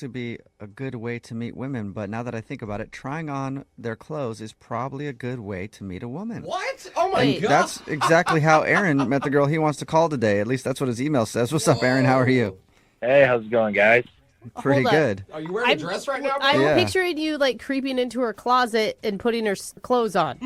actually be a good way to meet women, but now that I think about it, trying on their clothes is probably a good way to meet a woman. What? Oh my And God. that's exactly how Aaron met the girl he wants to call today. At least that's what his email says. What's up, Aaron? How are you? Hey, how's it going, guys? Pretty Hold on. good. Are you wearing a dress right now, bro? I'm Yeah. picturing you like creeping into her closet and putting her clothes on.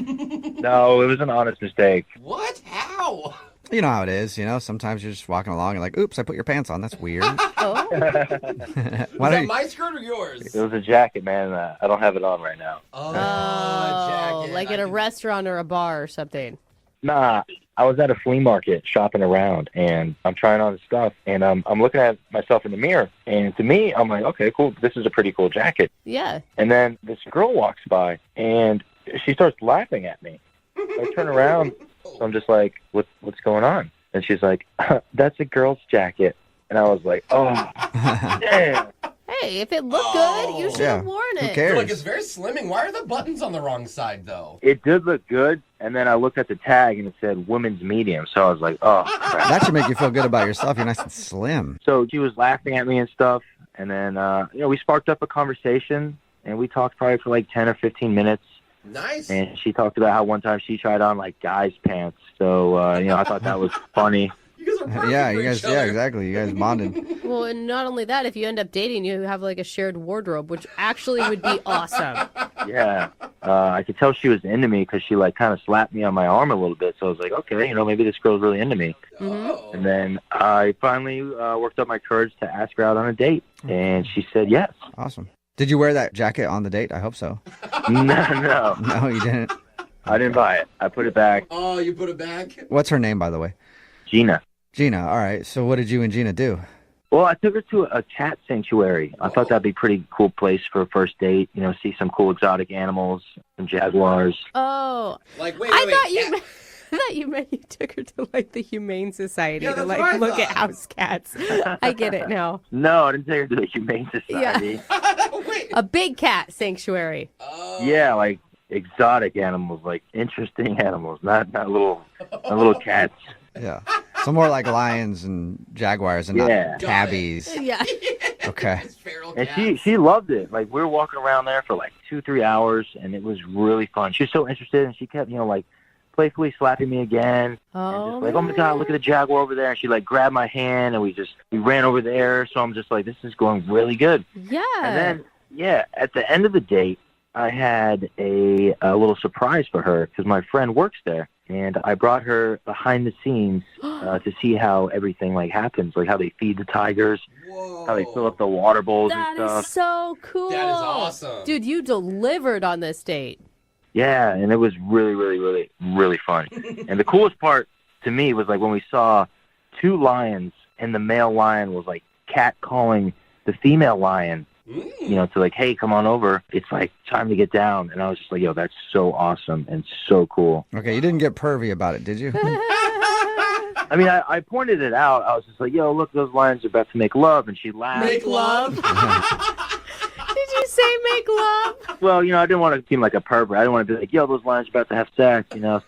No, it was an honest mistake. What? How? You know how it is, sometimes you're just walking along and like, oops, I put your pants on. That's weird. Oh, Why Was don't that you- my skirt or yours? It was a jacket, man. I don't have it on right now. Oh, jacket. like at a restaurant or a bar or something. Nah, I was at a flea market shopping around, and I'm trying on stuff, and I'm looking at myself in the mirror, and to me, I'm like, okay, cool, this is a pretty cool jacket. Yeah. And then this girl walks by, and she starts laughing at me. I turn around, so I'm just like, what's going on? And she's like, that's a girl's jacket. And I was like, oh, damn. Hey, if it looked good, you should have worn Who it. cares? Like, it's very slimming. Why are the buttons on the wrong side, though? It did look good, and then I looked at the tag, and it said women's medium, so I was like, oh, crap. That should make you feel good about yourself. You're nice and slim. So she was laughing at me and stuff, and then, we sparked up a conversation, and we talked probably for like 10 or 15 minutes, Nice. and she talked about how one time she tried on, like, guys' pants, so, I thought that was funny. You guys are perfect Yeah, for you guys. each other. Yeah, exactly. You guys bonded. Well, and not only that, if you end up dating, you have like a shared wardrobe, which actually would be awesome. Yeah, I could tell she was into me because she, like, kind of slapped me on my arm a little bit, so I was like, okay, maybe this girl's really into me. Oh. And then I finally worked up my courage to ask her out on a date, and she said yes. Awesome. Did you wear that jacket on the date? I hope so. No, No, you didn't. I didn't buy it. I put it back. Oh, you put it back? What's her name, by the way? Gina. Gina. All right. So what did you and Gina do? Well, I took her to a cat sanctuary. I thought that'd be a pretty cool place for a first date. See some cool exotic animals, some jaguars. Oh, Like, wait, I wait. thought you. I thought you meant you took her to like the Humane Society Yeah, to that's like what I look at thought. house cats. I get it now. No, I didn't take her to the Humane Society. Wait. A big cat sanctuary. Oh. Yeah, like exotic animals, like interesting animals, not little cats. Yeah. So more like lions and jaguars and Yeah. not tabbies. Yeah. Okay. It's feral And cats. she loved it. Like, we were walking around there for like 2-3 hours, and it was really fun. She was so interested, and she kept, like, playfully slapping me again. And just like, oh my God, look at the jaguar over there. And she, like, grabbed my hand, and we ran over there. So I'm just like, this is going really good. Yeah. And then, yeah, at the end of the date, I had a little surprise for her because my friend works there. And I brought her behind the scenes to see how everything, like, happens, like how they feed the tigers, Whoa. how they fill up the water bowls That and stuff. is so cool. That is awesome. Dude, you delivered on this date. Yeah, and it was really, really, really, really fun. And the coolest part to me was, like, when we saw 2 lions, and the male lion was, like, catcalling the female lion, to, like, hey, come on over. It's, like, time to get down. And I was just like, yo, that's so awesome and so cool. Okay. You didn't get pervy about it, did you? I mean, I pointed it out. I was just like, yo, look, those lions are about to make love. And she laughed. Make love? Did you say make love? Well, I didn't want to seem like a pervert. I didn't want to be like, yo, those lions are about to have sex, Yeah,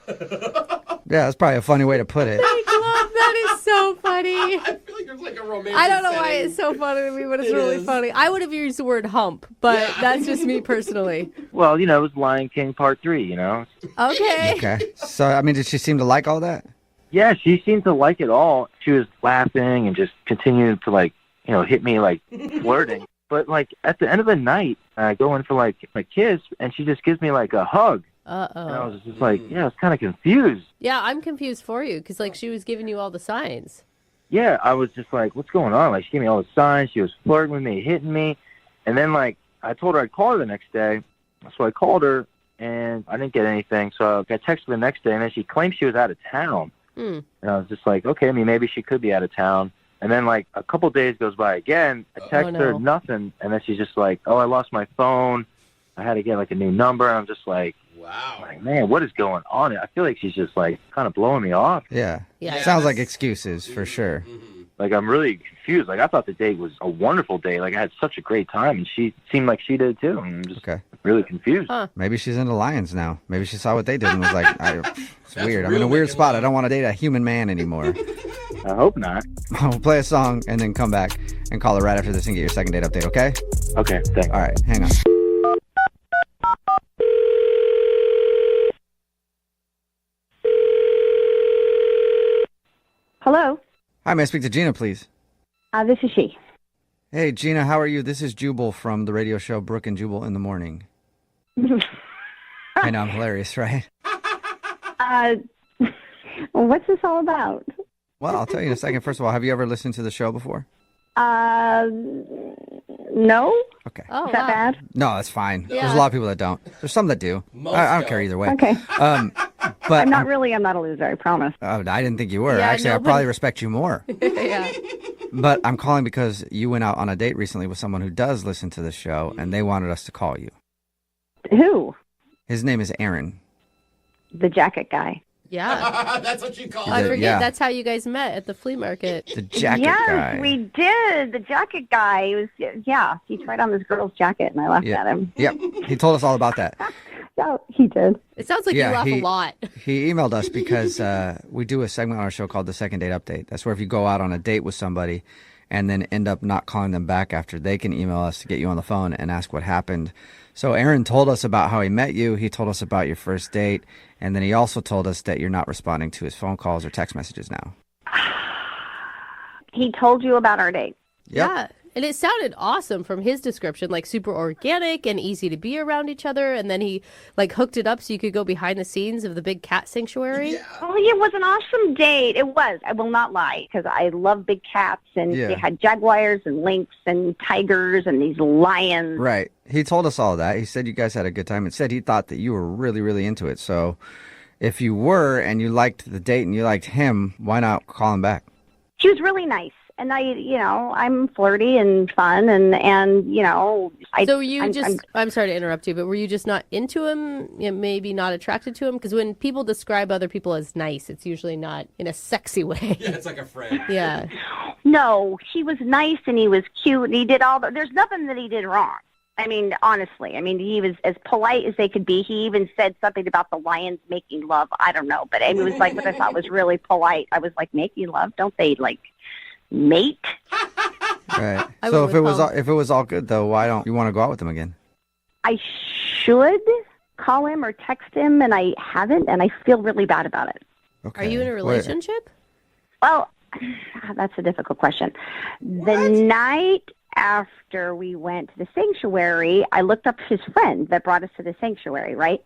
that's probably a funny way to put it. Make love? That is so funny. I feel like there's like a romantic I don't know why setting. it's so funny to me, but it's It really is. funny. I would have used the word hump, but Yeah. that's just me personally. Well, it was Lion King Part 3, Okay. Okay. So, I mean, did she seem to like all that? Yeah, she seemed to like it all. She was laughing and just continuing to, like, hit me, like, flirting. But, like, at the end of the night, I go in for, like, my kiss, and she just gives me, like, a hug. And I Uh-oh. was just like, I was kind of confused. Yeah, I'm confused for you because, like, she was giving you all the signs. Yeah, I was just like, what's going on? Like, she gave me all the signs. She was flirting with me, hitting me. And then, like, I told her I'd call her the next day. So I called her, and I didn't get anything. So I texted her the next day, and then she claimed she was out of town. Hmm. And I was just like, okay, I mean, maybe she could be out of town. And then, like, a couple days goes by again. I text her, no. nothing. And then she's just like, oh, I lost my phone. I had to get, like, a new number. And I'm just like, Wow. man, what is going on? I feel like she's just, like, kind of blowing me off. Yeah. Yeah. Sounds like excuses for sure. Like, I'm really confused. Like, I thought the date was a wonderful day. Like, I had such a great time. And she seemed like she did, too. And I'm just Okay. really confused. Huh. Maybe she's into lions now. Maybe she saw what they did and was like, it's weird. I'm in real a weird making spot. I love. don't want to date a human man anymore. I hope not. We'll play a song and then come back and call her right after this and get your second date update, okay? Okay, thanks. All right, hang on. Hello, Hi, may I speak to Gina, please? this is she. Hey, Gina, how are you? This is Jubal from the radio show Brooke and Jubal in the Morning. I know, I'm hilarious, right? What's this all about? Well, I'll tell you in a second. First of all, have you ever listened to the show before? No? Okay. Oh, Is that wow. bad? No, that's fine. Yeah. There's a lot of people that don't. There's some that do. Most I don't don't. care either way. Okay. But I'm not a loser, I promise. Oh, I didn't think you were. Yeah, Actually, I nobody- probably respect you more. Yeah. But I'm calling because you went out on a date recently with someone who does listen to the show, and they wanted us to call you. Who? His name is Aaron. The jacket guy. Yeah. That's what you call I Yeah. it. forget that's how you guys met at the flea market. The jacket yes, guy. we did. The jacket guy. He was, he tried on this girl's jacket and I laughed Yeah. at him. Yep. He told us all about that. Yeah, he did. It sounds like Yeah, you laugh he- a lot. He emailed us because we do a segment on our show called the Second Date Update. That's where if you go out on a date with somebody and then end up not calling them back after, they can email us to get you on the phone and ask what happened. So Aaron told us about how he met you. He told us about your first date. And then he also told us that you're not responding to his phone calls or text messages now. He told you about our date. Yep. Yeah. And it sounded awesome from his description, like super organic and easy to be around each other. And then he like hooked it up so you could go behind the scenes of the big cat sanctuary. Oh, yeah, it was an awesome date. It was. I will not lie, because I love big cats, and Yeah. they had jaguars and lynx and tigers and these lions. Right. He told us all that. He said you guys had a good time and said he thought that you were really, really into it. So if you were and you liked the date and you liked him, why not call him back? She was really nice. And I'm flirty and fun, and So were you I'm sorry to interrupt you, but were you just not into him? Maybe not attracted to him? Because when people describe other people as nice, it's usually not in a sexy way. Yeah, it's like a friend. Yeah. No, he was nice and he was cute and he did there's nothing that he did wrong. I mean, honestly, he was as polite as they could be. He even said something about the lions making love. I don't know, but it was like what I thought was really polite. I was like, making love? Don't they like mate? Right. I So went if with it was all good though, why don't you want to go out with him again? I should call him or text him, and I haven't, and I feel really bad about it. Okay. Are you in a relationship? Well, that's a difficult question. The night after we went to the sanctuary, I looked up his friend that brought us to the sanctuary, right?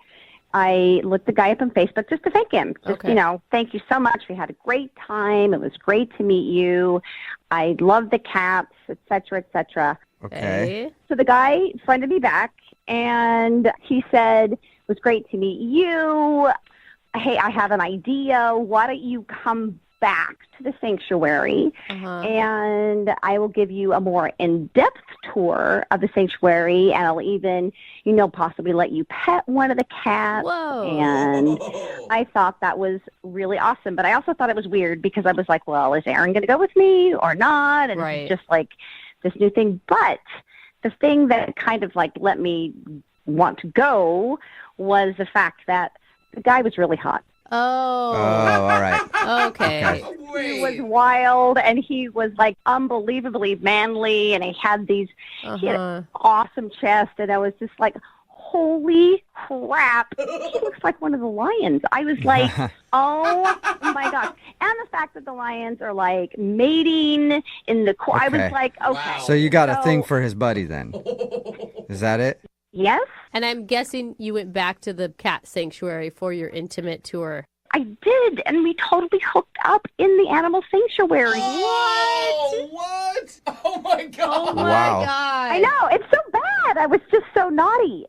I looked the guy up on Facebook just to thank him. Just, Okay. thank you so much. We had a great time. It was great to meet you. I love the cats, et cetera, et cetera. Okay. So the guy friended me back, and he said, it was great to meet you. Hey, I have an idea. Why don't you come back to the sanctuary, and I will give you a more in-depth tour of the sanctuary, and I'll even, possibly let you pet one of the cats. Whoa. And I thought that was really awesome, but I also thought it was weird because I was like, well, is Aaron going to go with me or not? And Right. it's just like this new thing. But the thing that kind of like let me want to go was the fact that the guy was really hot. Oh, Oh. all right. Okay. He was wild, and he was like unbelievably manly, and he had he had an awesome chest, and I was just like, holy crap, he looks like one of the lions. I was like, oh my gosh. And the fact that the lions are like mating in the I was Okay. like, okay. Wow. So you got a thing for his buddy then? Is that it? Yes, And I'm guessing you went back to the cat sanctuary for your intimate tour. I did, and we totally hooked up in the animal sanctuary. Oh, what? Oh my god. Oh my Wow. god. I know, it's so bad. I was just so naughty.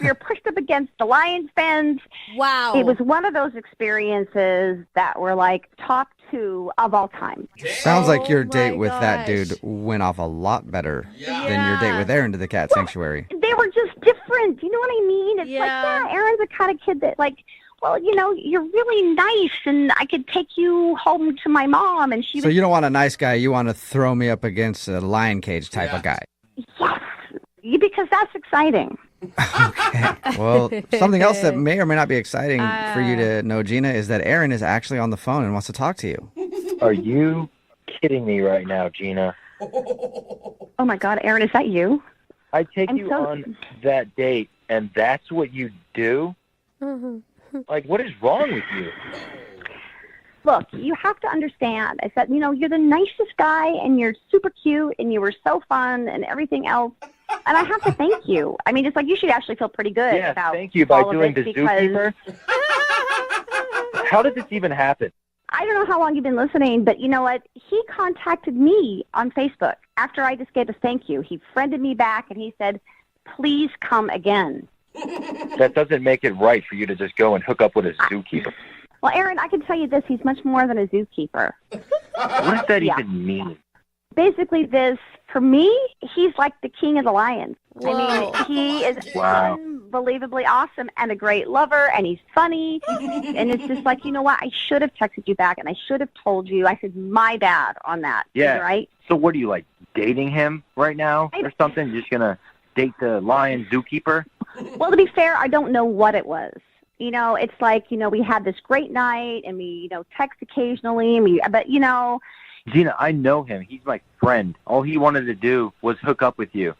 We were pushed up against the lion's fence. Wow. It was one of those experiences that were like top 2 of all time. Sounds like your Oh date my with that gosh. dude went off a lot better Yeah. than your date with Aaron to the cat sanctuary. They were just different. You know what I mean? It's like, Yeah. yeah, Aaron's the kind of kid that like, well, you're really nice, and I could take you home to my mom, and she So was, you don't want a nice guy, you want to throw me up against a lion cage type of guy. yes, because that's exciting. Okay. Well, something else that may or may not be exciting for you to know, Gina, is that Aaron is actually on the phone and wants to talk to you. Are you kidding me right now, Gina? Oh my God, Aaron, is that you? I take you on that date, and that's what you do? Like, what is wrong with you? Look, you have to understand. I said, you're the nicest guy, and you're super cute, and you were so fun, and everything else. And I have to thank you. I mean, it's like you should actually feel pretty good about thank you by all doing of the it because zookeeper. How did this even happen? I don't know how long you've been listening, but you know what? He contacted me on Facebook after I just gave a thank you. He friended me back, and he said, please come again. That doesn't make it right for you to just go and hook up with a zookeeper. Well, Aaron, I can tell you this. He's much more than a zookeeper. What does that even mean? Basically, for me, he's like the king of the lions. Whoa. I mean, he is unbelievably awesome and a great lover, and he's funny. And it's just like, you know what? I should have texted you back, and I should have told you. I said, my bad on that. Yeah. Right? So what are you, like, dating him right now or something? You're just going to date the lion zookeeper? Well, to be fair, I don't know what it was. It's like, we had this great night, and we, text occasionally, but, Gina, I know him. He's my friend. All he wanted to do was hook up with you.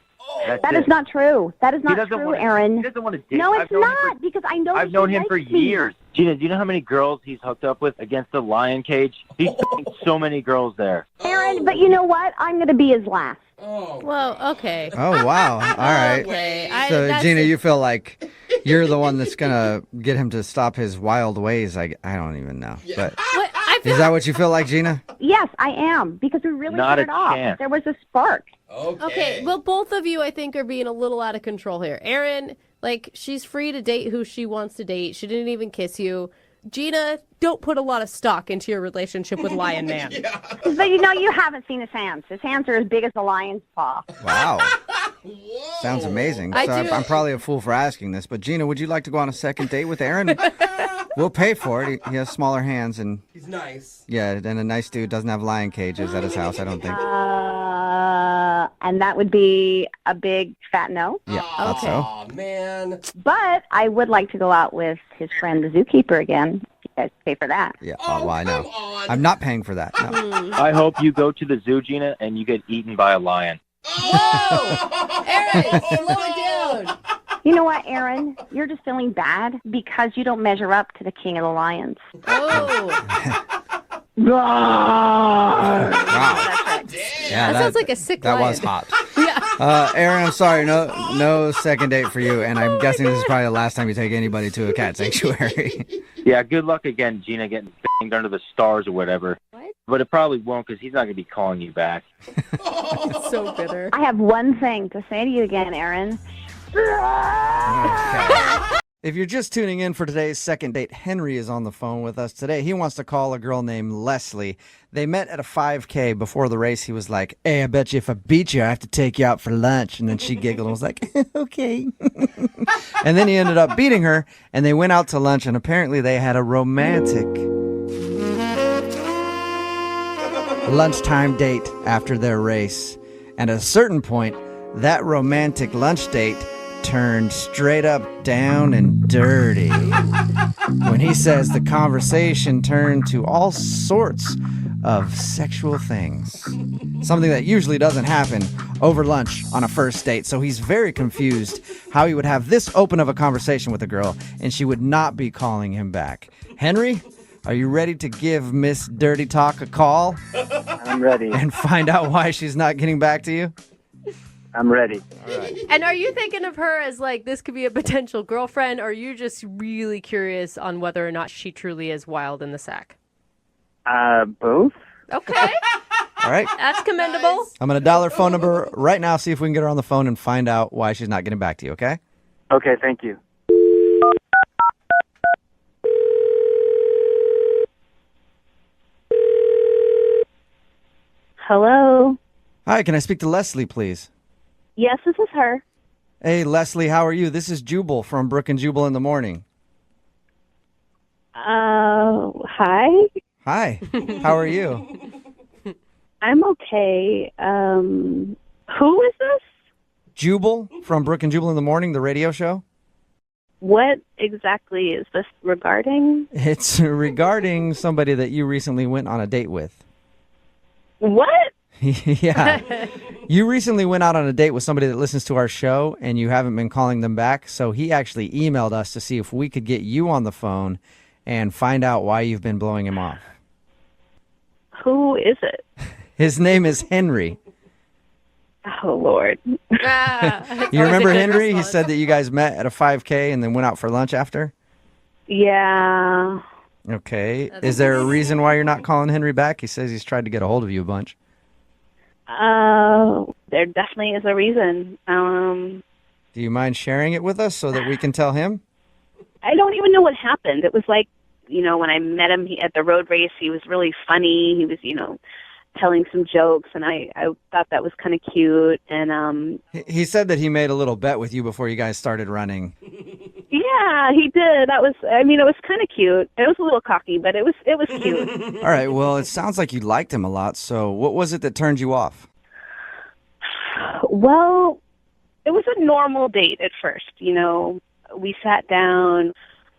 That is not true. That is not true, Aaron. He doesn't want to date. No, it's not, because I know I've known him for years. Gina, do you know how many girls he's hooked up with against the lion cage? He's so many girls there. Aaron, but you know what? I'm going to be his last. Oh. Well, okay. Oh, wow. All right. Okay. So, Gina, you feel like you're the one that's going to get him to stop his wild ways. I don't even know. Yeah. But is that what you feel like, Gina? Yes, I am, because we really Not hit it a off. chance. There was a spark. Okay, well, both of you, I think, are being a little out of control here. Erin, she's free to date who she wants to date. She didn't even kiss you. Gina, don't put a lot of stock into your relationship with Lion Man. But you haven't seen his hands. His hands are as big as a lion's paw. Wow. Sounds amazing. I'm probably a fool for asking this, but Gina, would you like to go on a second date with Aaron? We'll pay for it. He has smaller hands, and he's nice. Yeah, and a nice dude doesn't have lion cages at his house, I don't think. And that would be a big fat no. Yeah, thought so. Oh, man. But I would like to go out with his friend, the zookeeper, again. You guys pay for that. Yeah, well, I know. Come on. I'm not paying for that. No. I hope you go to the zoo, Gina, and you get eaten by a lion. Whoa! Erin, slow it down. You know what, Aaron? You're just feeling bad because you don't measure up to the king of the lions. Oh. Wow. That's right. Yeah, That sounds like a sick That lion. was hot. Yeah. Aaron, I'm sorry, no second date for you, and I'm guessing this is probably the last time you take anybody to a cat sanctuary. Yeah, good luck again, Gina, getting banged under the stars or whatever. What? But it probably won't, because he's not going to be calling you back. So bitter. I have one thing to say to you again, Aaron. Okay. If you're just tuning in for today's second date, Henry is on the phone with us today. He wants to call a girl named Leslie. They met at a 5K. Before the race, he was like, hey, I bet you if I beat you, I have to take you out for lunch. And then she giggled and was like, okay. And then he ended up beating her, and they went out to lunch, and apparently they had a romantic lunchtime date after their race. And at a certain point, that romantic lunch date turned straight up down and dirty. When he says the conversation turned to all sorts of sexual things. Something that usually doesn't happen over lunch on a first date. So he's very confused how he would have this open of a conversation with a girl and she would not be calling him back. Henry, are you ready to give Miss Dirty Talk a call? I'm ready. And find out why she's not getting back to you? I'm ready. All right. And are you thinking of her as this could be a potential girlfriend, or are you just really curious on whether or not she truly is wild in the sack? Both. Okay. All right. That's commendable. Nice. I'm going to dial her phone number right now, see if we can get her on the phone and find out why she's not getting back to you, okay? Okay, thank you. Hello? Hi, can I speak to Leslie, please? Yes, this is her. Hey, Leslie, how are you? This is Jubal from Brooke and Jubal in the Morning. Hi. Hi, how are you? I'm okay. Who is this? Jubal from Brooke and Jubal in the Morning, the radio show. What exactly is this regarding? It's regarding somebody that you recently went on a date with. What? Yeah. You recently went out on a date with somebody that listens to our show, and you haven't been calling them back. So he actually emailed us to see if we could get you on the phone and find out why you've been blowing him off. Who is it? His name is Henry. Oh, Lord. You remember Henry? He said that you guys met at a 5K and then went out for lunch after? Yeah. Okay. Is there a reason why you're not calling Henry back? He says he's tried to get a hold of you a bunch. There definitely is a reason. Do you mind sharing it with us so that we can tell him? I don't even know what happened. It was like, when I met him at the road race, he was really funny. He was, telling some jokes, and I thought that was kind of cute. And He said that he made a little bet with you before you guys started running. yeah, he did. That was, it was kind of cute. It was a little cocky, but it was cute. All right, well, it sounds like you liked him a lot, so what was it that turned you off? Well, it was a normal date at first. We sat down,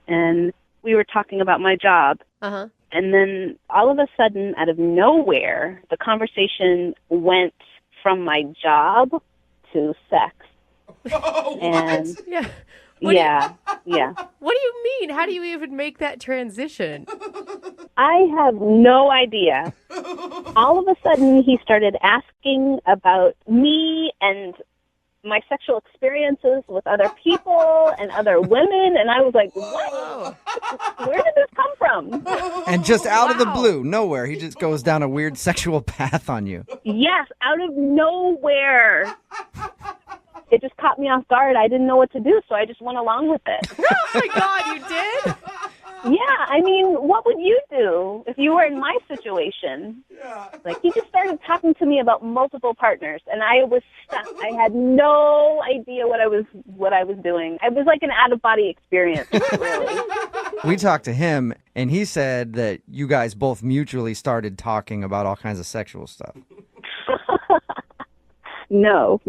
and we were talking about my job. Uh-huh. And then all of a sudden, out of nowhere, the conversation went from my job to sex. Oh, what? And Yeah. yeah. What do you mean? How do you even make that transition? I have no idea. All of a sudden, he started asking about me and my sexual experiences with other people and other women, and I was like, what? Where did this come from? And just out of the blue, nowhere, he just goes down a weird sexual path on you. Yes, out of nowhere. It just caught me off guard. I didn't know what to do, so I just went along with it. Oh my God, you did? Yeah, what would you do if you were in my situation? Yeah. Like, he just started talking to me about multiple partners, and I was stuck. I had no idea what I was doing. It was like an out-of-body experience, really. We talked to him, and he said that you guys both mutually started talking about all kinds of sexual stuff. No,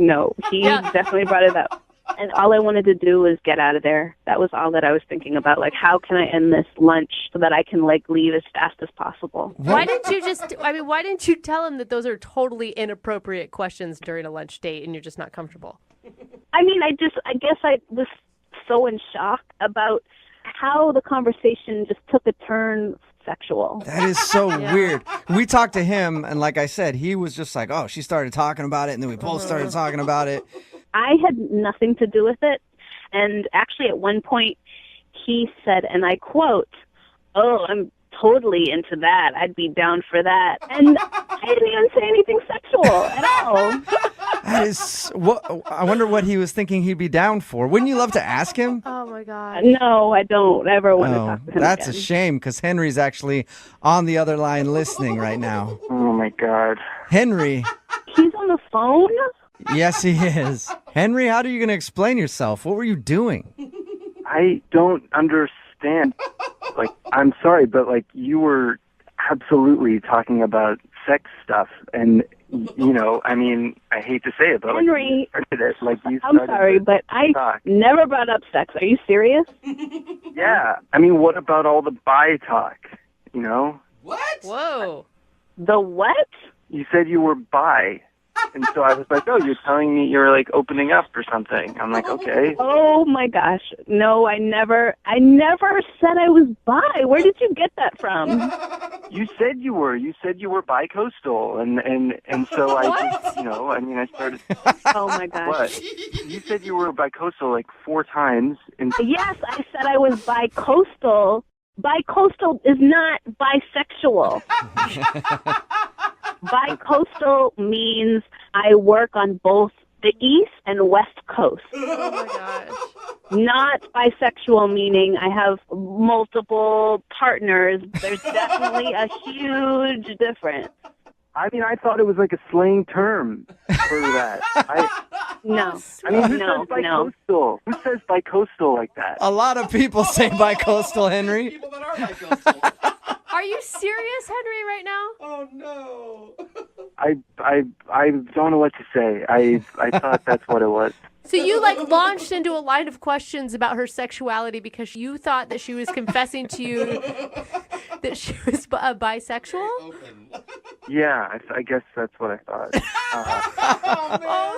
he definitely brought it up. And all I wanted to do was get out of there. That was all that I was thinking about. Like, how can I end this lunch so that I can, leave as fast as possible? Why didn't you tell him that those are totally inappropriate questions during a lunch date and you're just not comfortable? I guess I was so in shock about how the conversation just took a turn sexual. That is so weird. We talked to him, and like I said, he was just like, oh, she started talking about it, and then we both started talking about it. I had nothing to do with it. And actually, at one point, he said, and I quote, "Oh, I'm totally into that. I'd be down for that." And I didn't even say anything sexual at all. That is I wonder what he was thinking he'd be down for. Wouldn't you love to ask him? Oh my God. No, I don't ever want to talk to him that's again. a shame, because Henry's actually on the other line listening right now. Oh my God. Henry. He's on the phone? Yes, he is. Henry, how are you going to explain yourself? What were you doing? I don't understand. I'm sorry, but you were absolutely talking about sex stuff, and I hate to say it, but Henry, you started it. I'm sorry, but I never brought up sex. Are you serious? Yeah. What about all the bi talk? What? Whoa. The what? You said you were bi. And so I was like, oh, you're telling me you're opening up or something. I'm like, okay. Oh my gosh. No, I never said I was bi. Where did you get that from? You said you were. You said you were bi-coastal. And so I just, I started. Oh my gosh. What? You said you were bi-coastal 4 times. And Yes, I said I was bi-coastal. Bi-coastal is not bisexual. Bi-coastal means I work on both the East and West Coast. Oh my gosh. Not bisexual, meaning I have multiple partners. There's definitely a huge difference. I thought it was a slang term for that. No. Who says bi-coastal? Who says bi-coastal like that? A lot of people say bi-coastal, Henry. People that are bi-coastal. Are you serious, Henry, right now? Oh no. I don't know what to say. I thought that's what it was. So you launched into a line of questions about her sexuality because you thought that she was confessing to you that she was bisexual? Yeah, I guess that's what I thought.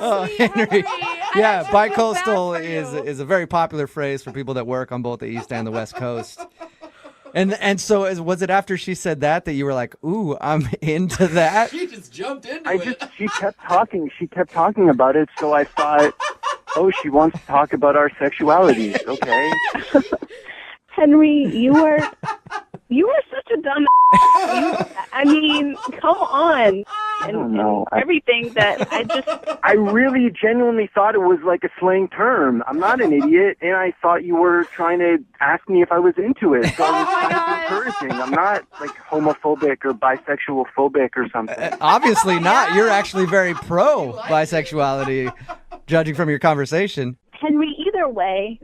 Oh, sweet Henry. I Yeah, actually feel bad bicoastal for you. is a very popular phrase for people that work on both the East and the West Coast. And so was it after she said that you were like, ooh, I'm into that? She just jumped into it. She kept talking. She kept talking about it, so I thought, oh, she wants to talk about our sexualities. Okay. Henry, you are such a dumb. I mean, come on. don't know. Everything that I really genuinely thought it was like a slang term. I'm not an idiot, and I thought you were trying to ask me if I was into it. So I was trying to be encouraging. I'm not like homophobic or bisexual phobic or something. Obviously not. You're actually very pro bisexuality, judging from your conversation. Henry, either way,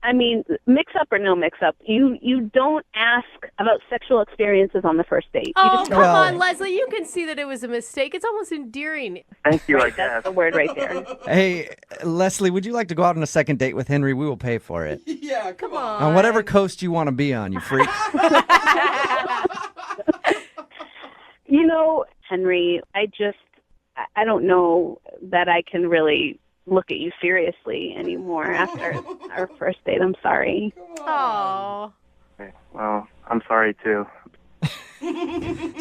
I mean, mix up or no mix up, you don't ask about sexual experiences on the first date. You Oh, just come don't. on, Leslie. You can see that it was a mistake. It's almost endearing. Thank you, I That's guess. the word right there. Hey, Leslie, would you like to go out on a second date with Henry? We will pay for it. Yeah, come on. On whatever coast you want to be on, you freak. You know, Henry, I don't know that I can really look at you seriously anymore after our first date. I'm sorry. Oh. Okay, well, I'm sorry too.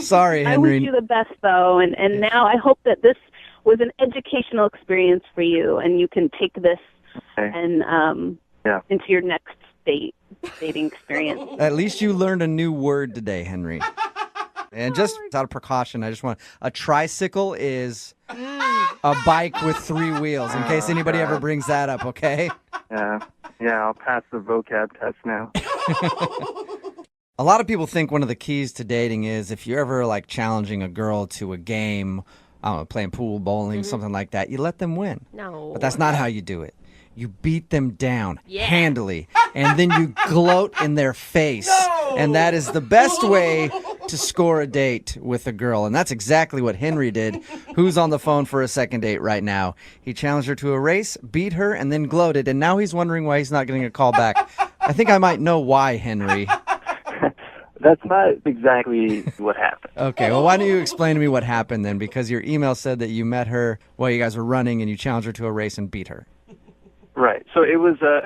Sorry, I wish Henry. you the best, though, and now I hope that this was an educational experience for you, and you can take this Okay. and Yeah. into your next dating experience. At least you learned a new word today, Henry. And just out of precaution, I just want a tricycle is a bike with 3 wheels. In case anybody ever brings that up, okay? Yeah, I'll pass the vocab test now. A lot of people think one of the keys to dating is if you're ever like challenging a girl to a game, I don't know, playing pool, bowling, something like that, you let them win. No. But that's not how you do it. You beat them down handily, and then you gloat in their face. And that is the best way to score a date with a girl. And that's exactly what Henry did, who's on the phone for a second date right now. He challenged her to a race, beat her, and then gloated. And now he's wondering why he's not getting a call back. I think I might know why, Henry. That's not exactly what happened. Okay, well, why don't you explain to me what happened then? Because your email said that you met her while you guys were running and you challenged her to a race and beat her. Right. So it was a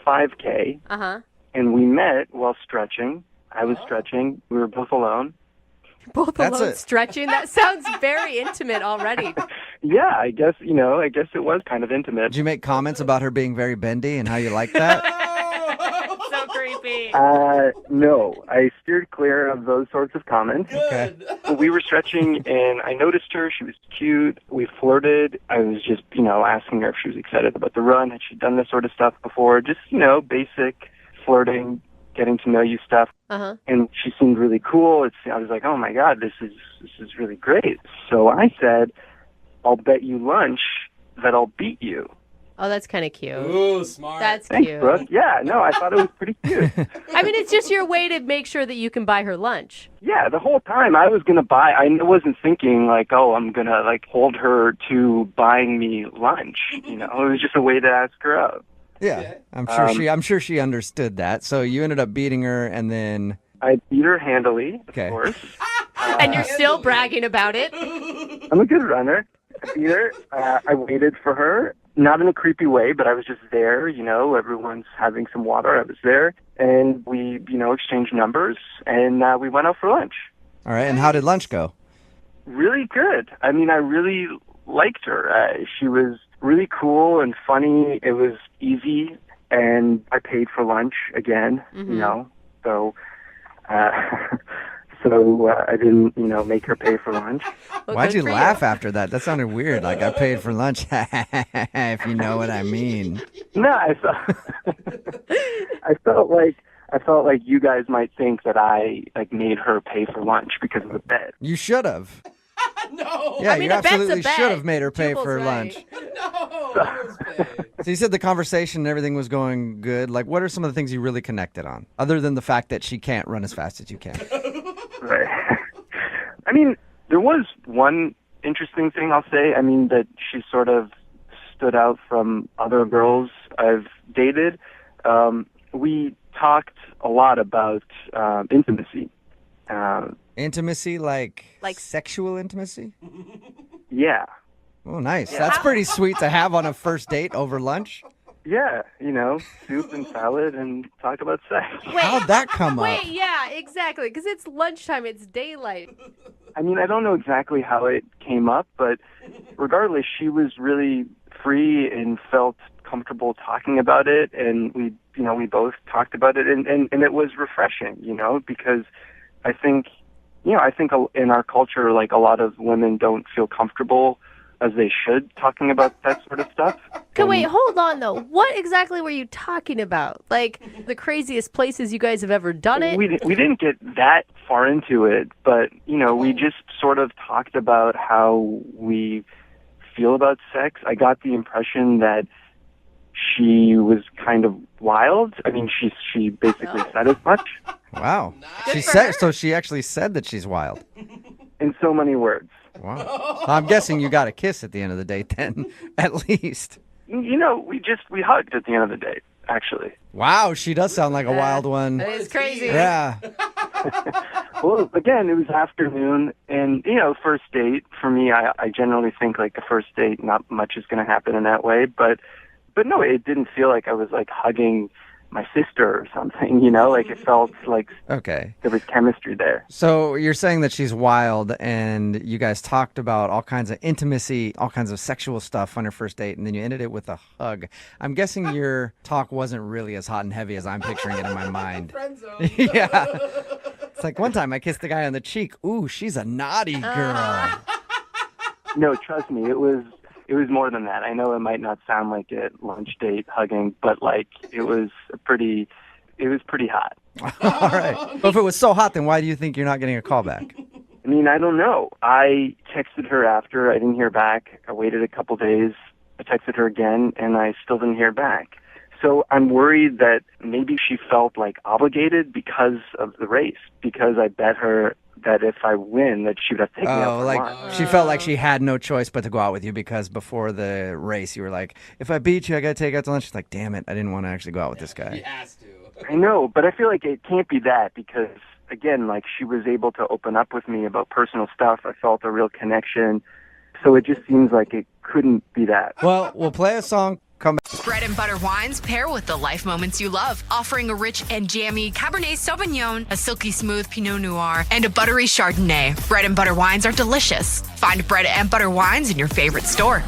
5K, Uh-huh. and we met while stretching. I was stretching. We were both alone. Both That's alone it. stretching. That sounds very intimate already. Yeah, I guess it was kind of intimate. Did you make comments about her being very bendy and how you like that? So creepy. No, I steered clear of those sorts of comments. Okay. We were stretching, and I noticed her. She was cute. We flirted. I was just, asking her if she was excited about the run. Had she done this sort of stuff before? Just, basic flirting, getting to know you stuff. Uh-huh. And she seemed really cool. I was like, oh my God, this is really great. So I said, I'll bet you lunch that I'll beat you. Oh, that's kind of cute. Ooh, smart. That's Thanks, cute. Brooke. Yeah, no, I thought it was pretty cute. I mean, it's just your way to make sure that you can buy her lunch. Yeah, the whole time I was going to buy, I wasn't thinking like, oh, I'm going to like hold her to buying me lunch. It was just a way to ask her out. Yeah, I'm sure she understood that. So you ended up beating her, and then I beat her handily, of Okay. course. And you're still bragging about it. I'm a good runner. I beat her. I waited for her. Not in a creepy way, but I was just there, everyone's having some water. I was there, and we, exchanged numbers, and we went out for lunch. all right. And how did lunch go? Really good. I mean, I really liked her. She was really cool and funny. It was easy, and I paid for lunch again, so... So I didn't, make her pay for lunch. Well, Why'd good you for laugh after that? That sounded weird. Like I paid for lunch, if you know what I mean. No, I felt like you guys might think that I made her pay for lunch because of the bet. You should have. No. Yeah, I mean, you a bet's a absolutely bet. should have made her pay Jubal's for right. lunch. No. Where's Faye? So you said the conversation and everything was going good. Like, what are some of the things you really connected on, other than the fact that she can't run as fast as you can? Right. I mean, there was one interesting thing I'll say. I mean, that she sort of stood out from other girls I've dated. We talked a lot about intimacy. Intimacy, like sexual intimacy? Yeah. Oh, nice. That's pretty sweet to have on a first date over lunch. Yeah, soup and salad and talk about sex. How'd that come up? Wait, yeah, exactly. Because it's lunchtime. It's daylight. I mean, I don't know exactly how it came up, but regardless, she was really free and felt comfortable talking about it, and we both talked about it, and it was refreshing, because I think in our culture, like, a lot of women don't feel comfortable as they should talking about that sort of stuff. Okay, wait, hold on, though. What exactly were you talking about? Like, the craziest places you guys have ever done it? We didn't get that far into it, but, we just sort of talked about how we feel about sex. I got the impression that she was kind of wild. I mean, she basically said as much. Wow. She actually said that she's wild. In so many words. Wow. I'm guessing you got a kiss at the end of the date then, at least. We hugged at the end of the date, actually. Wow, she does sound like a wild one. That is crazy. Yeah. Well, again, it was afternoon, and, first date, for me, I generally think, like, a first date, not much is going to happen in that way, but no, it didn't feel like I was, like, hugging my sister or something, like, it felt like there was chemistry there. So you're saying that she's wild, and you guys talked about all kinds of intimacy, all kinds of sexual stuff on your first date, and then you ended it with a hug. I'm guessing your talk wasn't really as hot and heavy as I'm picturing it in my mind. Yeah. It's like one time I kissed the guy on the cheek. Ooh, she's a naughty girl. No, trust me, it was more than that. I know it might not sound like it, lunch date, hugging, but, like, it was pretty hot. All right. But if it was so hot, then why do you think you're not getting a call back? I mean, I don't know. I texted her after. I didn't hear back. I waited a couple days. I texted her again, and I still didn't hear back. So I'm worried that maybe she felt, like, obligated because of the race, because I bet her that if I win, that she would have taken me out for lunch. She felt like she had no choice but to go out with you because before the race you were like, if I beat you, I got to take you out to lunch. She's like, damn it, I didn't want to actually go out with this guy. He has to. I know, but I feel like it can't be that because, again, like, she was able to open up with me about personal stuff. I felt a real connection. So it just seems like it couldn't be that. Well, we'll play a song. Come back. Bread and butter wines pair with the life moments you love, offering a rich and jammy Cabernet Sauvignon, a silky smooth Pinot Noir, and a buttery Chardonnay. Bread and butter wines are delicious. Find Bread and Butter wines in your favorite store.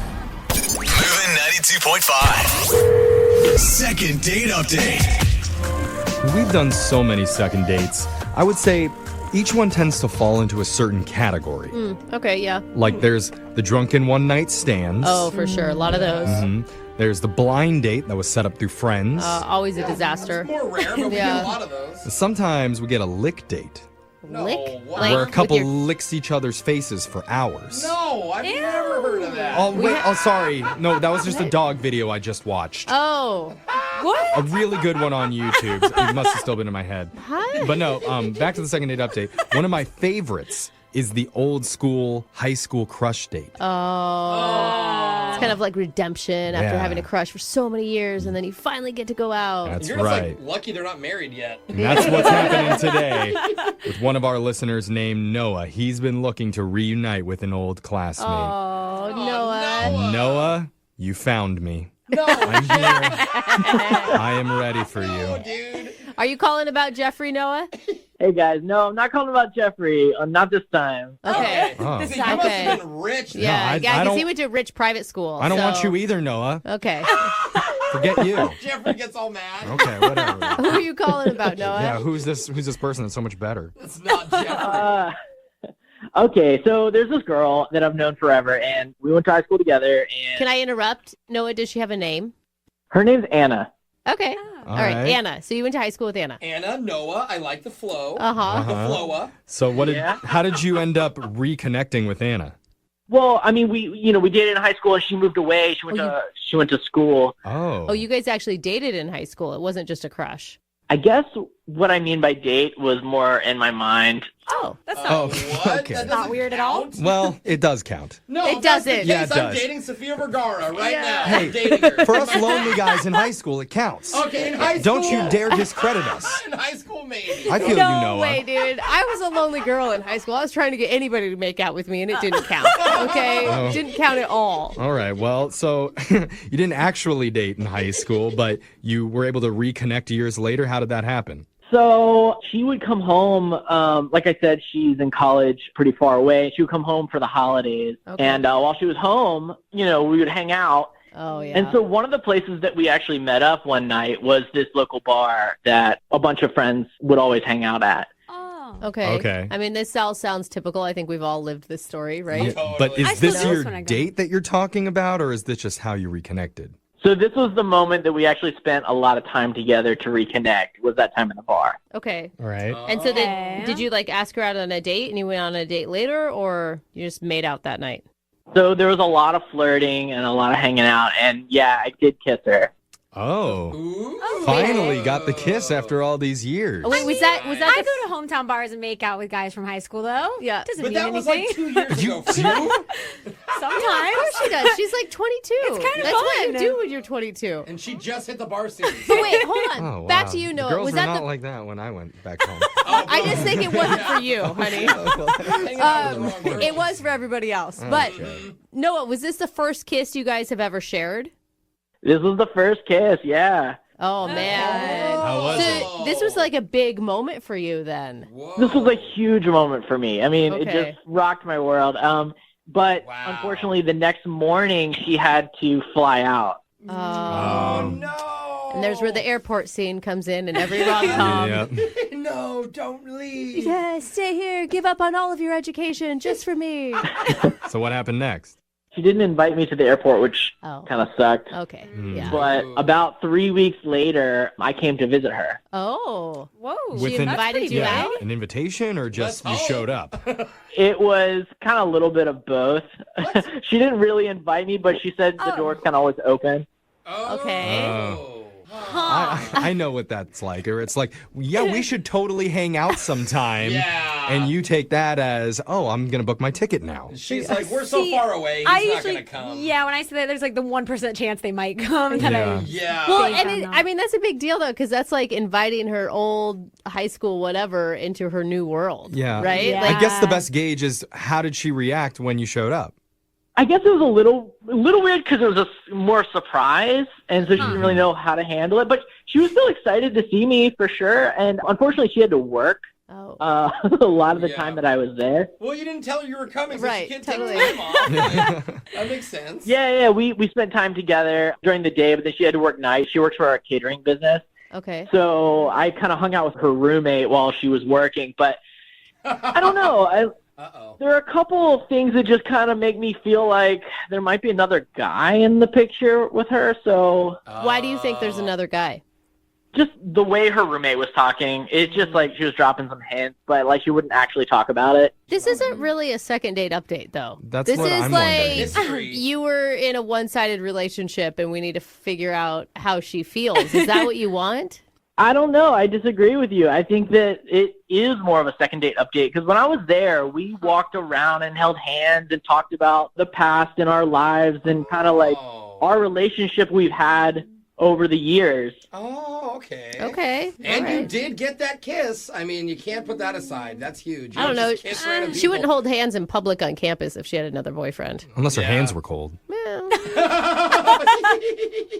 Moving 92.5. Second date update. We've done so many second dates. I would say each one tends to fall into a certain category. Okay, yeah. Like there's the drunken one-night stands. Oh, for sure. A lot of those. There's the blind date that was set up through friends. Always a disaster. More rare, but we get a lot of those. Sometimes we get a lick date. No, Lick? what? Like, where a couple with your- licks each other's faces for hours. No, I've never heard of that. Oh, wait. Oh, sorry. No, that was just a dog video I just watched. Oh. What? A really good one on YouTube. It must have still been in my head. Huh? But no, back to the second date update. One of my favorites is the old school high school crush date. Oh. It's kind of like redemption after Yeah. having a crush for so many years, and then you finally get to go out. That's You're just right. like lucky they're not married yet. And that's what's happening today with one of our listeners named Noah. He's been looking to reunite with an old classmate. Oh, Noah. Noah, you found me. No, I'm here. I am ready for you. dude. Are you calling about Jeffrey, Noah? Hey guys, no, I'm not calling about Jeffrey. Not this time. Okay. Oh. See, you must Okay. have been rich. I Yeah, because don't- he went to a rich private school. I don't want so- you either, Noah. Okay. Forget you. Jeffrey gets all mad. Okay, whatever. Who are you calling about, Noah? Yeah, who's this person that's so much better? It's not Jeffrey. Okay, so there's this girl that I've known forever, and we went to high school together, and Can I interrupt? Noah, does she have a name? her name's Anna. Okay. All right, right. Anna. So you went to high school with Anna. Anna, Noah, I like the flow. Uh-huh. The flowa. So Yeah. how did you end up reconnecting with Anna? Well, I mean, we dated in high school, and she moved away. She went to school. Oh, you guys actually dated in high school. It wasn't just a crush. I guess what I mean by date was more in my mind Oh. That's not, What? okay. That not doesn't weird at all. count? Well, it does count. No, It if that's the doesn't. case, Yeah, it I'm does. dating Sofia Vergara right now. Hey, I'm dating her. For us lonely guys in high school, it counts. Okay, in high school. Don't you dare discredit us. In high school, maybe. I feel No you know. way, dude. I was a lonely girl in high school. I was trying to get anybody to make out with me, and it didn't count. Okay? Oh. Didn't count at all. All right. Well, so you didn't actually date in high school, but you were able to reconnect years later. How did that happen? So she would come home. Like I said, she's in college pretty far away. She would come home for the holidays. Okay. And while she was home, we would hang out. Oh, yeah. And so one of the places that we actually met up one night was this local bar that a bunch of friends would always hang out at. Okay. I mean, this all sounds typical. I think we've all lived this story, right? Yeah, Totally. but I is still this do your this when I go. date that you're talking about, or is this just how you reconnected? So this was the moment that we actually spent a lot of time together to reconnect, was that time in the bar. Okay. All right. And so Okay. did you ask her out on a date and you went on a date later, or you just made out that night? So there was a lot of flirting and a lot of hanging out. And yeah, I did kiss her. Oh. Ooh. Finally got the kiss after all these years. Oh, wait, was that I the go to hometown bars and make out with guys from high school, though. Yeah. Doesn't But mean that was anything. like 2 years You ago. do? Sometimes. Of course she does. She's like 22. It's kind of That's what you fun. do when you're 22. And she just hit the bar series. But wait, hold on. Oh, wow. Back to you, The Noah. girls Was were that not the? like that when I went back home. I just think it wasn't for you, honey. Hanging out with the wrong person. It was for everybody else. But Okay. Noah, was this the first kiss you guys have ever shared? This was the first kiss, yeah. Oh man. How was it? So this was like a big moment for you then. Whoa. This was a huge moment for me. I mean, it Okay. just rocked my world. But Wow. unfortunately, the next morning, she had to fly out. Oh, no. And there's where the airport scene comes in and every rom-com. Yeah. No, don't leave. Yeah, stay here. Give up on all of your education just for me. So what happened next? She didn't invite me to the airport, which Oh. kind of sucked. Okay. Hmm. Yeah. But about 3 weeks later, I came to visit her. Oh. Whoa. With an- invited you Yeah, out? an invitation or just you Let's showed hope. up? It was kind of a little bit of both. She didn't really invite me, but she said the Oh. door's kind of always open. Oh. Okay. I know what that's like. Or it's like, yeah, we should totally hang out sometime. Yeah. And you take that as, oh, I'm going to book my ticket now. She's like, we're so See, far away. He's I not usually, going to come. yeah, when I say that, there's like the 1% chance they might come. That Yeah. Yeah. Well, Based and on it, that. I mean, that's a big deal, though, because that's like inviting her old high school whatever into her new world. Yeah. Right? Yeah. Like, I guess the best gauge is how did she react when you showed up? I guess it was a little weird because it was more surprise, and so she didn't really know how to handle it. But she was still excited to see me for sure, and unfortunately, she had to work oh. a lot of the Yeah. time that I was there. Well, you didn't tell her you were coming, so Right, she can't totally. take time off. That makes sense. Yeah, we spent time together during the day, but then she had to work nights. She works for our catering business, Okay. so I kind of hung out with her roommate while she was working. But I don't know. Uh-oh. There are a couple of things that just kind of make me feel like there might be another guy in the picture with her. So Why do you think there's another guy? just the way her roommate was talking, it's just like she was dropping some hints, but like she wouldn't actually talk about it. This isn't really a second date update, though. That's this what is I'm like wondering. Mystery. you were in a one-sided relationship, and we need to figure out how she feels. Is that what you want? I don't know. I disagree with you. I think that it is more of a second date update because when I was there, we walked around and held hands and talked about the past in our lives and kind of like our relationship we've had over the years. Oh, okay. Okay. And all you right. did get that kiss. I mean, you can't put that aside. That's huge. You I don't know. just kiss random She wouldn't people. hold hands in public on campus if she had another boyfriend. Unless her Yeah. hands were cold. Well,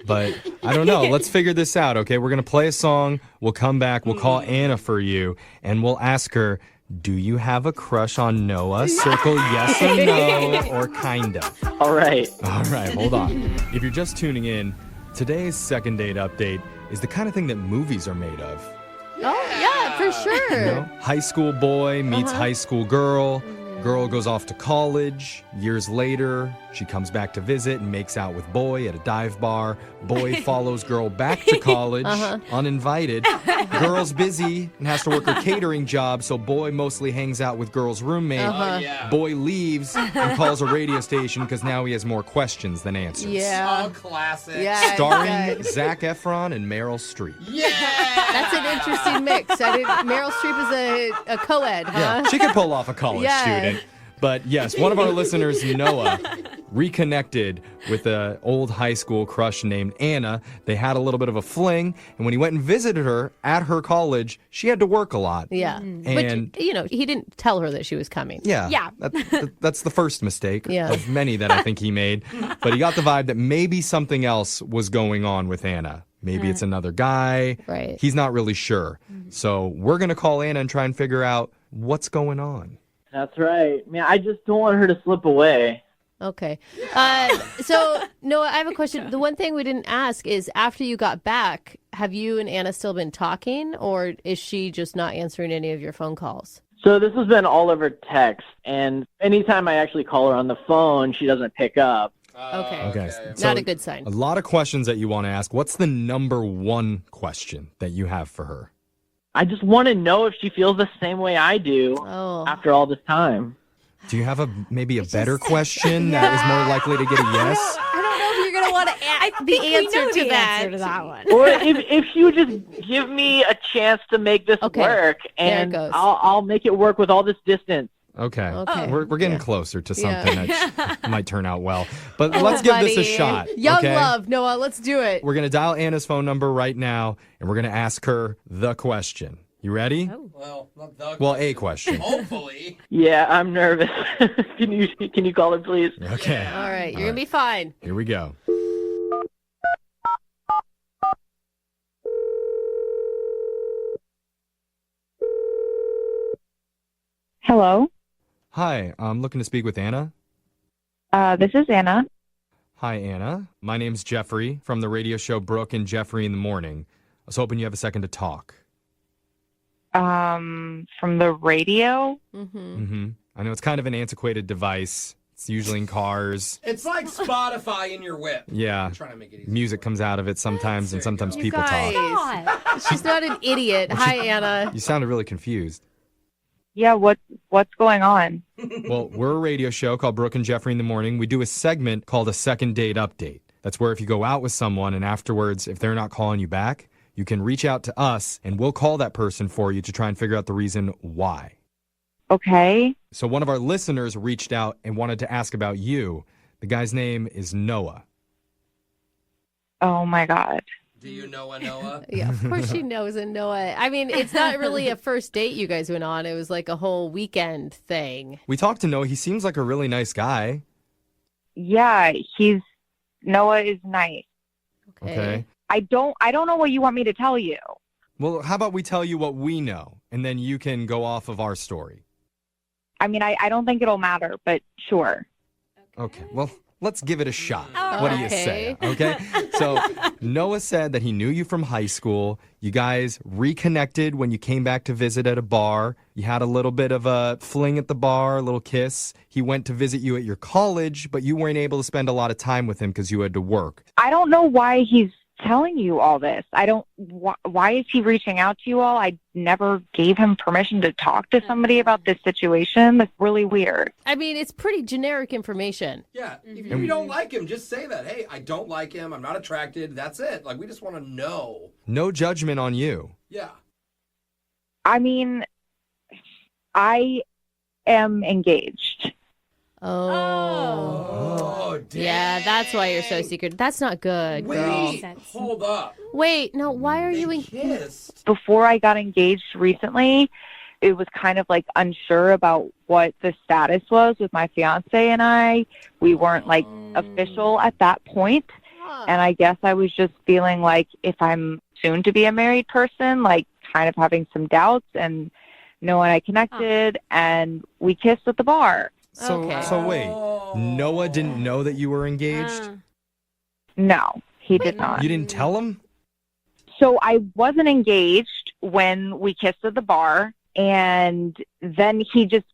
But I don't know. Let's figure this out, okay? We're going to play a song. We'll come back. We'll call Anna for you, and we'll ask her, do you have a crush on Noah? Circle yes or no, or kinda. All right. All right, hold on. If you're just tuning in, today's second date update is the kind of thing that movies are made of. oh, yeah, for sure. You know, high school boy meets high school girl. Girl goes off to college. Years later, She comes back to visit and makes out with boy at a dive bar. Boy follows girl back to college, uninvited. Girl's busy and has to work her catering job, so boy mostly hangs out with girl's roommate. Boy leaves and calls a radio station because now he has more questions than answers. Yeah. Oh, classic. Yeah. Starring Zac Efron and Meryl Streep. Yeah. That's an interesting mix. Meryl Streep is a co-ed, huh? Yeah, she could pull off a college student. But yes, one of our listeners, Noah, reconnected with an old high school crush named Anna. They had a little bit of a fling, and when he went and visited her at her college, she had to work a lot. Yeah. And but, he didn't tell her that she was coming. Yeah. That's the first mistake Yeah. of many that I think he made. But he got the vibe that maybe something else was going on with Anna. Maybe it's another guy. Right. He's not really sure. So we're going to call Anna and try and figure out what's going on. That's right. Man, I just don't want her to slip away. Okay. So, Noah, I have a question. The one thing we didn't ask is after you got back, have you and Anna still been talking, or is she just not answering any of your phone calls? So this has been all over text, and anytime I actually call her on the phone, she doesn't pick up. Okay. So Not a good sign. A lot of questions that you want to ask. What's the number one question that you have for her? I just want to know if she feels the same way I do after all this time. Do you have maybe a better question that is more likely to get a yes? I don't know if you're going to want to the answer to that. one. Or if she would just give me a chance to make this work, and There it goes. I'll make it work with all this distance. Okay. Okay. We're getting closer to something that might turn out well. But let's give this a shot. Young okay? love, Noah, let's do it. We're going to dial Anna's phone number right now, and we're going to ask her the question. You ready? Well, not the Well, a question. Hopefully. Yeah, I'm nervous. Can you call her, please? Okay. All right, you're going to be fine. Here we go. Hello. Hi, I'm looking to speak with Anna. This is Anna. Hi, Anna. My name's Jeffrey from the radio show Brooke and Jeffrey in the Morning. I was hoping you have a second to talk. From the radio. I know it's kind of an antiquated device. It's usually in cars. It's like Spotify in your whip. Yeah. I'm trying to make it easy. Music comes out of it sometimes, and sometimes people talk. Guys, she's not an idiot. Hi, Anna. You sounded really confused. Yeah. What's going on? Well, we're a radio show called Brooke and Jeffrey in the Morning. We do a segment called a second date update. That's where if you go out with someone and afterwards, if they're not calling you back, you can reach out to us and we'll call that person for you to try and figure out the reason why. Okay. So one of our listeners reached out and wanted to ask about you. The guy's name is Noah. Oh my God. Do you know a Noah? Yeah, of course she knows a Noah. I mean, it's not really a first date you guys went on. It was like a whole weekend thing. We talked to Noah. He seems like a really nice guy. Yeah, Noah is nice. Okay. I don't know what you want me to tell you. Well, how about we tell you what we know, and then you can go off of our story. I mean, I don't think it'll matter, but sure. Okay, well, let's give it a shot. What do you say? Okay? So Noah said that he knew you from high school. You guys reconnected when you came back to visit at a bar. You had a little bit of a fling at the bar, a little kiss. He went to visit you at your college, but you weren't able to spend a lot of time with him because you had to work. I don't know why he's telling you all this. Why is he reaching out to you all? I never gave him permission to talk to somebody about this situation. That's really weird. I mean, it's pretty generic information. Yeah. If you don't like him, just say that. Hey, I don't like him. I'm not attracted. That's it. Like, we just want to know. No judgment on you. Yeah. I mean, I am engaged. Oh, dang. Yeah, that's why you're so secret. That's not good, girl. Wait, hold up. Wait, no, why are you Kissed. Before I got engaged recently, it was kind of like unsure about what the status was with my fiance and I. We weren't like official at that point. And I guess I was just feeling like if I'm soon to be a married person, like kind of having some doubts, and Noah and I connected and we kissed at the bar. So wait, Noah didn't know that you were engaged? No, he did not. You didn't tell him? So I wasn't engaged when we kissed at the bar, and then he just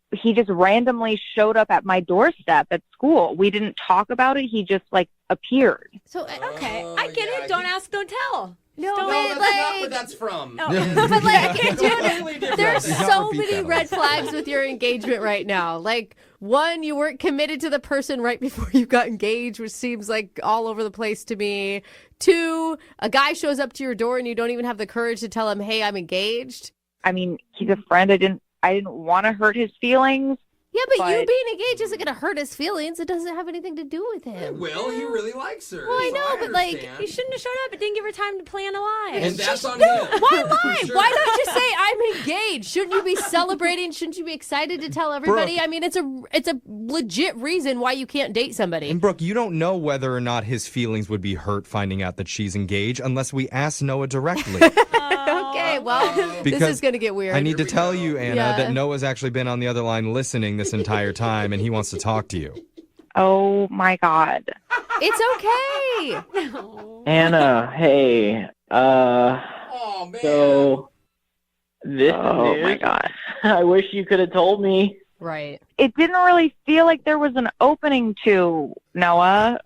randomly showed up at my doorstep at school. We didn't talk about it. He just like appeared. So okay, I get it. Don't ask, don't tell. No, No, but that's not where that's from. but like, Totally dude, different. there's Don't so repeat many that. red flags with your engagement right now. Like, one, you weren't committed to the person right before you got engaged, which seems like all over the place to me. 2, a guy shows up to your door and you don't even have the courage to tell him, "Hey, I'm engaged." I mean, he's a friend. I didn't want to hurt his feelings. Yeah, but you But- being engaged isn't going to hurt his feelings. It doesn't have anything to do with him. Will, he really likes her. Well, I so know, but, like, understand. You shouldn't have showed up. It didn't give her time to plan a lie. And that's on No, him. why lie? Sure. Why not just say I'm engaged? Shouldn't you be celebrating? Shouldn't you be excited to tell everybody? Brooke. I mean, it's a legit reason why you can't date somebody. And Brooke, you don't know whether or not his feelings would be hurt finding out that she's engaged unless we ask Noah directly. Okay, well, this Because is going to get weird. I need to tell you, Anna, Yeah. that Noah's actually been on the other line listening this entire time, and he wants to talk to you. Oh my God. It's okay. Anna, hey. Oh, man. So this Oh news, my God. I wish you could have told me. Right. It didn't really feel like there was an opening to Noah.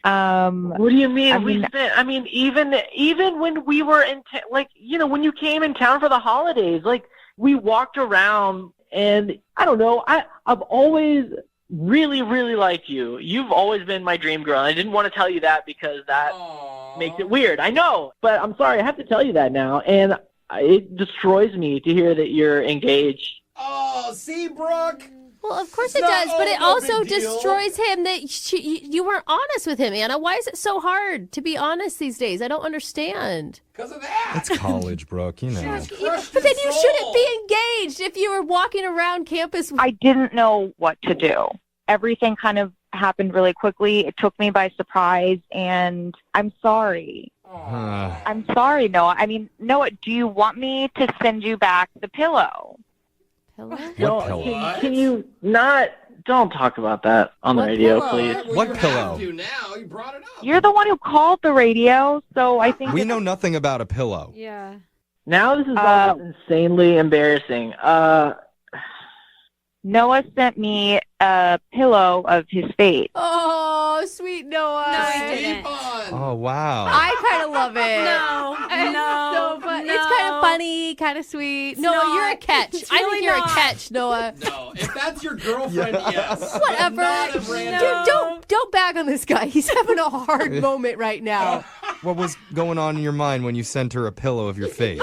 What do you mean? I mean- Even when we were in, when you came in town for the holidays, like we walked around, and I don't know. I've always really, really liked you. You've always been my dream girl. And I didn't want to tell you that because that Aw. makes it weird. I know, but I'm sorry. I have to tell you that now, and it destroys me to hear that you're engaged. Oh, see, Brooke? Well, of course It's it not does, but it no also big deal. destroys him that you weren't honest with him, Anna. Why is it so hard to be honest these days? I don't understand. Because of that. It's college, Brooke, you know. Crushed But then his you soul. shouldn't be engaged if you were walking around campus. I didn't know what to do. Everything kind of happened really quickly. It took me by surprise, and I'm sorry. Uh, I'm sorry, Noah. I mean, Noah, do you want me to send you back the pillow? Hello? What pillow? Can you not? Don't talk about that on the What radio, pillow? please. Well, What you pillow? have to now. You brought it up. You're the one who called the radio, so I think we know nothing about a pillow. Yeah. Now this is all insanely embarrassing. Noah sent me a pillow of his face. Oh, sweet Noah. No, I didn't. Keep on. Oh, wow. I kind of love it. No, It's no, so fun. no. It's kind of funny, kind of sweet. Noah, not. you're a catch. It's I really think you're not. a catch, Noah. No, if that's your girlfriend, yes. Whatever. Not a random. Dude, don't bag on this guy. He's having a hard moment right now. What was going on in your mind when you sent her a pillow of your face?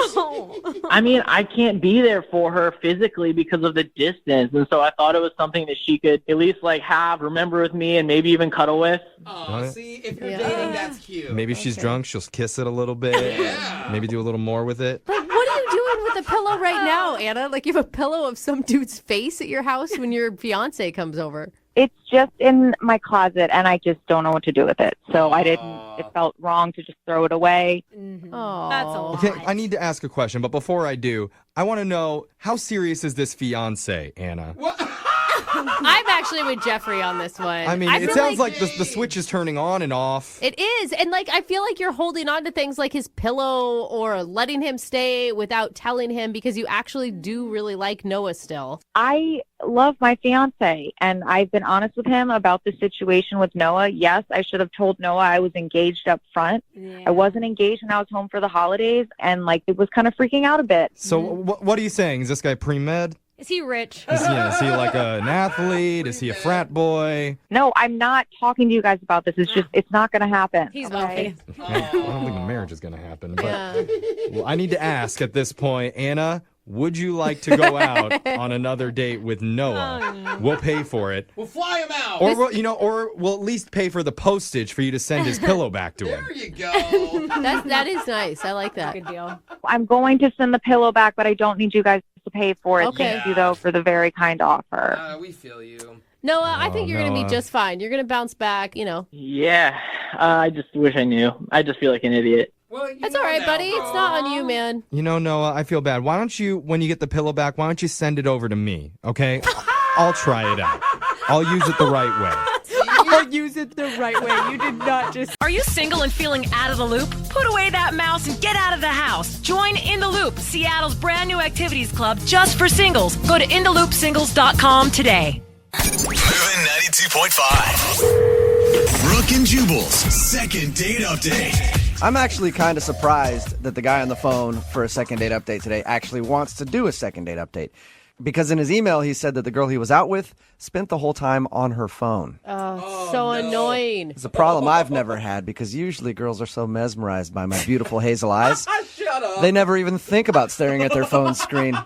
I mean, I can't be there for her physically because of the distance, and so I thought it was something that she could at least remember with me and maybe even cuddle with. Oh, see, if you're Yeah. dating, that's cute. Maybe if she's drunk, she'll kiss it a little bit. Yeah. Maybe do a little more with it. Like, what are you doing with the pillow right now, Anna? Like, you have a pillow of some dude's face at your house when your fiance comes over. It's just in my closet, and I just don't know what to do with it. So I didn't. It felt wrong to just throw it away. Oh, That's a lot. Okay, I need to ask a question, but before I do, I want to know, how serious is this fiance, Anna? I'm actually with Jeffrey on this one. I mean, I it feel sounds like like the switch is turning on and off. it is. And like, I feel like you're holding on to things like his pillow or letting him stay without telling him because you actually do really like Noah still. I love my fiance, and I've been honest with him about the situation with Noah. Yes, I should have told Noah I was engaged up front. Yeah. I wasn't engaged when I was home for the holidays, and it was kind of freaking out a bit. So what are you saying? Is this guy pre-med? Is he rich? Is he like an athlete? Is he a frat boy? No, I'm not talking to you guys about this. It's not going to happen. He's okay? wealthy. I don't think the marriage is going to happen. But Yeah. well, I need to ask at this point, Anna, would you like to go out on another date with Noah? We'll pay for it. We'll fly him out. Or we'll at least pay for the postage for you to send his pillow back to him. There you go. That is nice. I like that. Good deal. I'm going to send the pillow back, but I don't need you guys to pay for it. Okay. Thank you, though, for the very kind offer. We feel you. Noah, I think Oh, you're going to be Noah. just fine. You're going to bounce back, Yeah, I just wish I knew. I just feel like an idiot. Well, you That's know all right, now, buddy. bro. It's not on you, man. You know, Noah, I feel bad. Why don't you, when you get the pillow back, why don't you send it over to me, okay? I'll try it out. I'll use it the right way. I'll use it the right way. You did not just. Are you single and feeling out of the loop? Put away that mouse and get out of the house. Join In the Loop, Seattle's brand new activities club just for singles. Go to intheloopsingles.com today. Moving 92.5. Brooke and Jubal's second date update. I'm actually kind of surprised that the guy on the phone for a second date update today actually wants to do a second date update. Because in his email, he said that the girl he was out with spent the whole time on her phone. So annoying. It's a problem I've never had because usually girls are so mesmerized by my beautiful hazel eyes. Shut up. They never even think about staring at their phone screen.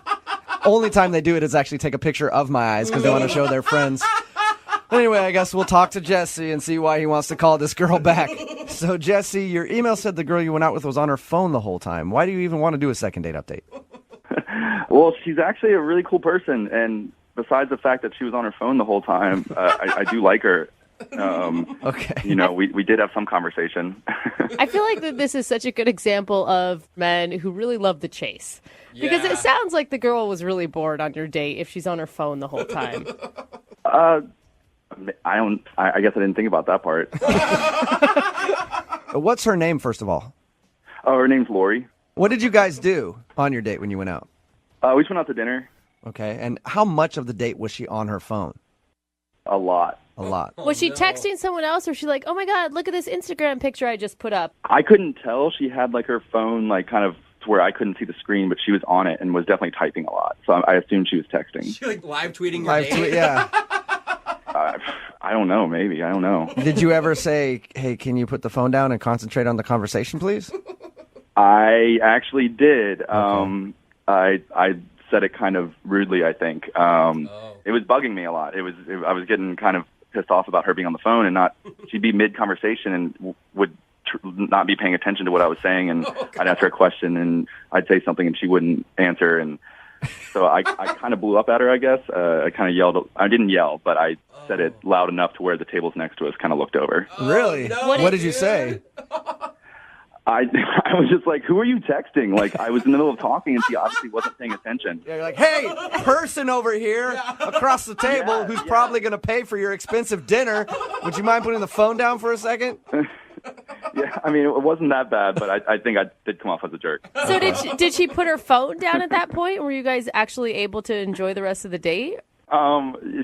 Only time they do it is actually take a picture of my eyes because they want to show their friends. Anyway, I guess we'll talk to Jesse and see why he wants to call this girl back. So, Jesse, your email said the girl you went out with was on her phone the whole time. Why do you even want to do a second date update? Well, she's actually a really cool person, and besides the fact that she was on her phone the whole time, I do like her. Okay. You know, we did have some conversation. I feel like that this is such a good example of men who really love the chase. Because it sounds like the girl was really bored on your date if she's on her phone the whole time. I guess I didn't think about that part. What's her name, first of all? Oh, her name's Lori. What did you guys do on your date when you went out? We just went out to dinner. Okay, and how much of the date was she on her phone? A lot. A lot. Was she texting someone else, or was she like, oh my God, look at this Instagram picture I just put up? I couldn't tell. She had like her phone like kind of to where I couldn't see the screen, but she was on it and was definitely typing a lot. So I assumed she was texting. She like live tweeting your date? Yeah. I don't know. Maybe. I don't know. Did you ever say, hey, can you put the phone down and concentrate on the conversation, please? I actually did. I said it kind of rudely, I think. It was bugging me a lot. I was getting kind of pissed off about her being on the phone and not. She'd be mid-conversation and would not be paying attention to what I was saying, and I'd ask her a question and I'd say something and she wouldn't answer, and so I kind of blew up at her, I guess. I kind of yelled. I didn't yell, but I said it loud enough to where the tables next to us kind of looked over. Really? No, what did you say? I was just like, who are you texting? Like, I was in the middle of talking, and she obviously wasn't paying attention. Yeah, you're like, hey, person over here across the table who's probably going to pay for your expensive dinner. Would you mind putting the phone down for a second? Yeah, I mean, it wasn't that bad, but I think I did come off as a jerk. So did she put her phone down at that point? Were you guys actually able to enjoy the rest of the date?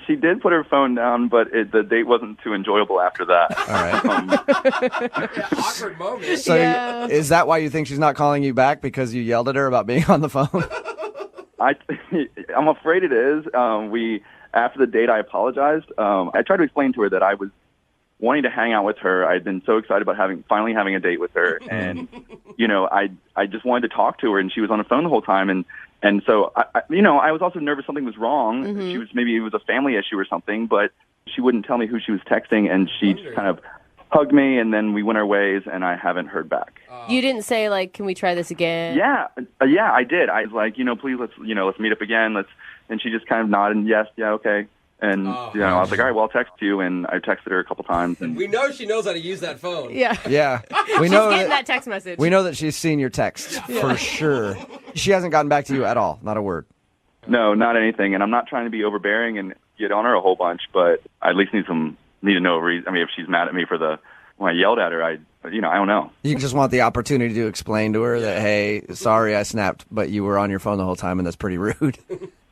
She did put her phone down, but the date wasn't too enjoyable after that. All right. Awkward moment. So is that why you think she's not calling you back, because you yelled at her about being on the phone? I'm afraid it is. After the date, I apologized. I tried to explain to her that I was wanting to hang out with her. I'd been so excited about finally having a date with her, and I just wanted to talk to her, and she was on the phone the whole time, and so I was also nervous something was wrong. Mm-hmm. Maybe it was a family issue or something, but she wouldn't tell me who she was texting, and she just kind of hugged me, and then we went our ways, and I haven't heard back. You didn't say, like, can we try this again? Yeah, I did. I was like, please, let's meet up again. And she just kind of nodded, yes, yeah, okay. And, I was like, all right, well, I'll text you. And I texted her a couple times. And we know she knows how to use that phone. Yeah. Yeah. We She's know getting that text message. We know that she's seen your texts for sure. She hasn't gotten back to you at all. Not a word. No, not anything. And I'm not trying to be overbearing and get on her a whole bunch, but I at least need to know a reason. I mean, if she's mad at me when I yelled at her, I don't know. You just want the opportunity to explain to her that, hey, sorry I snapped, but you were on your phone the whole time, and that's pretty rude.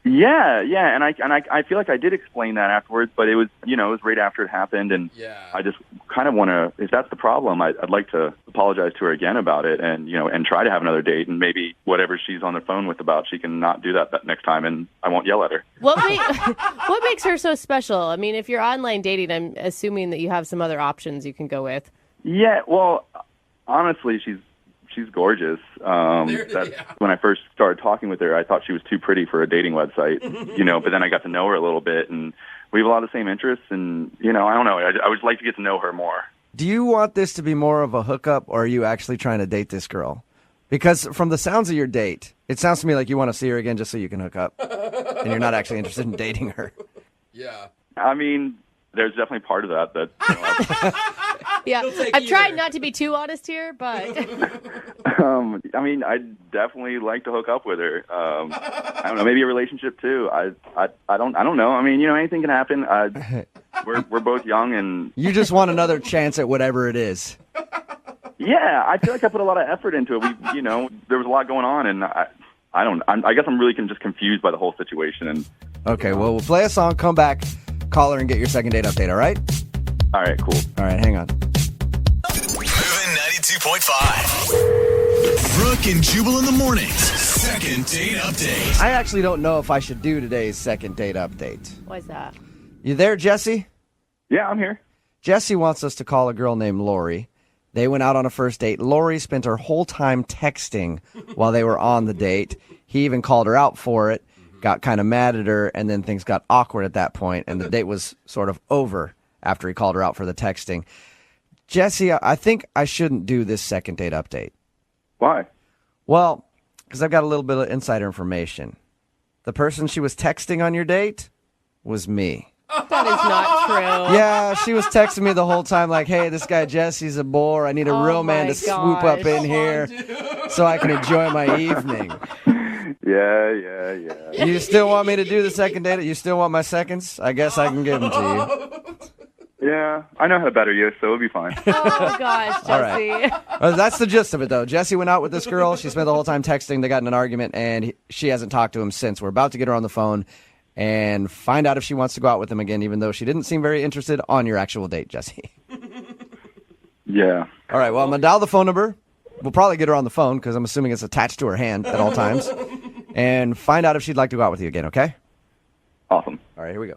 Yeah, and I feel like I did explain that afterwards, but it was it was right after it happened, and I just kind of want to. If that's the problem, I'd like to apologize to her again about it, and and try to have another date, and maybe whatever she's on the phone with about, she can not do that next time, and I won't yell at her. What makes her so special? I mean, if you're online dating, I'm assuming that you have some other options you can go with. Yeah, well, honestly, she's gorgeous. When I first started talking with her, I thought she was too pretty for a dating website, but then I got to know her a little bit, and we have a lot of the same interests, and, I don't know, I would like to get to know her more. Do you want this to be more of a hookup, or are you actually trying to date this girl? Because from the sounds of your date, it sounds to me like you want to see her again just so you can hook up, and you're not actually interested in dating her. Yeah. I mean, there's definitely part of that. Yeah, I've tried not to be too honest here, but I mean, I'd definitely like to hook up with her. I don't know, maybe a relationship too. I don't know. I mean, anything can happen. we're both young, and You just want another chance at whatever it is. yeah, I feel like I put a lot of effort into it. There was a lot going on, and I guess I'm really just confused by the whole situation. And Okay, well, we'll play a song, come back, call her, and get your second date update, all right? all right, cool. All right, hang on. Moving 92.5. Brooke and Jubal in the mornings. Second date update. I actually don't know if I should do today's second date update. Why's that? You there, Jesse? Yeah, I'm here. Jesse wants us to call a girl named Lori. They went out on a first date. Lori spent her whole time texting while they were on the date. He even called her out for it, got kind of mad at her, and then things got awkward at that point, and the date was sort of over after he called her out for the texting. Jesse, I think I shouldn't do this second date update. Why? Well, because I've got a little bit of insider information. The person she was texting on your date was me. That is not true. Yeah, she was texting me the whole time like, hey, this guy Jesse's a bore. I need a real man to swoop up in here so I can enjoy my evening. Yeah. You still want me to do the second date? You still want my seconds? I guess I can give them to you. Yeah, I know how to better you, so it'll be fine. Oh, gosh, Jesse. All right. That's the gist of it, though. Jesse went out with this girl. She spent the whole time texting. They got in an argument, and she hasn't talked to him since. We're about to get her on the phone and find out if she wants to go out with him again, even though she didn't seem very interested on your actual date, Jesse. Yeah. All right, well, I'm going to dial the phone number. We'll probably get her on the phone because I'm assuming it's attached to her hand at all times. And find out if she'd like to go out with you again, okay? Awesome. All right, here we go.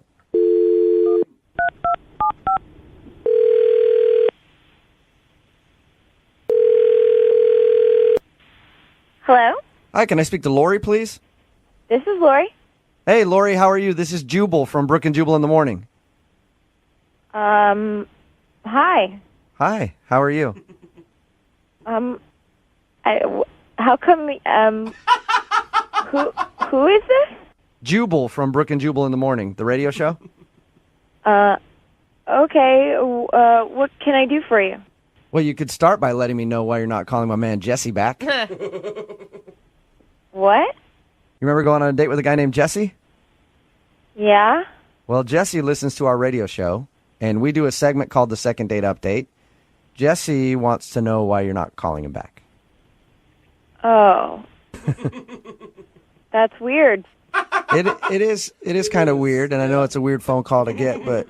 Hello? Hi, can I speak to Lori, please? This is Lori. Hey, Lori, how are you? This is Jubal from Brooke and Jubal in the Morning. Hi. Hi, how are you? How come, who is this? Jubal from Brooke and Jubal in the Morning, the radio show. Okay, what can I do for you? Well, you could start by letting me know why you're not calling my man Jesse back. You What? remember going on a date with a guy named Jesse? Yeah? Well, Jesse listens to our radio show, and we do a segment called the Second Date Update. Jesse wants to know why you're not calling him back. Oh. That's weird. It is kind of weird, and I know it's a weird phone call to get, but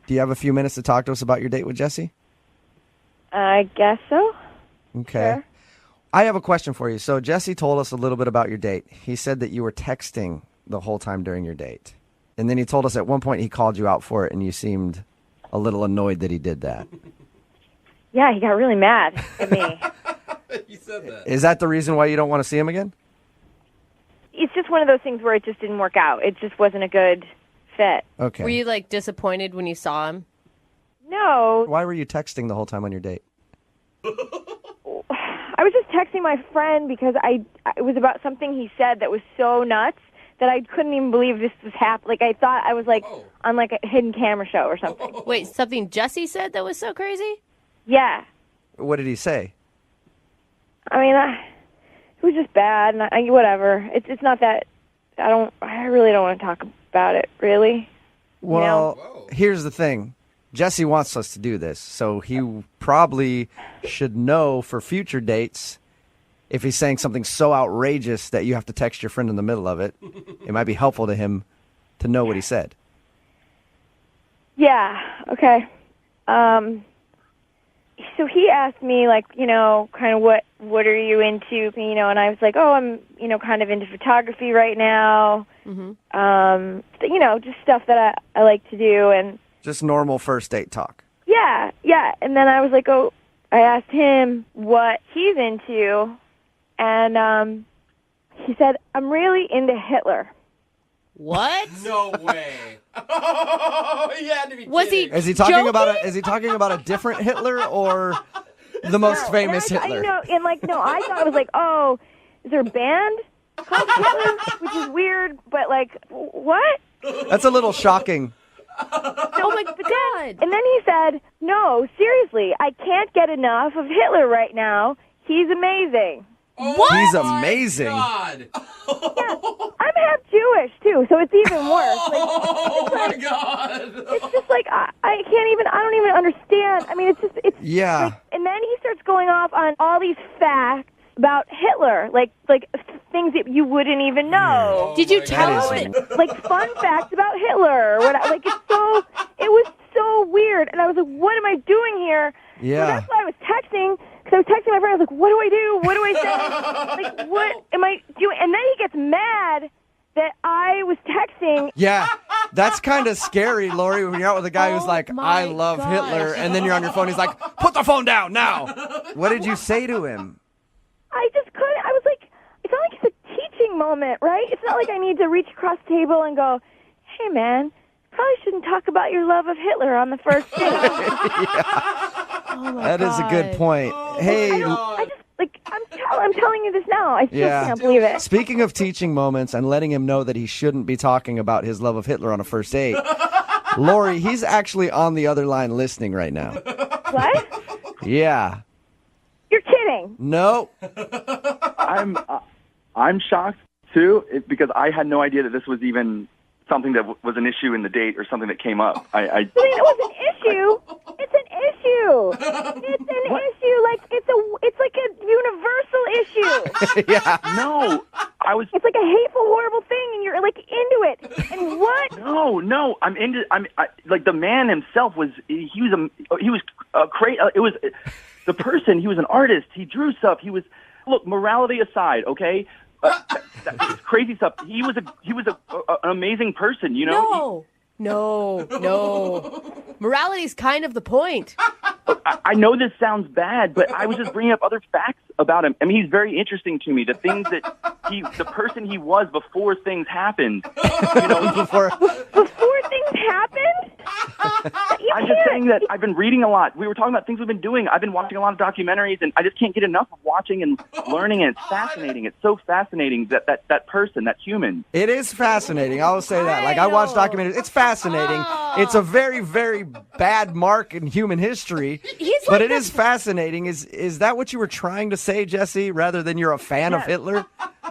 do you have a few minutes to talk to us about your date with Jesse? I guess so. Okay. Sure. I have a question for you. So Jesse told us a little bit about your date. He said that you were texting the whole time during your date. And then he told us at one point he called you out for it, and you seemed a little annoyed that he did that. Yeah, he got really mad at me. You said that. Is that the reason why you don't want to see him again? It's just one of those things where it just didn't work out. It just wasn't a good fit. Okay. Were you, like, disappointed when you saw him? No. Why were you texting the whole time on your date? I was just texting my friend because it was about something he said that was so nuts that I couldn't even believe this was happening. Like, I thought I was, like, on, like, a hidden camera show or something. Wait, something Jesse said that was so crazy? Yeah. What did he say? I mean, it was just bad, and whatever. It's not that I really don't want to talk about it, really. Well, here's the thing. Jesse wants us to do this, so he probably should know for future dates if he's saying something so outrageous that you have to text your friend in the middle of it. It might be helpful to him to know what he said. Yeah, okay. So he asked me, like, kind of what are you into, and I was like, oh, I'm, kind of into photography right now. Mm-hmm. Just stuff that I like to do, and Just normal first date talk. yeah. And then I was like, I asked him what he's into, and he said, I'm really into Hitler. What? No way. Oh, he had to be Was he kidding. Is he talking about a different Hitler or the most famous Hitler? I thought it was like, oh, is there a band called Hitler? Which is weird, but like, what? That's a little shocking. Oh my God. And then he said, no, seriously, I can't get enough of Hitler right now. He's amazing. He's amazing. God. I'm half Jewish too, so it's even worse. Oh my God! It's just like I don't even understand. I mean, it's Yeah. Like, and then he starts going off on all these facts about Hitler, like things that you wouldn't even know. Did you tell him? Like fun facts about Hitler. Like it was so weird, and I was like, what am I doing here? Yeah. So that's why I was texting. Because I was texting my friend, I was like, what do I do? What do I say? Like, what am I doing? And then he gets mad that I was texting. Yeah, that's kind of scary, Lori, when you're out with a guy who's like, I love gosh. Hitler, and then you're on your phone, he's like, put the phone down now. What did you say to him? I just couldn't. I was like, it's not like it's a teaching moment, right? It's not like I need to reach across the table and go, hey, man, probably shouldn't talk about your love of Hitler on the first date. Oh my That is a good point. Hey, I just, like, I'm telling you this now. I still can't believe it. Speaking of teaching moments and letting him know that he shouldn't be talking about his love of Hitler on a first date, Lori, he's actually on the other line listening right now. What? Yeah. You're kidding. No. I'm shocked too because I had no idea that this was even something that was an issue in the date or something that came up. I mean, it was an issue. It's an issue. It's an issue. Like it's like a universal issue. Yeah. No, It's like a hateful, horrible thing, and you're like into it. And what? No, like the man himself was. He was crazy. It was the person. He was an artist. He drew stuff. Look, morality aside, okay. That crazy stuff. He was an amazing person, you know. No. Morality's kind of the point. I know this sounds bad, but I was just bringing up other facts about him. I mean, he's very interesting to me. The things that the person he was before things happened. You know, before things happened. I'm just saying that I've been reading a lot. We were talking about things we've been doing. I've been watching a lot of documentaries, and I just can't get enough of watching and learning. And it's fascinating. It's so fascinating that person, that human. It is fascinating. I will say that. Like, I watch documentaries. It's fascinating. It's a very, very bad mark in human history. But it is fascinating. Is that what you were trying to say, Jesse, rather than you're a fan of Hitler?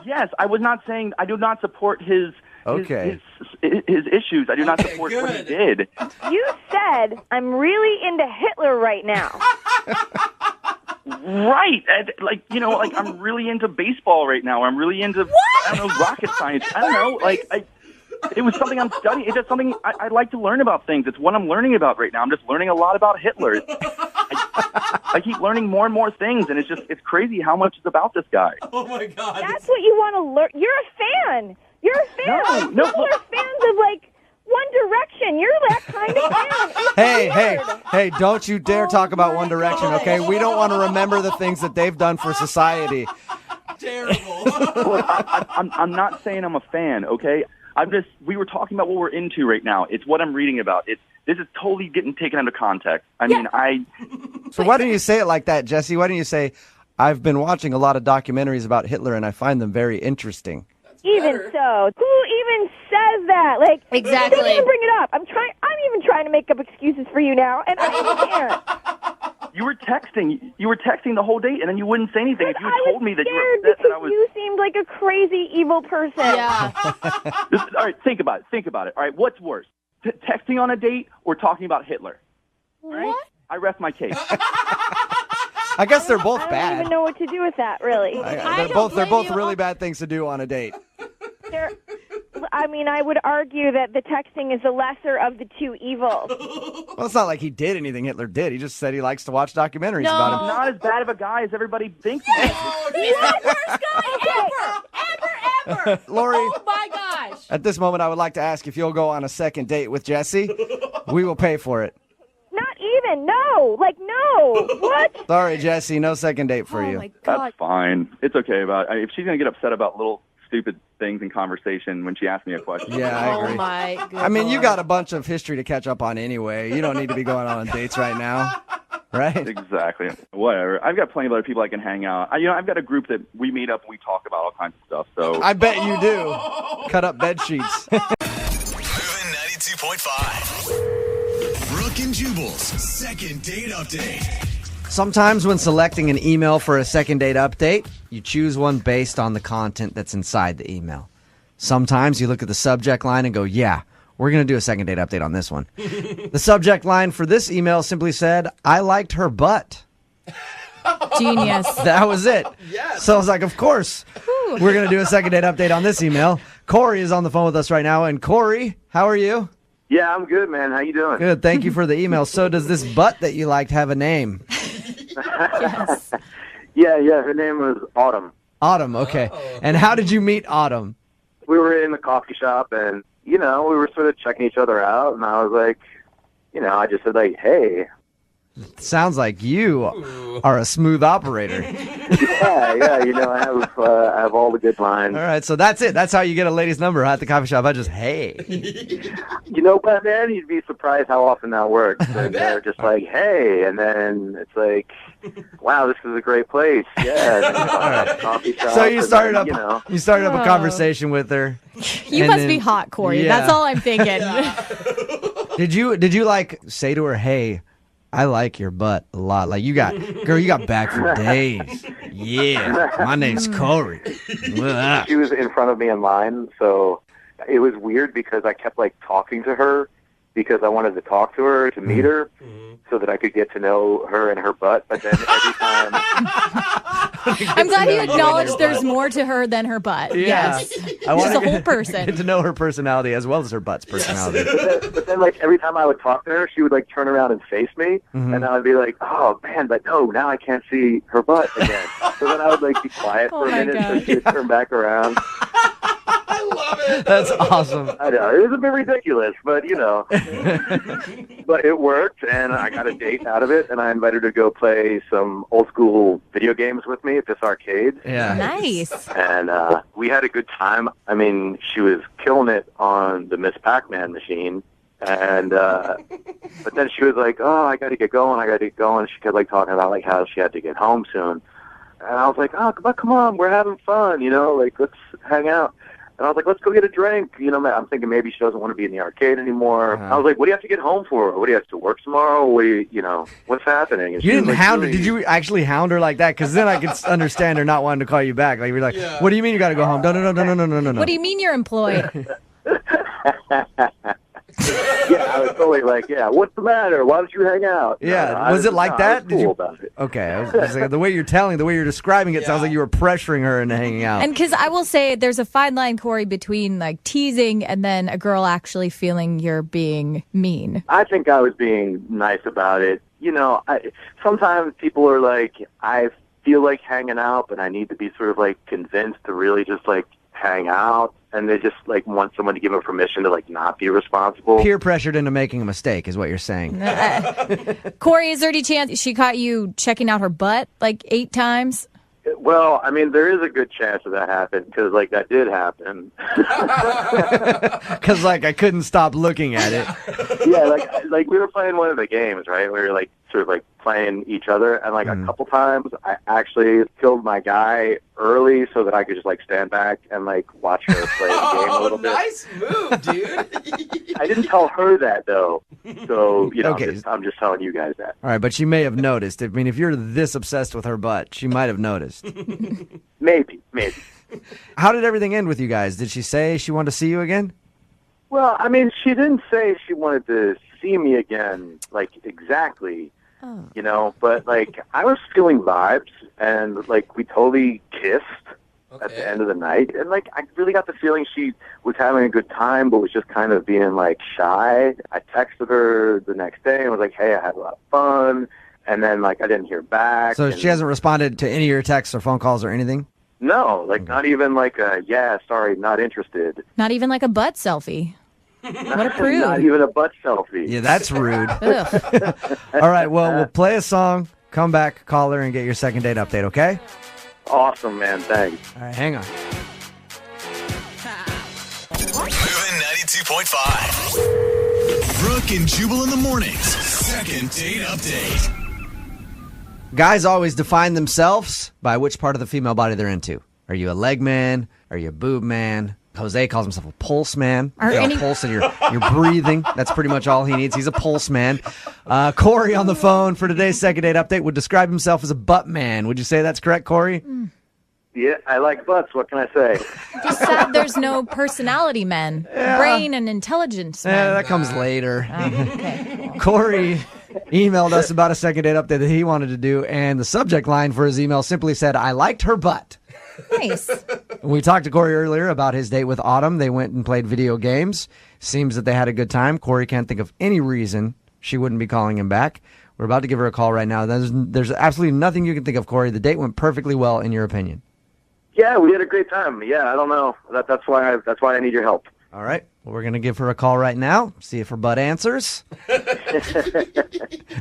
Yes, I was not saying I do not support his issues. I do not support what he did. You said I'm really into Hitler right now. Right. Like, you know, like I'm really into baseball right now. I'm really into, I don't know, rocket science. I don't know. Like, it was something I'm studying. It's just something I like to learn about things. It's what I'm learning about right now. I'm just learning a lot about Hitler. I keep learning more and more things, and it's crazy how much is about this guy. Oh, my God. That's what you want to learn. You're a fan. You're a fan. No, People are fans of, like, One Direction. You're that kind of fan. Hey, don't you dare talk about One Direction, okay? We don't want to remember the things that they've done for society. Terrible. Look, I'm not saying I'm a fan, okay? We were talking about what we're into right now. It's what I'm reading about. This is totally getting taken out of context. So why don't you say it like that, Jesse? Why don't you say, I've been watching a lot of documentaries about Hitler and I find them very interesting. Even so, who even says that? Like, exactly. Don't even bring it up. I'm even trying to make up excuses for you now, and I can't. You were texting the whole date, and then you wouldn't say anything. If you had told me that you were upset, because you seemed like a crazy, evil person. Yeah. All right, think about it. All right, what's worse, texting on a date or talking about Hitler? What? Right? I rest my case. I guess they're both I bad. don't even know what to do with that, really. They're both really bad things to do on a date. I would argue that the texting is the lesser of the two evils. Well, it's not like he did anything Hitler did. He just said he likes to watch documentaries about him. He's not as bad of a guy as everybody thinks he is. He's the worst guy ever. Lori, Oh my gosh. at this moment, I would like to ask if you'll go on a second date with Jesse. We will pay for it. Not even. No. Like, no. What? Sorry, Jesse, no second date for you. My God. That's fine. It's okay. If she's going to get upset about little stupid things in conversation when she asks me a question. Yeah, I agree. Oh my goodness. I mean, you got a bunch of history to catch up on anyway. You don't need to be going on dates right now, right? Exactly. Whatever. I've got plenty of other people I can hang out. I've got a group that we meet up and we talk about all kinds of stuff. So I bet you do. Cut up bed sheets. Moving 92.5. Brooke and Jubal's second date update. Sometimes when selecting an email for a second date update, you choose one based on the content that's inside the email. Sometimes you look at the subject line and go, yeah, we're going to do a second date update on this one. The subject line for this email simply said, I liked her butt. Genius. That was it. Yes. So I was like, of course, we're going to do a second date update on this email. Corey is on the phone with us right now. And Corey, how are you? Yeah, I'm good, man. How you doing? Good. Thank you for the email. So does this butt that you liked have a name? Yes. Yeah. Her name was Autumn. Autumn, okay. And how did you meet Autumn? We were in the coffee shop, and, we were sort of checking each other out, and I was like, I just said, like, hey. Sounds like you are a smooth operator. Yeah, I have all the good lines. All right, so that's it. That's how you get a lady's number at the coffee shop. I just, hey. You know what, man? You'd be surprised how often that works. And they're just like, hey, and then it's like, wow, this is a great place. Yeah. Coffee shop. So you started up, then, you started up a conversation with her. You must be hot, Corey. Yeah. That's all I'm thinking. Did you like say to her, hey, I like your butt a lot. Like you got back for days. Yeah, my name's Corey. She was in front of me in line, so it was weird because I kept like talking to her because I wanted to talk to her to meet her so that I could get to know her and her butt. But then every time, I'm glad you acknowledged there's more to her than her butt. Yeah. Yes, I she's a whole person. Get to know her personality as well as her butt's personality. but then like every time I would talk to her, she would like turn around and face me, and I would be like, "Oh man, but no, now I can't see her butt again." So then I would like be quiet for a minute, so she would turn back around. I love it. That's awesome. I know it was a bit ridiculous, but but it worked, and I got a date out of it, and I invited her to go play some old school video games with me at this arcade. Yeah, nice. And we had a good time. I mean, she was killing it on the Miss Pac-Man machine, and but then she was like, "Oh, I got to get going." She kept like talking about like how she had to get home soon, and I was like, "Oh, come on, we're having fun, like let's hang out." And I was like, let's go get a drink. I'm thinking maybe she doesn't want to be in the arcade anymore. I was like, what do you have to get home for? What do you have to work tomorrow? What do what's happening? And you didn't like, hound her. Did you actually hound her like that? Because then I could understand her not wanting to call you back. Like, you're like, what do you mean you got to go home? No. What do you mean you're employed? Yeah, I was totally like, yeah, what's the matter? Why don't you hang out? Yeah, was it like that? Did you? About it. Okay, I was like, the way you're describing it sounds like you were pressuring her into hanging out. And because I will say there's a fine line, Corey, between like teasing and then a girl actually feeling you're being mean. I think I was being nice about it. Sometimes people are like, I feel like hanging out, but I need to be sort of like convinced to really just like hang out. And they just like want someone to give them permission to like not be responsible. Peer pressured into making a mistake is what you're saying. Corey, is there any chance she caught you checking out her butt like 8 times? Well, I mean, there is a good chance that happened because like that did happen. Because like I couldn't stop looking at it. Yeah, like we were playing one of the games, right? We were like sort of like playing each other, and like a couple times I actually killed my guy early so that I could just like stand back and like watch her play the game a little bit. Nice move, dude. I didn't tell her that though, so Okay. I'm just telling you guys that. All right, but she may have noticed. I mean, if you're this obsessed with her butt, she might have noticed. Maybe. How did everything end with you guys? Did she say she wanted to see you again? Well, I mean, she didn't say she wanted to see me again, like exactly. But like I was feeling vibes, and like we totally kissed at the end of the night, and like I really got the feeling she was having a good time, but was just kind of being like shy. I texted her the next day and was like, "Hey, I had a lot of fun," and then like I didn't hear back. So she hasn't responded to any of your texts or phone calls or anything? No, like not even like a yeah, sorry, not interested. Not even like a butt selfie. What a prude. Not even a butt selfie. Yeah, that's rude. All right, well, we'll play a song, come back, call her, and get your second date update, okay? Awesome, man. Thanks. All right, hang on. Moving 92.5. Brooke and Jubal in the mornings. Second date update. Guys always define themselves by which part of the female body they're into. Are you a leg man? Are you a boob man? Jose calls himself a pulse man. Are You got any- a pulse and you're breathing. That's pretty much all he needs. He's a pulse man. Corey on the phone for today's second date update would describe himself as a butt man. Would you say that's correct, Corey? Yeah, I like butts. What can I say? Just sad there's no personality men, brain and intelligence men. Yeah, that comes later. Okay. Corey emailed us about a second date update that he wanted to do, and the subject line for his email simply said, "I liked her butt." Nice. We talked to Corey earlier about his date with Autumn. They went and played video games. Seems that they had a good time. Corey can't think of any reason she wouldn't be calling him back. We're about to give her a call right now. There's absolutely nothing you can think of, Corey. The date went perfectly well, in your opinion. Yeah, we had a great time. Yeah, I don't know. That's why I need your help. All right. Well, we're going to give her a call right now, see if her butt answers.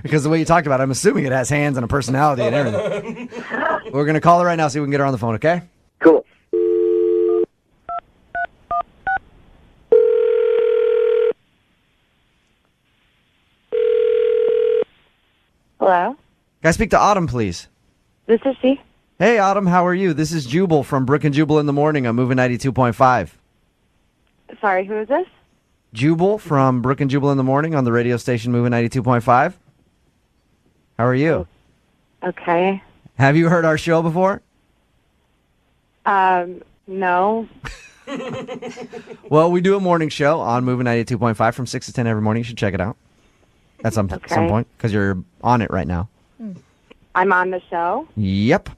Because the way you talked about it, I'm assuming it has hands and a personality and everything. We're going to call her right now, see if we can get her on the phone, okay? Cool. Hello? Can I speak to Autumn, please? This is she. Hey, Autumn, how are you? This is Jubal from Brooke and Jubal in the Morning. I'm moving 92.5. Sorry, who is this? Jubal from Brooke and Jubal in the Morning on the radio station moving 92.5. How are you? Okay. Have you heard our show before? No. Well, we do a morning show on moving 92.5 from 6 to 10 every morning. You should check it out at some point because you're on it right now. I'm on the show. Yep.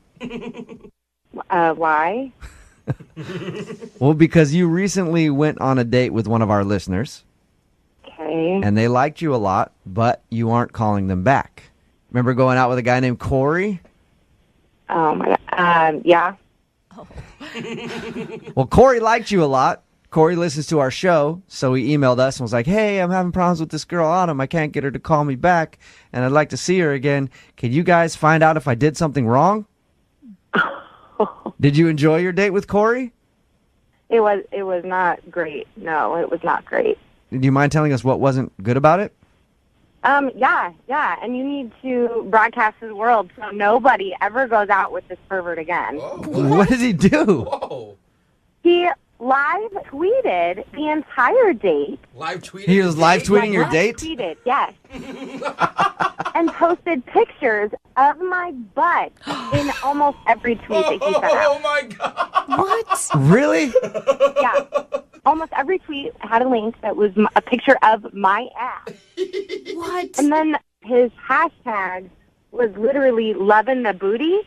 Why? Well, because you recently went on a date with one of our listeners. Okay. And they liked you a lot, but you aren't calling them back. Remember going out with a guy named Corey? Oh, my God. Yeah. Well, Corey liked you a lot. Corey listens to our show, so he emailed us and was like, "Hey, I'm having problems with this girl, Autumn. I can't get her to call me back, and I'd like to see her again. Can you guys find out if I did something wrong?" Did you enjoy your date with Corey? It was not great. No, it was not great. Do you mind telling us what wasn't good about it? Yeah, and you need to broadcast to the world so nobody ever goes out with this pervert again. What does he do? He live tweeted the entire date. Live tweeted? He was live tweeting your date? Tweeted, yes. And posted pictures of my butt in almost every tweet that he sent out. Oh my God! What? Really? Yeah. Almost every tweet had a link that was a picture of my ass. What? And then his hashtag was literally loving the booty.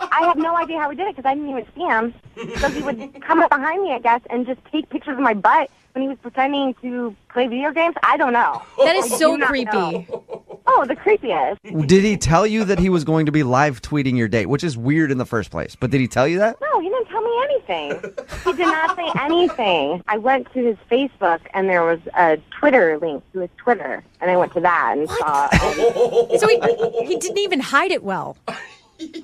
I have no idea how he did it because I didn't even see him. So he would come up behind me, I guess, and just take pictures of my butt when he was pretending to play video games. I don't know. That is I so do not creepy. know. Oh, the creepiest. Did he tell you that he was going to be live tweeting your date, which is weird in the first place? But did he tell you that? No, he didn't tell me anything. He did not say anything. I went to his Facebook, and there was a Twitter link to his Twitter, and I went to that and saw. So he didn't even hide it well.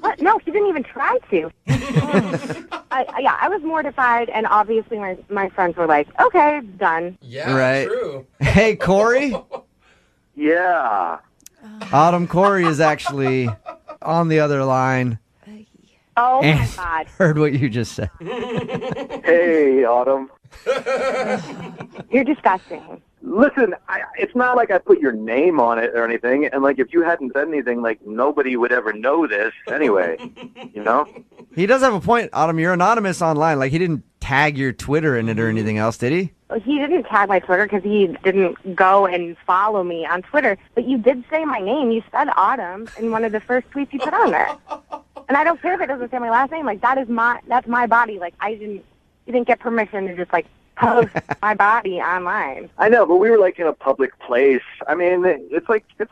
What? No, he didn't even try to. I was mortified, and obviously my friends were like, okay, done. Yeah, Right. true. Hey, Corey? Yeah. Autumn, Corey is actually on the other line. Oh, my And God. heard what you just said. Hey, Autumn. You're disgusting. Listen, it's not like I put your name on it or anything, and like if you hadn't said anything, like nobody would ever know this anyway. You know? He does have a point, Autumn. You're anonymous online. Like, he didn't tag your Twitter in it or anything else, did he? He didn't tag my Twitter because he didn't go and follow me on Twitter. But you did say my name. You said Autumn in one of the first tweets you put on there. And I don't care if it doesn't say my last name. Like, that's my body. Like, you didn't get permission to just, like, post my body online. I know, but we were like in a public place. I mean, it's like you're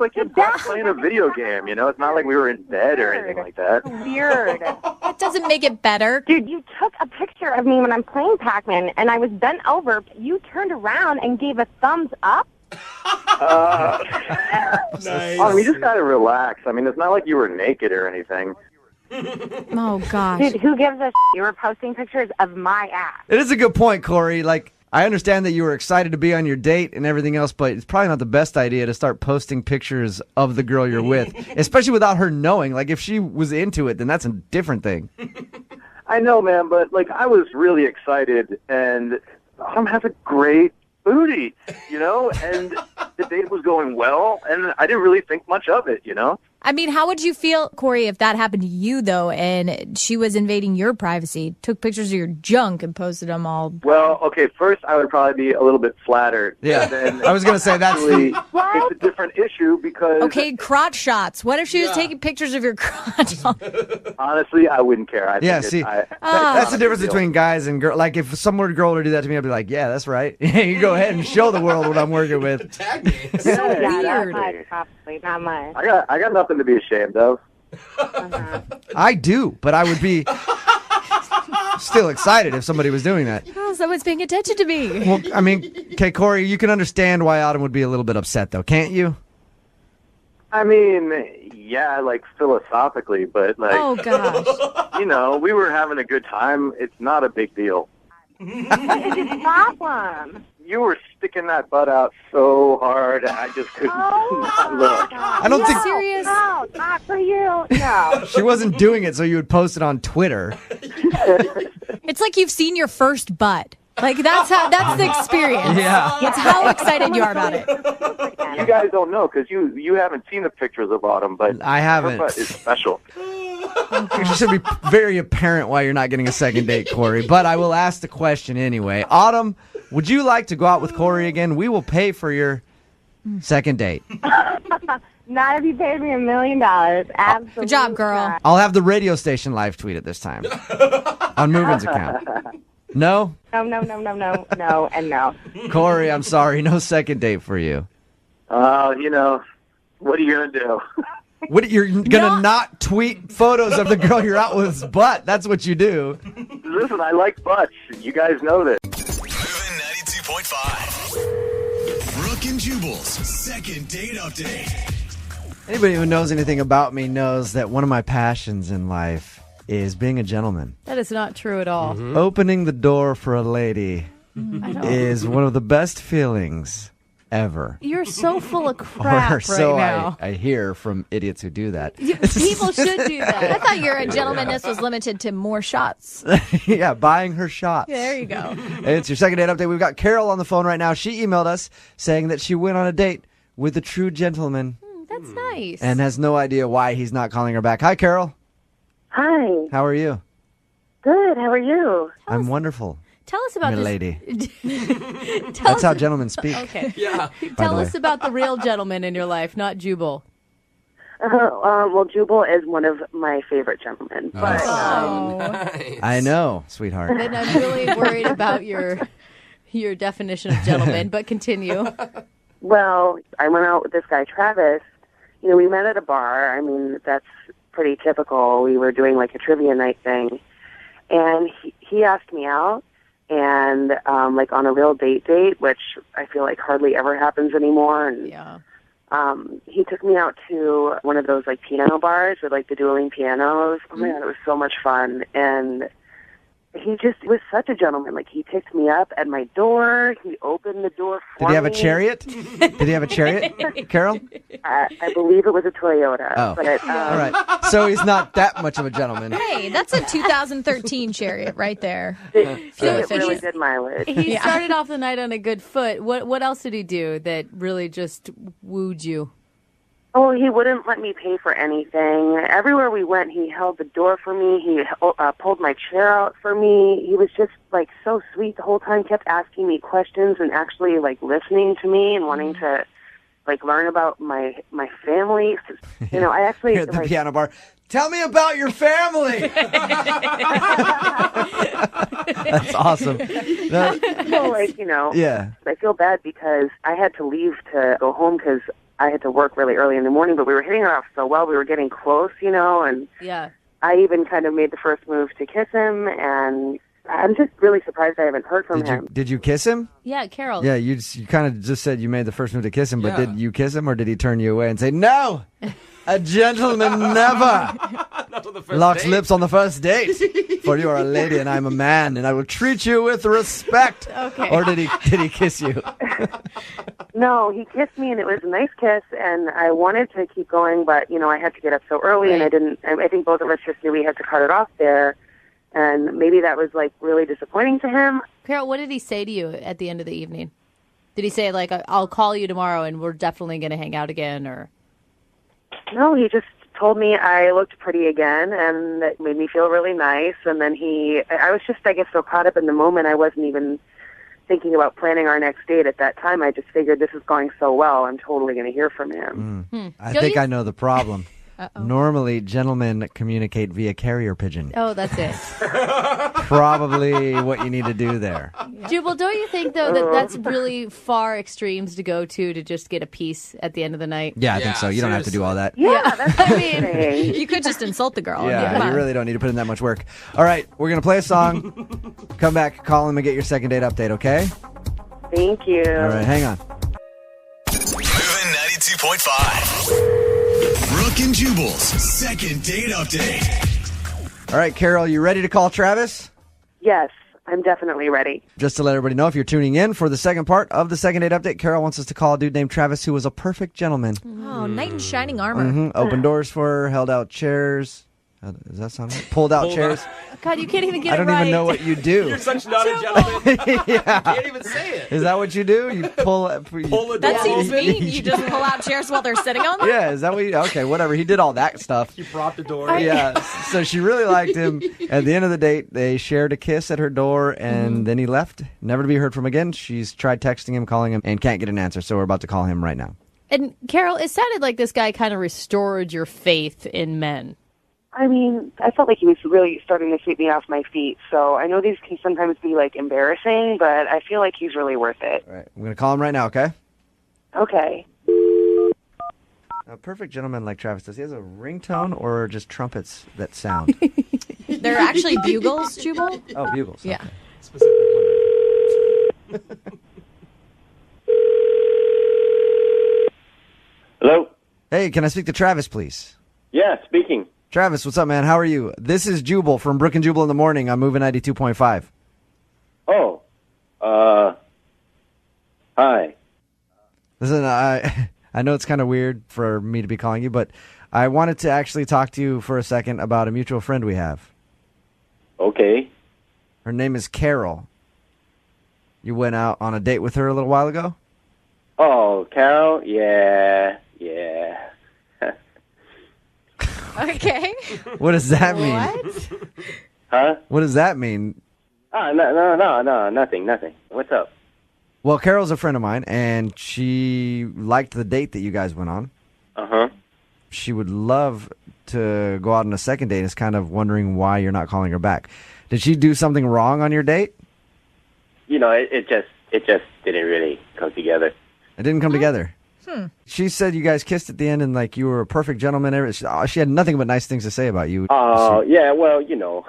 playing a video game, you know? It's not like we were in bed or anything like that. Weird. That doesn't make it better. Dude, you took a picture of me when I'm playing Pac-Man, and I was bent over. You turned around and gave a thumbs up. Nice. Oh, you just gotta relax. I mean, it's not like you were naked or anything. Oh, gosh. Dude, who gives a shit? You were posting pictures of my ass. It is a good point, Corey. Like, I understand that you were excited to be on your date and everything else, but it's probably not the best idea to start posting pictures of the girl you're with, especially without her knowing. Like, if she was into it, then that's a different thing. I know, man, but like I was really excited, and Autumn has a great booty, and the date was going well, and I didn't really think much of it, I mean, how would you feel, Corey, if that happened to you, though, and she was invading your privacy, took pictures of your junk and posted them all? Well, okay, first I would probably be a little bit flattered. Yeah, Then I was going to say that's it's a different issue because... Okay, crotch shots. What if she was taking pictures of your crotch? Honestly, I wouldn't care. That's the difference between guys and girls. Like, if some girl were to do that to me, I'd be like, yeah, that's right. You go ahead and show the world what I'm working with. So weird. Probably not much. I got nothing to be ashamed of. I do, but I would be still excited if somebody was doing that. Oh, someone's paying attention to me. Well, I mean, okay, Corey, you can understand why Autumn would be a little bit upset, though, can't you? I mean, yeah, like philosophically, but like, oh gosh, we were having a good time. It's not a big deal. What is your problem? You were sticking that butt out so hard, I just couldn't not look. I don't think serious. No, not for you. No. she wasn't doing it so you would post it on Twitter. It's like you've seen your first butt. Like that's the experience. Yeah. It's how excited you are about it. You guys don't know because you haven't seen the pictures of Autumn, but I haven't. Her butt is special. It should be very apparent why you're not getting a second date, Corey. But I will ask the question anyway. Autumn, would you like to go out with Corey again? We will pay for your second date. Not if you paid me $1 million. Absolutely. Good job, girl. not. I'll have the radio station live tweet it this time on Movin's account. No? No, and no. Corey, I'm sorry. No second date for you. What are you going to do? What, you're going to not tweet photos of the girl you're out with's butt. That's what you do. Listen, I like butts. You guys know this. Moving 92.5. Brooke and Jubal's second date update. Anybody who knows anything about me knows that one of my passions in life is being a gentleman. That is not true at all. Opening the door for a lady is one of the best feelings ever. You're so full of crap Or right so now. I hear from idiots who do that. People should do I that. thought your gentlemanness was limited to more shots. Yeah, buying her shots. There you go. It's your second date update. We've got Carol on the phone right now. She emailed us saying that she went on a date with a true gentleman That's nice. and has no idea why he's not calling her back. Hi, Carol. Hi. How are you? Good. How are you? I'm wonderful. Tell us about Milady. this. That's how gentlemen speak. Okay. Yeah. Tell the us way. about the real gentleman in your life, not Jubal. Well, Jubal is one of my favorite gentlemen. But Oh. Nice. I know, sweetheart. Then I'm really worried about your definition of gentleman, but continue. well, I went out with this guy Travis. We met at a bar. I mean, that's pretty typical. We were doing like a trivia night thing, and he asked me out, and like on a real date, which I feel like hardly ever happens anymore. And Yeah. he took me out to one of those like piano bars with like the dueling pianos. Oh my God, it was so much fun. And he just was such a gentleman. Like, he picked me up at my door. He opened the door for Did he have a me. chariot? Did he have a chariot, Carol? I believe it was a Toyota. Oh. But, All right. So he's not that much of a gentleman. Hey, that's a 2013 chariot right there. It Fuel really efficient. good mileage. He started off the night on a good foot. What else did he do that really just wooed you? Oh, he wouldn't let me pay for anything. Everywhere we went, he held the door for me. He pulled my chair out for me. He was just, like, so sweet the whole time, kept asking me questions and actually, like, listening to me and wanting to, like, learn about my family. I actually... Here at the piano bar. Tell me about your family. That's awesome. Yeah. I feel bad because I had to leave to go home because I had to work really early in the morning, but we were hitting it off so well. We were getting close, and Yeah. I even kind of made the first move to kiss him, and I'm just really surprised I haven't heard from him. Did you kiss him? Yeah, Carol. Yeah, you kind of just said you made the first move to kiss him, but Yeah. did you kiss him or did he turn you away and say, no, a gentleman never Not on the first locks date. lips on the first date? For you are a lady and I'm a man and I will treat you with respect. Okay. Or did he kiss you? No, he kissed me, and it was a nice kiss, and I wanted to keep going, but, I had to get up so early, and I think both of us just knew we had to cut it off there. And maybe that was like really disappointing to him. Carol, what did he say to you at the end of the evening? Did he say, like, I'll call you tomorrow and we're definitely going to hang out again, or? No, he just told me I looked pretty again, and that made me feel really nice. And then I was just, I guess, so caught up in the moment, I wasn't even thinking about planning our next date at that time. I just figured this is going so well, I'm totally going to hear from him. I think I know the problem. Normally, gentlemen communicate via carrier pigeon. Oh, that's it. Probably what you need to do there. Jubal, don't you think, though, that that's really far extremes to go to just get a piece at the end of the night? Yeah, I think so. You don't have to do all that. Yeah, that's I mean, You could just insult the girl. Yeah, you really don't need to put in that much work. All right, we're going to play a song. Come back, call him, and get your second date update, okay? Thank you. All right, hang on. Moving 92.5. Brooke and Jubal's second date update. All right, Carol, you ready to call Travis? Yes, I'm definitely ready. Just to let everybody know, if you're tuning in for the second part of the second date update, Carol wants us to call a dude named Travis who was a perfect gentleman. Oh, knight in shining armor. Opened doors for her, held out chairs. Does that sound right? Pulled out chairs. God, you can't even get I it don't right. even know what you do. You're such not a gentleman. You can't even say it. Is that what you do? You pull the That door seems open. mean. You just pull out chairs while they're sitting on them? Yeah, is that what you... Okay, whatever. He did all that stuff. You propped the door. Yeah, so she really liked him. At the end of the date, they shared a kiss at her door, and then he left, never to be heard from again. She's tried texting him, calling him, and can't get an answer, so we're about to call him right now. And Carol, it sounded like this guy kind of restored your faith in men. I mean, I felt like he was really starting to sweep me off my feet. So I know these can sometimes be, like, embarrassing, but I feel like he's really worth it. All right, I'm going to call him right now, okay? Okay. A perfect gentleman like Travis, does he has a ringtone or just trumpets that sound? They're actually bugles, Jubal? Oh, bugles. Yeah. Hello? Hey, can I speak to Travis, please? Yeah, speaking. Travis, what's up, man? How are you? This is Jubal from Brooke and Jubal in the Morning. I'm moving 92.5. Oh, hi. Listen, I know it's kind of weird for me to be calling you, but I wanted to actually talk to you for a second about a mutual friend we have. Okay. Her name is Carol. You went out on a date with her a little while ago? Oh, Carol? Yeah. Okay. What does that mean? What? Huh? What does that mean? No, nothing. What's up? Well, Carol's a friend of mine, and she liked the date that you guys went on. Uh-huh. She would love to go out on a second date and is kind of wondering why you're not calling her back. Did she do something wrong on your date? You know, it just didn't really come together. It didn't come together. She said you guys kissed at the end and like you were a perfect gentleman. She had nothing but nice things to say about you. Oh, yeah, well, you know.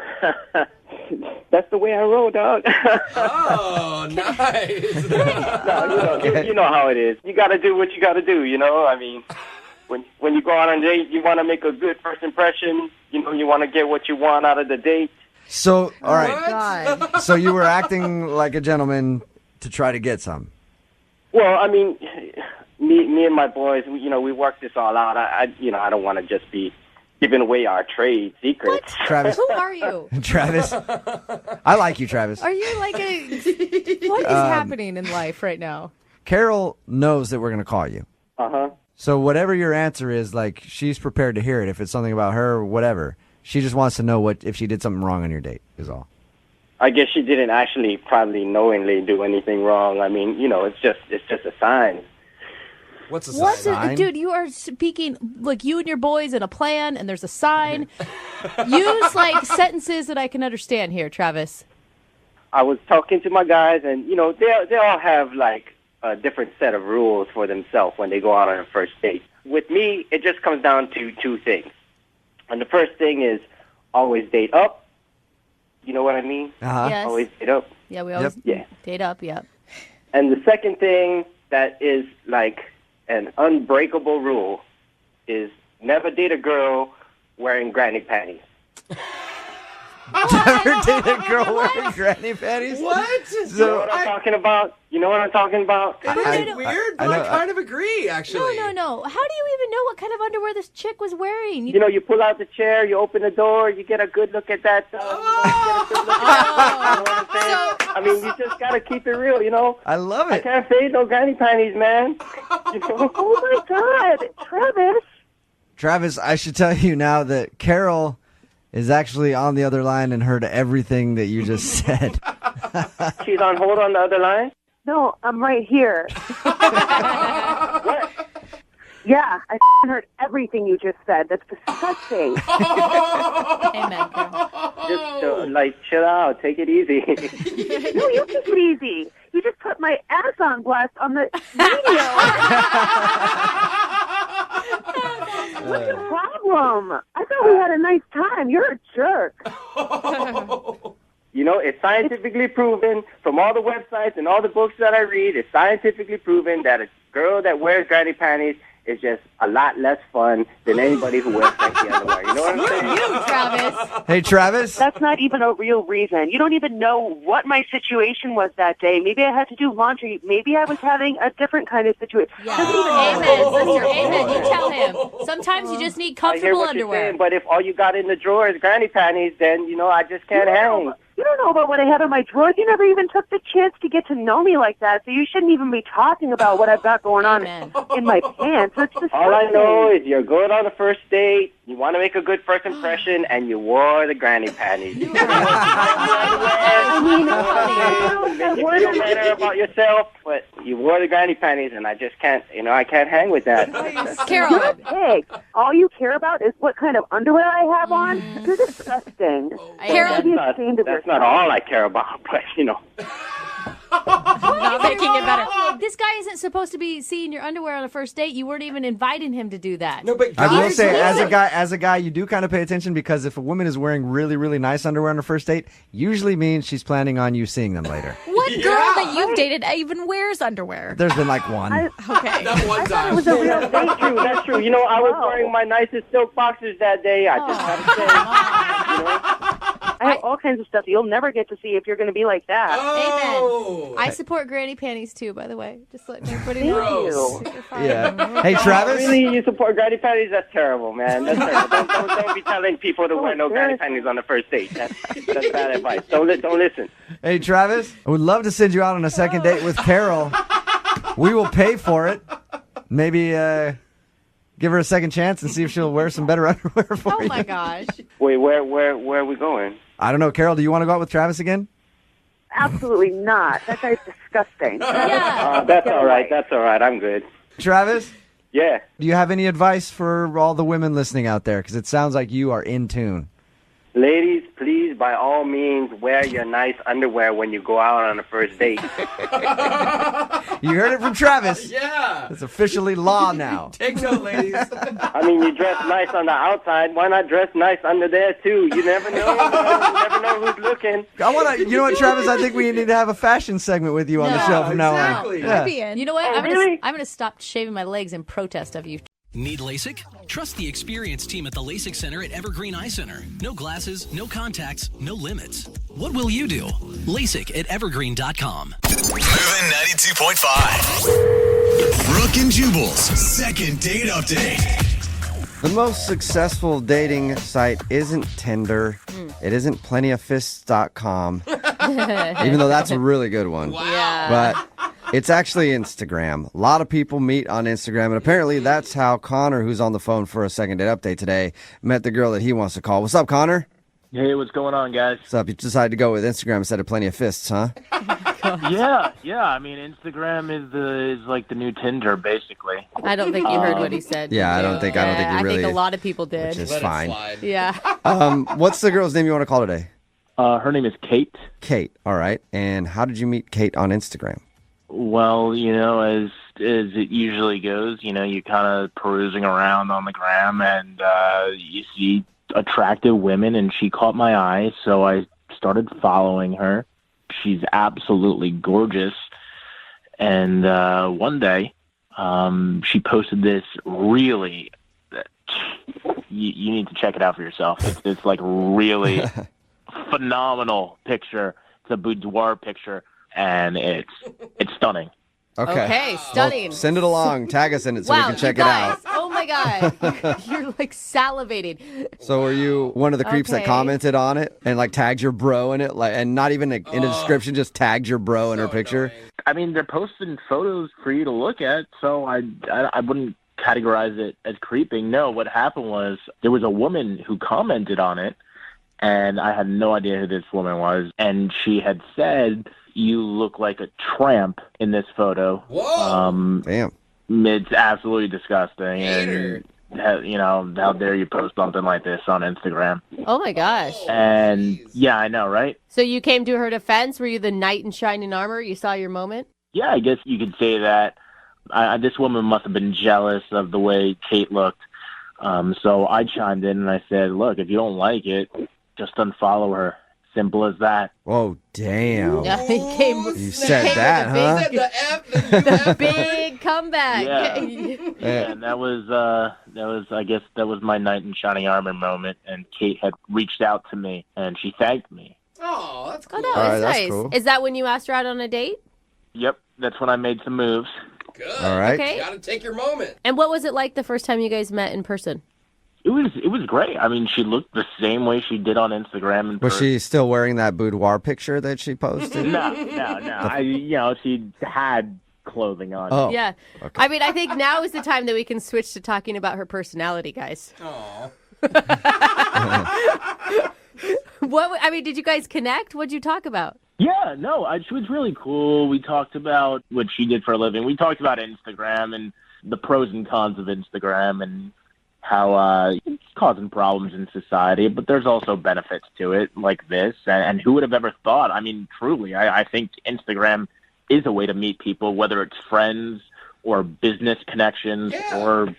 That's the way I roll, dog. Oh, nice. You know how it is. You got to do what you got to do, you know? I mean, when you go out on a date, you want to make a good first impression. You know, you want to get what you want out of the date. So, all right. So you were acting like a gentleman to try to get some. Well, I mean, me and my boys, we worked this all out. I don't want to just be giving away our trade secrets. Travis. Who are you? Travis. I like you, Travis. Are you like what is happening in life right now? Carol knows that we're going to call you. Uh-huh. So whatever your answer is, like, she's prepared to hear it. If it's something about her or whatever, she just wants to know if she did something wrong on your date is all. I guess she didn't actually probably knowingly do anything wrong. I mean, it's just a sign. What's a sign? Dude, you are speaking like you and your boys in a plan, and there's a sign. Use like sentences that I can understand here, Travis. I was talking to my guys, and they all have like a different set of rules for themselves when they go out on a first date. With me, it just comes down to two things. And the first thing is always date up. You know what I mean? Uh-huh. Yes. Always date up. Yeah, we always date up, yeah. And the second thing that is like an unbreakable rule is never date a girl wearing granny panties. Never dated a girl wearing granny panties? What? You know what I'm talking about? You know what I'm talking about? It's weird, but I kind of agree, actually. No. How do you even know what kind of underwear this chick was wearing? You know, you pull out the chair, you open the door, you get a good look at that. I mean, you just gotta keep it real, you know. I love it. I can't say no granny panties, man. You know? Oh my God, Travis. Travis, I should tell you now that Carol is actually on the other line and heard everything that you just said. She's on hold on the other line? No, I'm right here. What? Yeah, I heard everything you just said. That's disgusting. Amen, Carol. Just chill out. Take it easy. No, you took it easy. You just put my ass on blast on the radio. What's the problem? I thought we had a nice time. You're a jerk. You know, it's scientifically proven from all the websites and all the books that I read, it's scientifically proven that a girl that wears granny panties is just a lot less fun than anybody who wears sexy underwear. You know what I'm saying? You, Travis. Hey, Travis. That's not even a real reason. You don't even know what my situation was that day. Maybe I had to do laundry. Maybe I was having a different kind of situation. Amen, sister. Amen. You tell him. Sometimes you just need I hear comfortable what underwear. you're saying, but if all you got in the drawer is granny panties, then, you know, I just can't hang. You don't know about what I have in my drawers. You never even took the chance to get to know me like that, so you shouldn't even be talking about what I've got going on in my pants. It's disgusting. All I know is you're going on a first date, you want to make a good first impression, and you wore the granny panties. You feel better about yourself, but you wore the granny panties, and I just can't, I can't hang with that. Carol, you're a pig. All you care about is what kind of underwear I have on. You're disgusting. Carol, that's not all I care about, but, Not making it better. This guy isn't supposed to be seeing your underwear on a first date. You weren't even inviting him to do that. No, but I will say, as a guy, you do kind of pay attention because if a woman is wearing really, really nice underwear on her first date, usually means she's planning on you seeing them later. What girl that you've dated even wears underwear? There's been like one. Okay. That one time. That's true. That's true. I was wearing my nicest silk boxers that day. I just gotta say, I have all kinds of stuff you'll never get to see if you're going to be like that. Amen. I support granny panties too, by the way. Just letting everybody know. Yeah. Hey, Travis. Really, you support granny panties? That's terrible, man. That's terrible. Don't be telling people to wear no granny panties on the first date. That's bad advice. Don't listen. Hey, Travis. I would love to send you out on a second date with Carol. We will pay for it. Maybe give her a second chance and see if she'll wear some better underwear for you. Oh my gosh. Wait, where are we going? I don't know. Carol, do you want to go out with Travis again? Absolutely not. That guy's disgusting. That's all right. That's all right. I'm good. Travis? Yeah. Do you have any advice for all the women listening out there? Because it sounds like you are in tune. Ladies, please, by all means, wear your nice underwear when you go out on a first date. You heard it from Travis. Yeah. It's officially law now. Take note, ladies. I mean, you dress nice on the outside. Why not dress nice under there, too? You never know. You never know who's looking. You know what, Travis? I think we need to have a fashion segment with you on the show from now on. Yeah. You know what? I'm gonna stop shaving my legs in protest of you. Need LASIK? Trust the experienced team at the LASIK Center at Evergreen Eye Center. No glasses, no contacts, no limits. What will you do? LASIK at evergreen.com. Moving 92.5. Brooke and Jubal's second date update. The most successful dating site isn't Tinder. It isn't plentyoffists.com. Even though that's a really good one. Wow. Yeah. But it's actually Instagram. A lot of people meet on Instagram, and apparently that's how Connor, who's on the phone for a second date update today, met the girl that he wants to call. What's up, Connor? Hey, what's going on, guys? What's up? You decided to go with Instagram instead of Plenty of Fists, huh? Yeah. I mean, Instagram is like the new Tinder, basically. I don't think you heard what he said. Yeah, I don't think you really. I think a lot of people did. Which is fine. Yeah. What's the girl's name you want to call today? Her name is Kate. Kate. All right. And how did you meet Kate on Instagram? Well, as it usually goes, you kind of perusing around on the gram and you see attractive women, and she caught my eye, so I started following her. She's absolutely gorgeous. And one day, she posted this really... You need to check it out for yourself. It's like really phenomenal picture. It's a boudoir picture, and it's stunning. Okay, stunning. Well, send it along. Tag us in it so we Wow, can check you it guys, out. oh my God. You're like salivating. So were you one of the creeps that Okay. commented on it and like tagged your bro in it, like, and not even in a description, just tagged your bro in her picture? I mean, they're posting photos for you to look at, so I wouldn't categorize it as creeping. No, what happened was there was a woman who commented on it, and I had no idea who this woman was, and she had said, "You look like a tramp in this photo." Whoa! Damn. It's absolutely disgusting. And, you know, how dare you post something like this on Instagram? Oh my gosh. And, yeah, I know, right? So you came to her defense? Were you the knight in shining armor? You saw your moment? Yeah, I guess you could say that. This woman must have been jealous of the way Kate looked. So I chimed in and I said, look, if you don't like it, just unfollow her. Simple as that. Whoa, damn. Yeah, he came. You said that, huh? The big comeback. Yeah. And that was I guess that was my knight in shining armor moment. And Kate had reached out to me and she thanked me. Oh, that's cool. Oh, no, All right, it's that's nice. cool. Is that when you asked her out on a date? Yep, that's when I made some moves. Good. All right. Okay. You gotta take your moment. And what was it like the first time you guys met in person? It was great. I mean, she looked the same way she did on Instagram. In Was person. she still wearing that boudoir picture that she posted? No. She had clothing on. Oh. Yeah. Okay. I mean, I think now is the time that we can switch to talking about her personality, guys. Aw. Did you guys connect? What'd you talk about? Yeah, no, she was really cool. We talked about what she did for a living. We talked about Instagram and the pros and cons of Instagram and how it's causing problems in society, but there's also benefits to it like this. And who would have ever thought? I mean, truly, I think Instagram is a way to meet people, whether it's friends or business connections or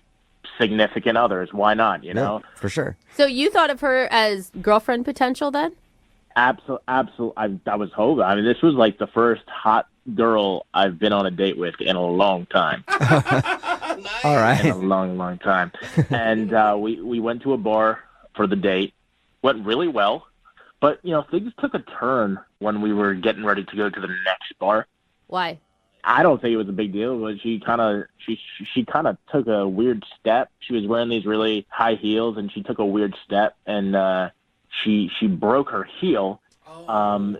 significant others. Why not, you know? For sure. So you thought of her as girlfriend potential then? Absolutely. I was hoping. I mean, this was like the first hot girl I've been on a date with in a long time. All right. In a long, long time. And we went to a bar for the date. Went really well. But, you know, things took a turn when we were getting ready to go to the next bar. Why? I don't think it was a big deal, but she kind of took a weird step. She was wearing these really high heels, and she took a weird step, and she broke her heel. And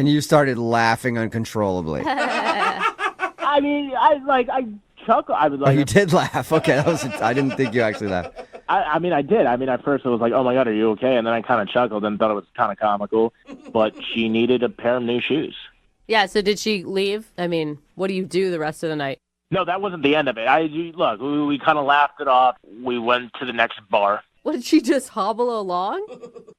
you started laughing uncontrollably. I mean, I chuckled. I was like, you did laugh. Okay, I didn't think you actually laughed. I mean, I did. I mean, at first I was like, oh my God, are you okay? And then I kind of chuckled and thought it was kind of comical. But she needed a pair of new shoes. Yeah, so did she leave? I mean, what do you do the rest of the night? No, that wasn't the end of it. Look, we kind of laughed it off. We went to the next bar. What, did she just hobble along?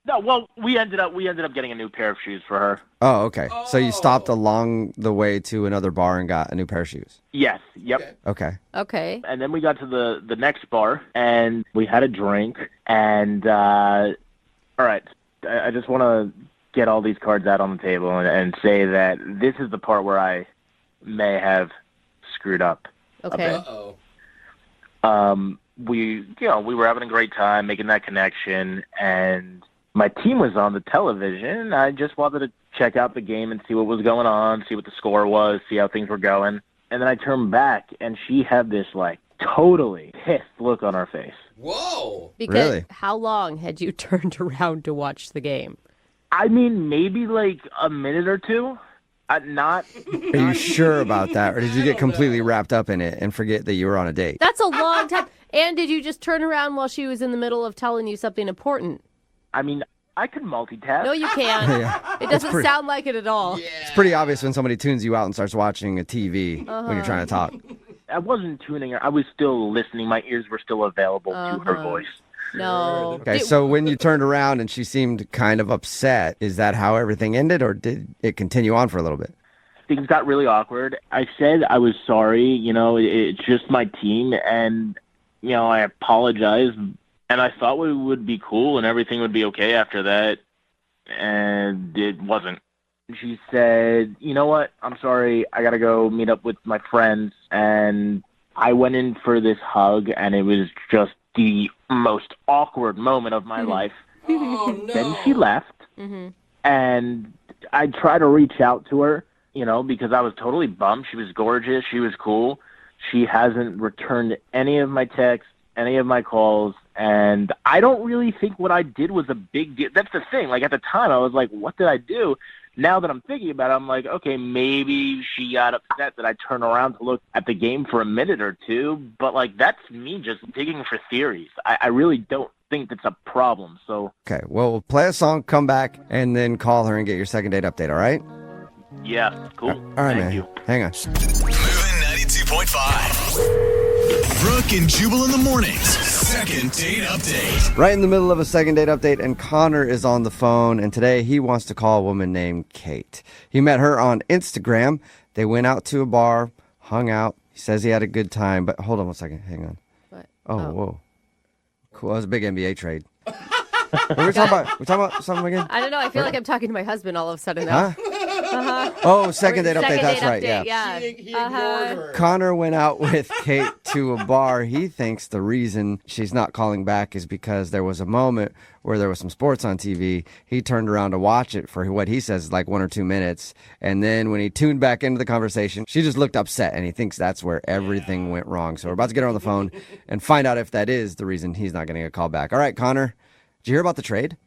No, well, we ended up getting a new pair of shoes for her. Oh, okay. So you stopped along the way to another bar and got a new pair of shoes. Yes. Yep. Okay. Okay. And then we got to the next bar, and we had a drink. And all right, I just want to get all these cards out on the table and say that this is the part where I may have screwed up. Okay. Uh-oh. We were having a great time making that connection, and my team was on the television. I just wanted to check out the game and see what was going on, see what the score was, see how things were going. And then I turned back, and she had this, like, totally pissed look on her face. Whoa! Because Really? how long had you turned around to watch the game? I mean, maybe, like, a minute or two. Not. Are you sure about that? Or did you get completely wrapped up in it and forget that you were on a date? That's a long time. And did you just turn around while she was in the middle of telling you something important? I mean, I could multitask. No, you can't. Yeah. It doesn't sound like it at all. It's pretty obvious when somebody tunes you out and starts watching a TV when you're trying to talk. I wasn't tuning her. I was still listening. My ears were still available to her voice. No. Okay, so when you turned around and she seemed kind of upset, is that how everything ended, or did it continue on for a little bit? Things got really awkward. I said I was sorry. You know, it's just my team, and, you know, I apologized. And I thought we would be cool and everything would be okay after that, and it wasn't. She said, you know what, I'm sorry, I gotta go meet up with my friends. And I went in for this hug, and it was just the most awkward moment of my life. Oh, no. Then she left, And I tried to reach out to her, because I was totally bummed. She was gorgeous. She was cool. She hasn't returned any of my texts, any of my calls. And I don't really think what I did was a big deal. That's the thing. Like, at the time, I was like, what did I do? Now that I'm thinking about it, I'm like, okay, maybe she got upset that I turned around to look at the game for a minute or two. But, like, that's me just digging for theories. I really don't think that's a problem. So, Okay, well, we'll play a song, come back, and then call her and get your second date update, all right? yeah, cool. All right, Thank man. you. Hang on. Moving 92.5. Brooke and Jubal in the mornings. Second date update. Right in the middle of a second date update, and Connor is on the phone, and today he wants to call a woman named Kate. He met her on Instagram. They went out to a bar, hung out. He says he had a good time, but hold on one second. Hang on. What? Oh, whoa. Cool. That was a big NBA trade. What were we talking about? We're talking about something again? I don't know. I feel like I'm talking to my husband all of a sudden now. Huh? Uh-huh. Oh, second date update. Second That's date right. update, Yeah. He ignored her. Connor went out with Kate to a bar. He thinks the reason she's not calling back is because there was a moment where there was some sports on TV. He turned around to watch it for what he says is like 1 or 2 minutes. And then when he tuned back into the conversation, she just looked upset, and he thinks that's where everything went wrong. So we're about to get her on the phone and find out if that is the reason he's not getting a call back. All right, Connor, did you hear about the trade?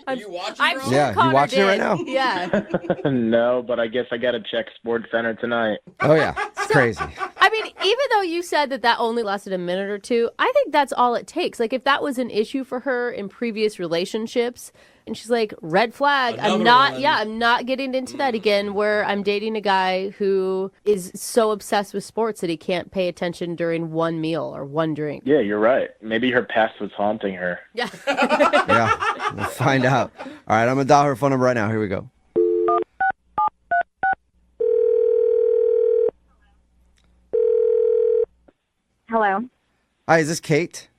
Are you watching, I'm bro? sure Yeah, you Connor watching it right did. now? Yeah. No, but I guess I got to check Sports Center tonight. Oh, yeah. It's crazy. I mean, even though you said that only lasted a minute or two, I think that's all it takes. Like, if that was an issue for her in previous relationships, and she's like, red flag, I'm not getting into that again, where I'm dating a guy who is so obsessed with sports that he can't pay attention during one meal or one drink. Yeah, you're right. Maybe her past was haunting her. Yeah. Yeah, we'll find out. All right, I'm going to dial her phone number right now. Here we go. Hello. Hi, is this Kate?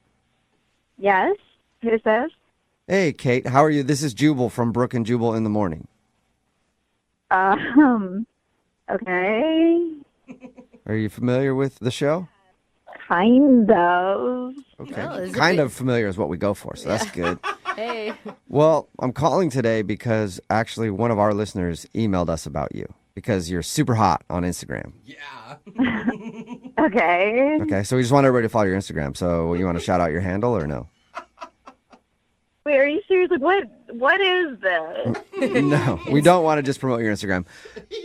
Yes. Who's this? Hey, Kate, how are you? This is Jubal from Brooke and Jubal in the Morning. Okay. Are you familiar with the show? Kind of. Okay. Oh, is it Kind big? of familiar is what we go for, so that's good. Hey. Well, I'm calling today because actually one of our listeners emailed us about you because you're super hot on Instagram. Okay. Okay, so we just want everybody to follow your Instagram. So you want to shout out your handle or no? Wait, are you serious? Like, what is this? No, we don't want to just promote your Instagram.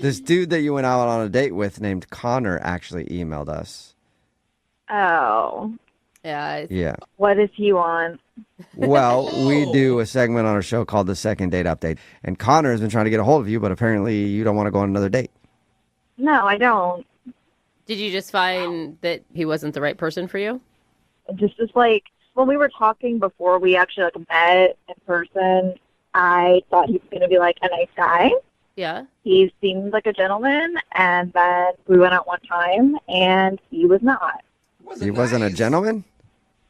This dude that you went out on a date with named Connor actually emailed us. Oh. Yeah. Yeah. What does he want? Well, we do a segment on our show called the Second Date Update. And Connor has been trying to get a hold of you, but apparently you don't want to go on another date. No, I don't. Did you just find that he wasn't the right person for you? Just like when we were talking before we actually met in person, I thought he was going to be like a nice guy. Yeah. He seemed like a gentleman, and then we went out one time, and he was not. He wasn't a gentleman?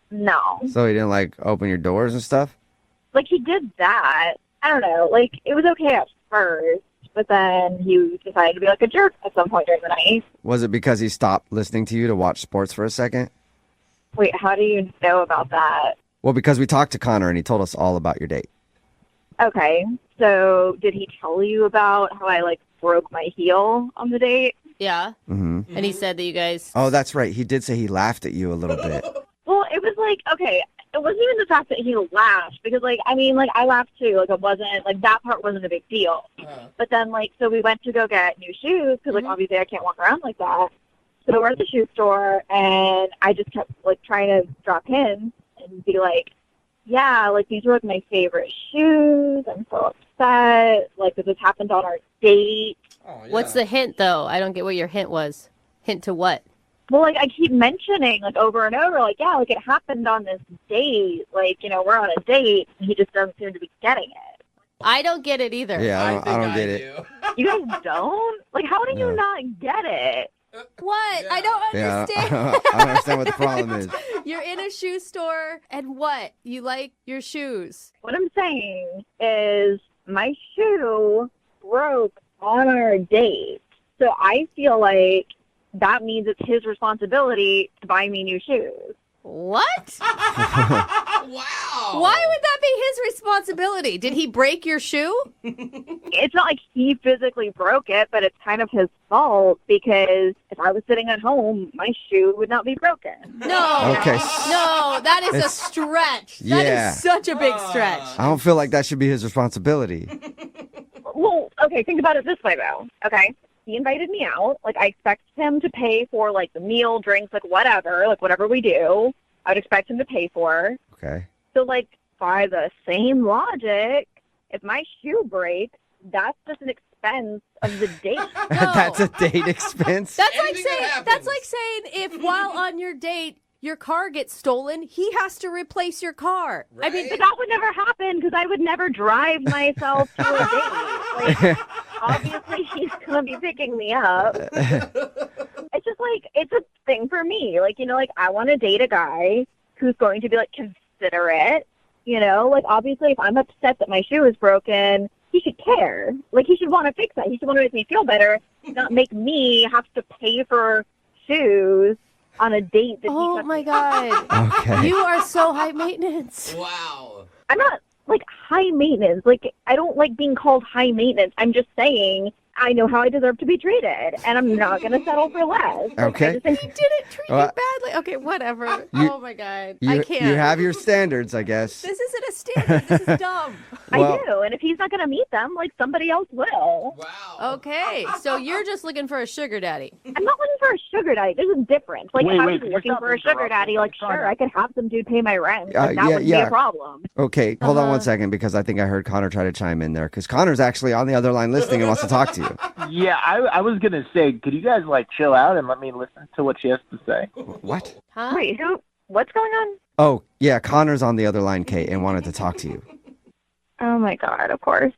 No. So he didn't like open your doors and stuff? Like, he did that. I don't know. Like, it was okay at first, but then he decided to be like a jerk at some point during the night. Was it because he stopped listening to you to watch sports for a second? Wait, how do you know about that? Well, because we talked to Connor and he told us all about your date. Okay. So did he tell you about how I, like, broke my heel on the date? Yeah. Mm-hmm. And he said that you guys... Oh, that's right. He did say he laughed at you a little bit. Well, it was like, okay, it wasn't even the fact that he laughed, because, like, I mean, like, I laughed too. Like, it wasn't, like, that part wasn't a big deal. But then, like, so we went to go get new shoes, because, like, obviously I can't walk around like that. So we're at the shoe store, and I just kept, like, trying to drop hints and be like, yeah, like, these were, like, my favorite shoes. I'm so upset. Like, this happened on our date. What's the hint, though? I don't get what your hint was. Hint to what? Well, like, I keep mentioning, like, over and over, like, yeah, like, it happened on this date. Like, you know, we're on a date, and he just doesn't seem to be getting it. I don't get it either. Yeah, I don't get it. You guys don't? Like, how do you not get it? What? I don't Yeah, understand. I don't understand what the problem is. You're in a shoe store, and what? You like your shoes. What I'm saying is my shoe broke on our date. So I feel like that means it's his responsibility to buy me new shoes. What? Wow. Why would that be be his responsibility? Did he break your shoe? It's not like he physically broke it, but it's kind of his fault because if I was sitting at home, my shoe would not be broken. No. Okay. No, that is a It's- stretch. Yeah. That is such a big stretch. I don't feel like that should be his responsibility. Well, okay, think about it this way, though. Okay, he invited me out. Like, I expect him to pay for, like, the meal, drinks, like, whatever we do, I would expect him to pay for. Okay. So, like, by the same logic, if my shoe breaks, that's just an expense of the date. That's a date expense. That's like saying if while on your date your car gets stolen, he has to replace your car. I mean, but that would never happen because I would never drive myself to a date. Like, obviously, he's going to be picking me up. It's just like, it's a thing for me. Like, you know, like, I want to date a guy who's going to be, like, considerate. You know, like, obviously, if I'm upset that my shoe is broken, he should care. Like, he should want to fix that. He should want to make me feel better, not make me have to pay for shoes on a date that Oh my God. Okay. You are so high maintenance. Wow. I'm not like high maintenance. Like, I don't like being called high maintenance. I'm just saying I know how I deserve to be treated, and I'm not going to settle for less. Like, Okay. I just think He didn't treat Well, you badly. Okay, whatever. You- Oh my God. You, I can't. you have your standards, I guess. This isn't a standard. This is dumb. Well- I do, and if he's not going to meet them, like, somebody else will. Okay, so you're just looking for a sugar daddy. I'm not looking for a sugar daddy. There's a difference. Like, if I was can you looking stop for a sugar interrupting? daddy, like, Calm sure, down. I could have some dude pay my rent. Like, that yeah, wouldn't be yeah. a problem. Okay, hold on Uh-huh. one second because I think I heard Connor try to chime in there because Connor's actually on the other line listening and wants to talk to you. Yeah, I was going to say, could you guys, like, chill out and let me listen to what she has to say? What? Huh? Wait, what's going on? Oh, yeah, Connor's on the other line, Kate, and wanted to talk to you. Oh, my God, of course.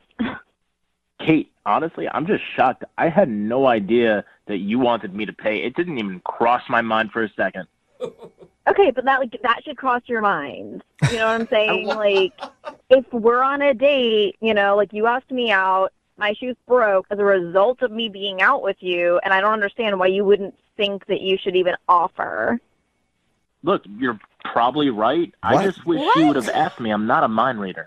Kate, honestly, I'm just shocked. I had no idea that you wanted me to pay. It didn't even cross my mind for a second. Okay, but that should cross your mind. You know what I'm saying? Like, if we're on a date, you know, like, you asked me out, my shoes broke as a result of me being out with you, and I don't understand why you wouldn't think that you should even offer. Look, you're probably right. What? I just wish you would have asked me. I'm not a mind reader.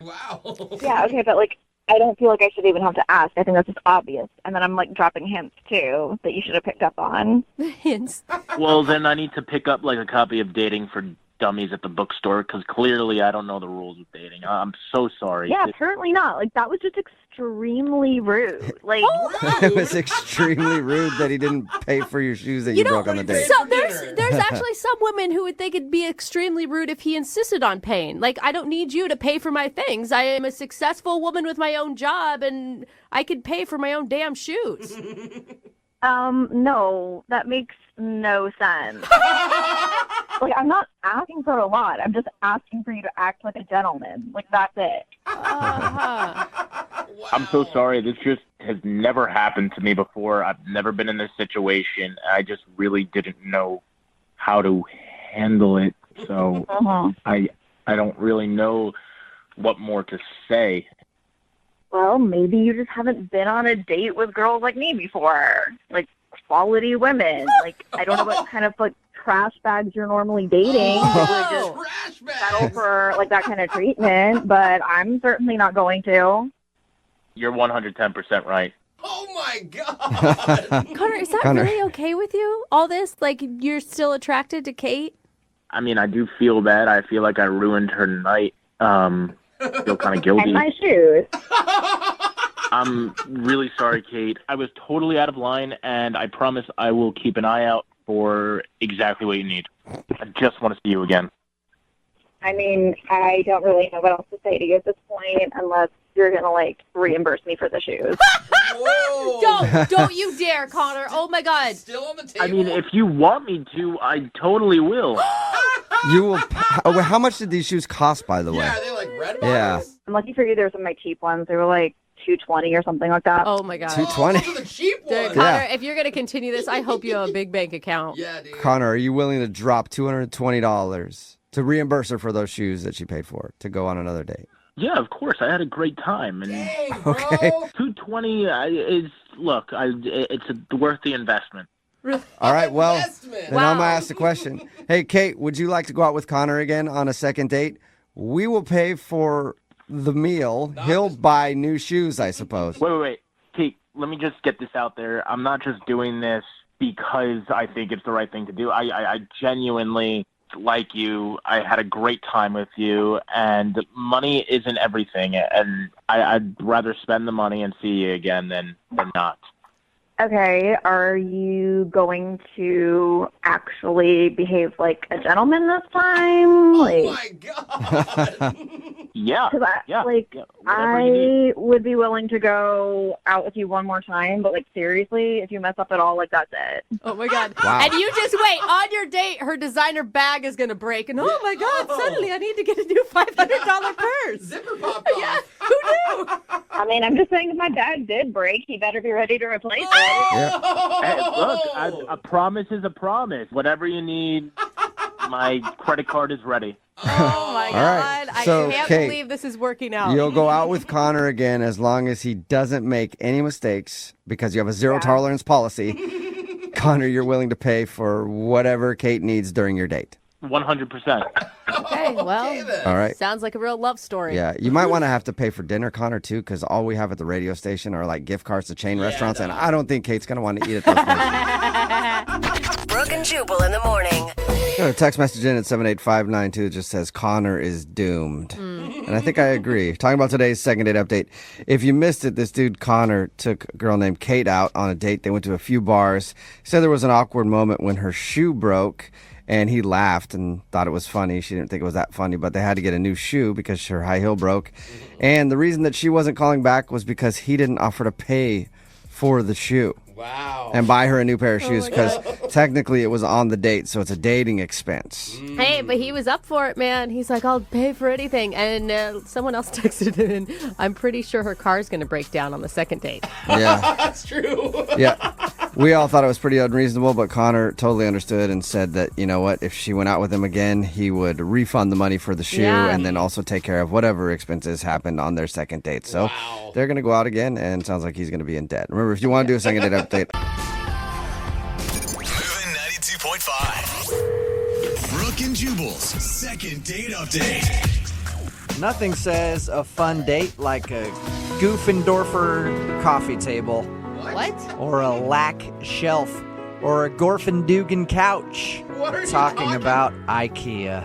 Yeah, okay, but, like, I don't feel like I should even have to ask. I think that's just obvious. And then I'm, like, dropping hints, too, that you should have picked up on. Hints. Well, then I need to pick up, like, a copy of Dating for Dummies at the bookstore because clearly I don't know the rules of dating. I'm so sorry. Yeah, apparently not. Like, that was just extremely rude. Like, It was extremely rude that he didn't pay for your shoes that you, broke on the date. So there's actually some women who would think it'd be extremely rude if he insisted on paying. Like, I don't need you to pay for my things. I am a successful woman with my own job, and I could pay for my own damn shoes. no, that makes no sense. Like, I'm not asking for a lot. I'm just asking for you to act like a gentleman. Like, that's it. I'm so sorry. This just has never happened to me before. I've never been in this situation. I just really didn't know how to handle it. So I don't really know what more to say. Well, maybe you just haven't been on a date with girls like me before. Like, quality women. Like, I don't know what kind of, like, trash bags you're normally dating. That would just settle for, like, that kind of treatment. But I'm certainly not going to. You're 110% right. Oh my God. Connor, is that Connor. really okay with you? All this? Like, you're still attracted to Kate? I mean, I do feel bad. I feel like I ruined her night. Feel kind of guilty. And my shoes. I'm really sorry, Kate. I was totally out of line, and I promise I will keep an eye out for exactly what you need. I just want to see you again. I mean, I don't really know what else to say to you at this point unless you're going to, like, reimburse me for the shoes. Don't you dare, Connor. Oh my God. Still on the table? I mean, if you want me to, I totally will. You will. Oh, wait, how much did these shoes cost, by the way? Yeah, are they like red Yeah. I'm lucky for you, there were some of my cheap ones. They were, like, $220 or something like that. Oh my God. $220. Those are the cheap Dude, ones. Connor, Yeah. if you're going to continue this, I hope you have a big bank account. Yeah, dude. Connor, are you willing to drop $220 to reimburse her for those shoes that she paid for to go on another date? Yeah, of course. I had a great time. And Dang, bro. Okay. $220 is, look, it's worth the investment. All right, well, Investment. then I'm going to ask the question. Hey, Kate, would you like to go out with Connor again on a second date? We will pay for the meal, he'll buy new shoes, I suppose. Wait. Kate, let me just get this out there. I'm not just doing this because I think it's the right thing to do. I genuinely like you. I had a great time with you, and money isn't everything. And I'd rather spend the money and see you again than not. Okay, are you going to actually behave like a gentleman this time? My God! Yeah. I would be willing to go out with you one more time, but seriously, if you mess up at all, that's it. Oh my God! Wow. And you just wait. On your date, her designer bag is gonna break, and oh my God! Suddenly, I need to get a new $500 purse. Zipper popped off. Yeah, who knew? I mean, I'm just saying if my bag did break, he better be ready to replace it. Hey, look, a promise is a promise. Whatever you need, my credit card is ready. Oh my All God! right. So, I can't Kate, believe this is working out. You'll go out with Connor again as long as he doesn't make any mistakes because you have a zero tolerance policy. Connor, you're willing to pay for whatever Kate needs during your date. 100%. Okay, well, All right. sounds like a real love story. Yeah, you might want to have to pay for dinner, Connor, too, because all we have at the radio station are gift cards to chain restaurants, and I don't think Kate's going to want to eat at those places. Brooke and Jubal in the morning. Got a text message in at 78592 that just says Connor is doomed. And I think I agree. Talking about today's second date update. If you missed it, this dude Connor took a girl named Kate out on a date. They went to a few bars. He said there was an awkward moment when her shoe broke. And he laughed and thought it was funny. She didn't think it was that funny, but they had to get a new shoe because her high heel broke. And the reason that she wasn't calling back was because he didn't offer to pay for the shoe. Wow. And buy her a new pair of shoes because technically it was on the date, so it's a dating expense. Hey, but he was up for it, man. He's like, I'll pay for anything. And someone else texted in, I'm pretty sure her car's going to break down on the second date. Yeah. That's true. Yeah. We all thought it was pretty unreasonable, but Connor totally understood and said that, you know what, if she went out with him again, he would refund the money for the shoe and then also take care of whatever expenses happened on their second date. So they're going to go out again, and it sounds like he's going to be in debt. Remember, if you want to do a second date update. Moving 92.5. Brooke and Jubal's second date update. Nothing says a fun date like a Goofendorfer coffee table. What? Or a Lack shelf. Or a Gorfendugan couch. What are you talking about IKEA.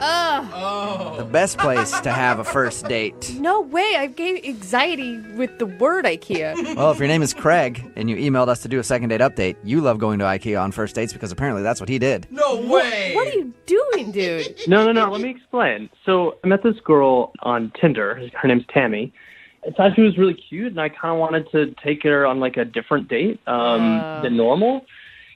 The best place to have a first date. No way. I gave anxiety with the word IKEA. Well, if your name is Craig and you emailed us to do a second date update, you love going to IKEA on first dates because apparently that's what he did. No way. What are you doing, dude? No. Let me explain. So I met this girl on Tinder. Her name's Tammy. I thought she was really cute, and I kind of wanted to take her on a different date than normal.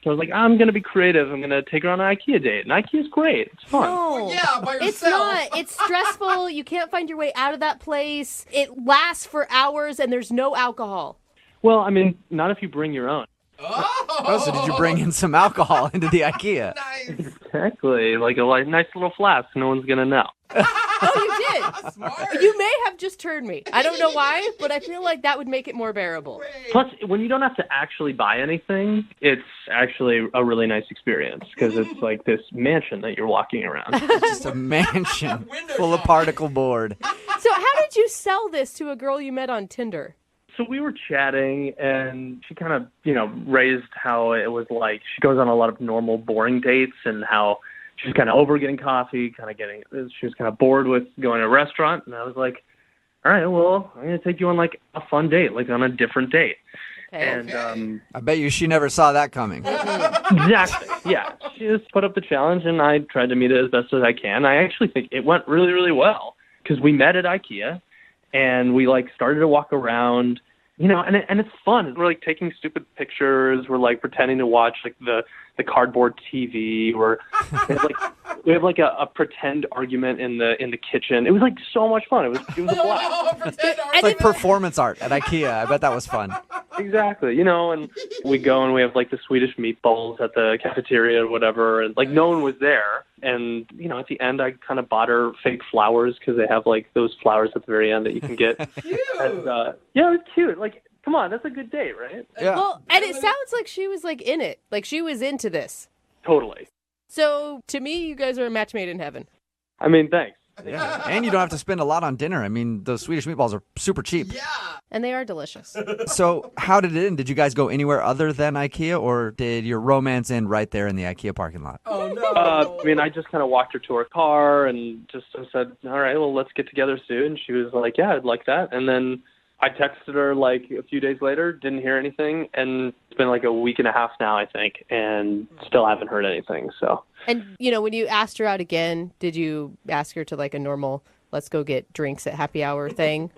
So I was like, I'm going to be creative. I'm going to take her on an IKEA date. And IKEA's great. It's fun. No. Yeah, by yourself. It's not. It's stressful. You can't find your way out of that place. It lasts for hours, and there's no alcohol. Well, I mean, not if you bring your own. Oh, so did you bring in some alcohol into the IKEA? Exactly. Like a nice little flask. No one's going to know. Oh, you did? Smart. You may have just turned me. I don't know why, but I feel like that would make it more bearable. Plus, when you don't have to actually buy anything, it's actually a really nice experience because it's like this mansion that you're walking around. It's just a mansion full of particle board. So how did you sell this to a girl you met on Tinder? So we were chatting, and she kind of, raised how it was like she goes on a lot of normal, boring dates and how she's kind of over getting coffee, she was kind of bored with going to a restaurant. And I was like, all right, well, I'm going to take you on a fun date, on a different date. Okay. And I bet you she never saw that coming. Exactly. Yeah. She just put up the challenge, and I tried to meet it as best as I can. I actually think it went really, really well because we met at IKEA, and we started to walk around, and it's fun. We're taking stupid pictures. We're pretending to watch the cardboard TV. We have a pretend argument in the kitchen. It was so much fun. It was a blast. It's like performance art at IKEA. I bet that was fun. Exactly. And we go and we have the Swedish meatballs at the cafeteria or whatever, and no one was there. And at the end, I kind of bought her fake flowers because they have those flowers at the very end that you can get. Cute. And, yeah, it was cute. Come on, that's a good date, right? Yeah. Well, and it sounds like she was in it. She was into this. Totally. So to me, you guys are a match made in heaven. I mean, thanks. Yeah. And you don't have to spend a lot on dinner. I mean, those Swedish meatballs are super cheap. Yeah. And they are delicious. So how did it end? Did you guys go anywhere other than IKEA, or did your romance end right there in the IKEA parking lot? Oh, no. I mean, I just kind of walked her to her car and just said, all right, well, let's get together soon. She was like, yeah, I'd like that. And then I texted her like a few days later, didn't hear anything. And it's been like a week and a half now, I think, and still haven't heard anything. So. And, when you asked her out again, did you ask her to like a normal, let's go get drinks at happy hour thing?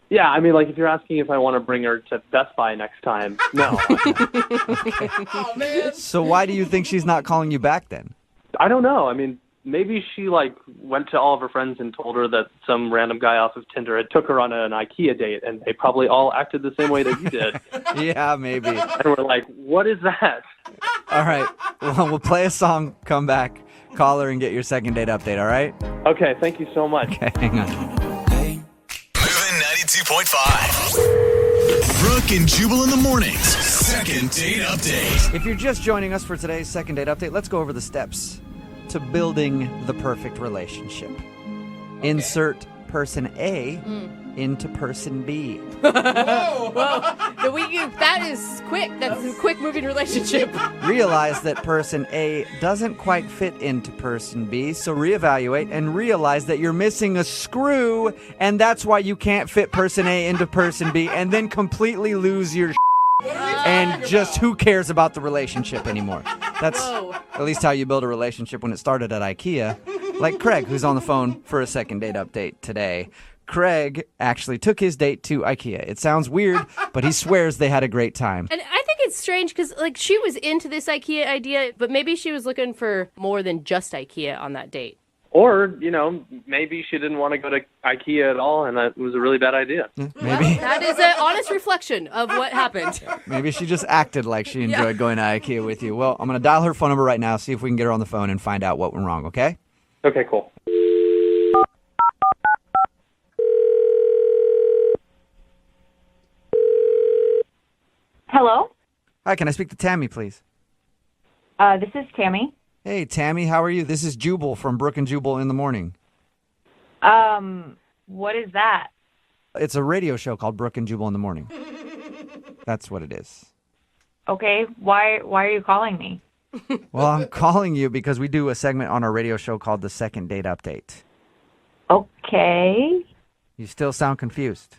Yeah, I mean, like, if you're asking if I want to bring her to Best Buy next time, no. Oh, man. So why do you think she's not calling you back then? I don't know. I mean, maybe she, like, went to all of her friends and told her that some random guy off of Tinder had took her on an IKEA date, and they probably all acted the same way that you did. Yeah, maybe. And we're like, what is that? All right. Well, we'll play a song, come back, call her, and get your second date update, all right? Okay, thank you so much. Okay, hang on. Moving 92.5. Brooke and Jubal in the mornings. Second date update. If you're just joining us for today's second date update, let's go over the steps to building the perfect relationship. Okay. Insert person A into person B. Whoa! That is quick. That's a quick moving relationship. Realize that person A doesn't quite fit into person B, so reevaluate and realize that you're missing a screw, and that's why you can't fit person A into person B, and then completely lose your and just who cares about the relationship anymore. That's at least how you build a relationship when it started at IKEA. Like Craig, who's on the phone for a second date update today. Craig actually took his date to IKEA. It sounds weird, but he swears they had a great time. And I think it's strange because, like, she was into this IKEA idea, but maybe she was looking for more than just IKEA on that date. Or, maybe she didn't want to go to IKEA at all, and that was a really bad idea. Maybe. That is an honest reflection of what happened. Maybe she just acted like she enjoyed going to IKEA with you. Well, I'm going to dial her phone number right now, see if we can get her on the phone and find out what went wrong, okay? Okay, cool. Hello? Hi, can I speak to Tammy, please? This is Tammy. Hey, Tammy, how are you? This is Jubal from Brooke and Jubal in the Morning. What is that? It's a radio show called Brooke and Jubal in the Morning. That's what it is. Okay, why are you calling me? Well, I'm calling you because we do a segment on our radio show called The Second Date Update. Okay. You still sound confused.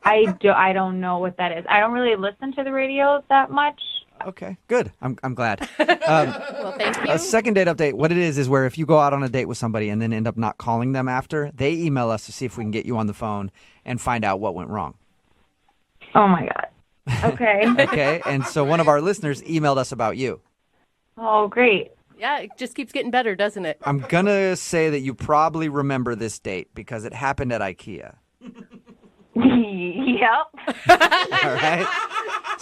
I don't know what that is. I don't really listen to the radio that much. Okay, good. I'm glad. Well, thank you. A second date update, what it is where if you go out on a date with somebody and then end up not calling them after, they email us to see if we can get you on the phone and find out what went wrong. Oh, my God. Okay. Okay, and so one of our listeners emailed us about you. Oh, great. Yeah, it just keeps getting better, doesn't it? I'm going to say that you probably remember this date because it happened at IKEA. Yep. All right.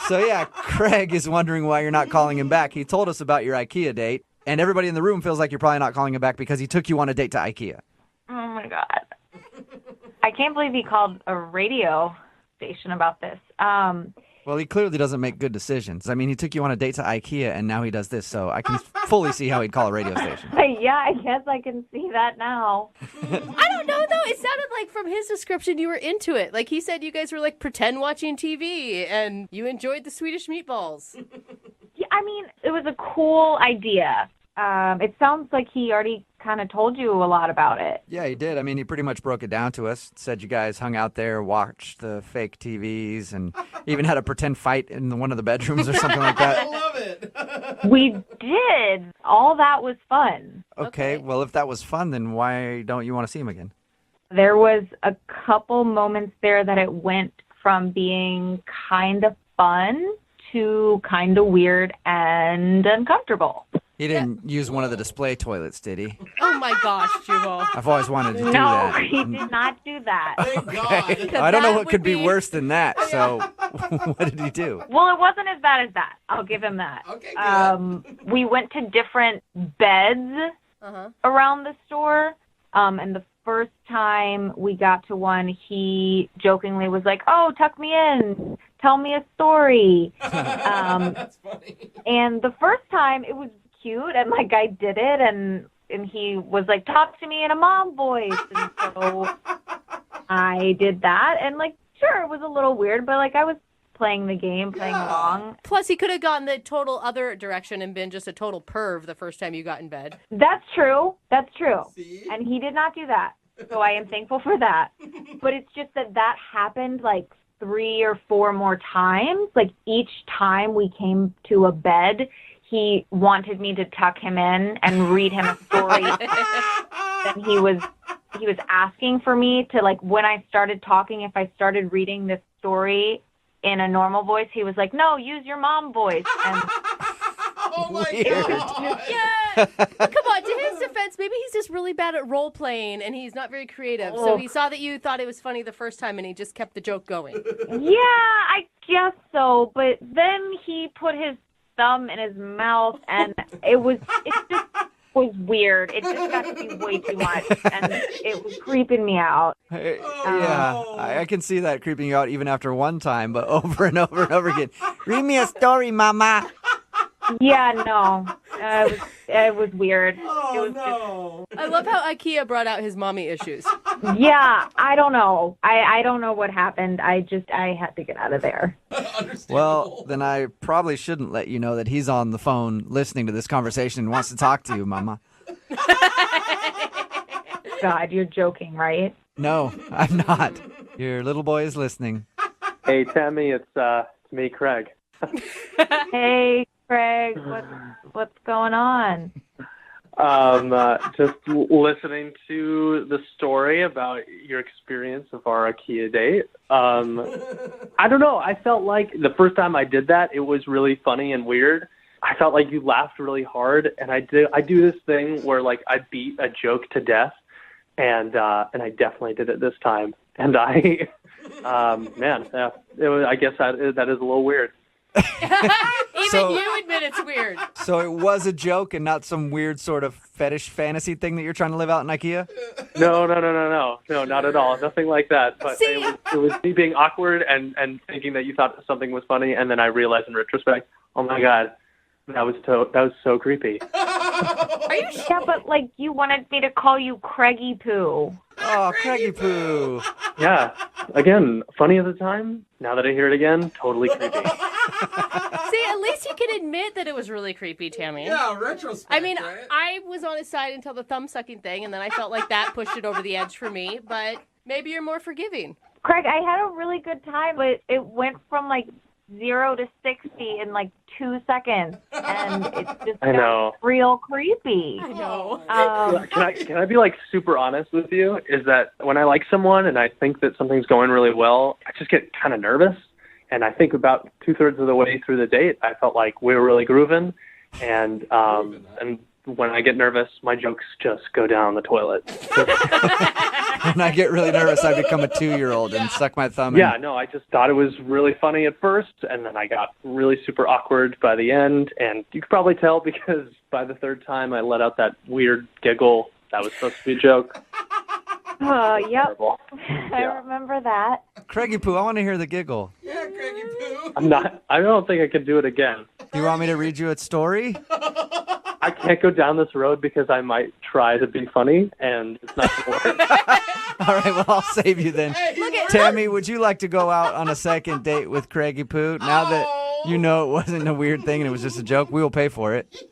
So, yeah, Craig is wondering why you're not calling him back. He told us about your IKEA date, and everybody in the room feels like you're probably not calling him back because he took you on a date to IKEA. Oh, my God. I can't believe he called a radio station about this. Well, he clearly doesn't make good decisions. I mean, he took you on a date to IKEA, and now he does this, so I can fully see how he'd call a radio station. Yeah, I guess I can see that now. I don't know, though. It sounded like from his description you were into it. Like, he said you guys were, like, pretend watching TV, and you enjoyed the Swedish meatballs. Yeah, I mean, it was a cool idea. It sounds like he already kind of told you a lot about it. Yeah, he did. I mean, he pretty much broke it down to us. Said you guys hung out there, watched the fake TVs, and even had a pretend fight in one of the bedrooms or something like that. I love it. We did. All that was fun. Okay, well, if that was fun, then why don't you want to see him again? There was a couple moments there that it went from being kind of fun to kind of weird and uncomfortable. He didn't use one of the display toilets, did he? Oh, my gosh, Jubal. I've always wanted to do No, that. he did not do that. Thank God. I don't know what could be worse than that, so what did he do? Well, it wasn't as bad as that. I'll give him that. Okay, good. We went to different beds around the store, and the first time we got to one, he jokingly was like, "Oh, tuck me in. Tell me a story." That's funny. And the first time, it was cute, and, like, I did it, and and he was like, talk to me in a mom voice. And so I did that. And, like, sure, it was a little weird, but, like, I was playing the game, playing along. Plus, he could have gone the total other direction and been just a total perv the first time you got in bed. That's true. That's true. And he did not do that. So I am thankful for that. But it's just that happened, like, 3 or 4 more times. Like, each time we came to a bed, he wanted me to tuck him in and read him a story. And he was asking for me to, like, when I started talking, if I started reading this story in a normal voice, he was like, no, use your mom voice. And oh my God. Yeah. Come on, to his defense, maybe he's just really bad at role playing and he's not very creative. So he saw that you thought it was funny the first time and he just kept the joke going. Yeah, I guess so. But then he put his thumb in his mouth and it just was weird. It just got to be way too much and it was creeping me out. Yeah, I can see that creeping you out even after one time, but over and over and over again. Read me a story, mama. Yeah, no. It was weird. I love how IKEA brought out his mommy issues. Yeah, I don't know. I don't know what happened. I had to get out of there. Well, then I probably shouldn't let you know that he's on the phone listening to this conversation and wants to talk to you, mama. God, you're joking, right? No, I'm not. Your little boy is listening. Hey, Tammy, it's me, Craig. Hey, Craig, what's going on? Just listening to the story about your experience of our IKEA date. I don't know. I felt like the first time I did that, it was really funny and weird. I felt like you laughed really hard, and I do this thing where like I beat a joke to death, and I definitely did it this time. And I guess that is a little weird. Even you admit it's weird. So it was a joke and not some weird sort of fetish fantasy thing that you're trying to live out in IKEA? No, not at all. Nothing like that. But it was me being awkward and thinking that you thought something was funny, and then I realized in retrospect, oh my God, that was so creepy. Are you sure? Yeah, but like you wanted me to call you Craigie Poo. Oh, Craigie Poo. Yeah. Again, funny at the time. Now that I hear it again, totally creepy. See, at least you can admit that it was really creepy, Tammy. Yeah, retrospect. I mean, right? I was on his side until the thumb sucking thing, and then I felt like that pushed it over the edge for me. But maybe you're more forgiving. Craig, I had a really good time, but it went from like 0 to 60 in like 2 seconds, and it just got real creepy. I know. Can I be like super honest with you? Is that when I like someone and I think that something's going really well, I just get kind of nervous. And I think about 2/3 of the way through the date, I felt like we were really grooving. And when I get nervous, my jokes just go down the toilet. When I get really nervous, I become a 2-year-old and suck my thumb in. Yeah, no, I just thought it was really funny at first, and then I got really super awkward by the end. And you could probably tell because by the 3rd time, I let out that weird giggle that was supposed to be a joke. Oh, yep. Terrible. I remember that. Craigie Poo, I want to hear the giggle. Yeah, Craigie Poo. I don't think I could do it again. Do you want me to read you a story? I can't go down this road because I might try to be funny, and it's not going to work. All right, well, I'll save you then. Tammy, would you like to go out on a second date with Craigie Poo? Now that you know it wasn't a weird thing and it was just a joke, we will pay for it.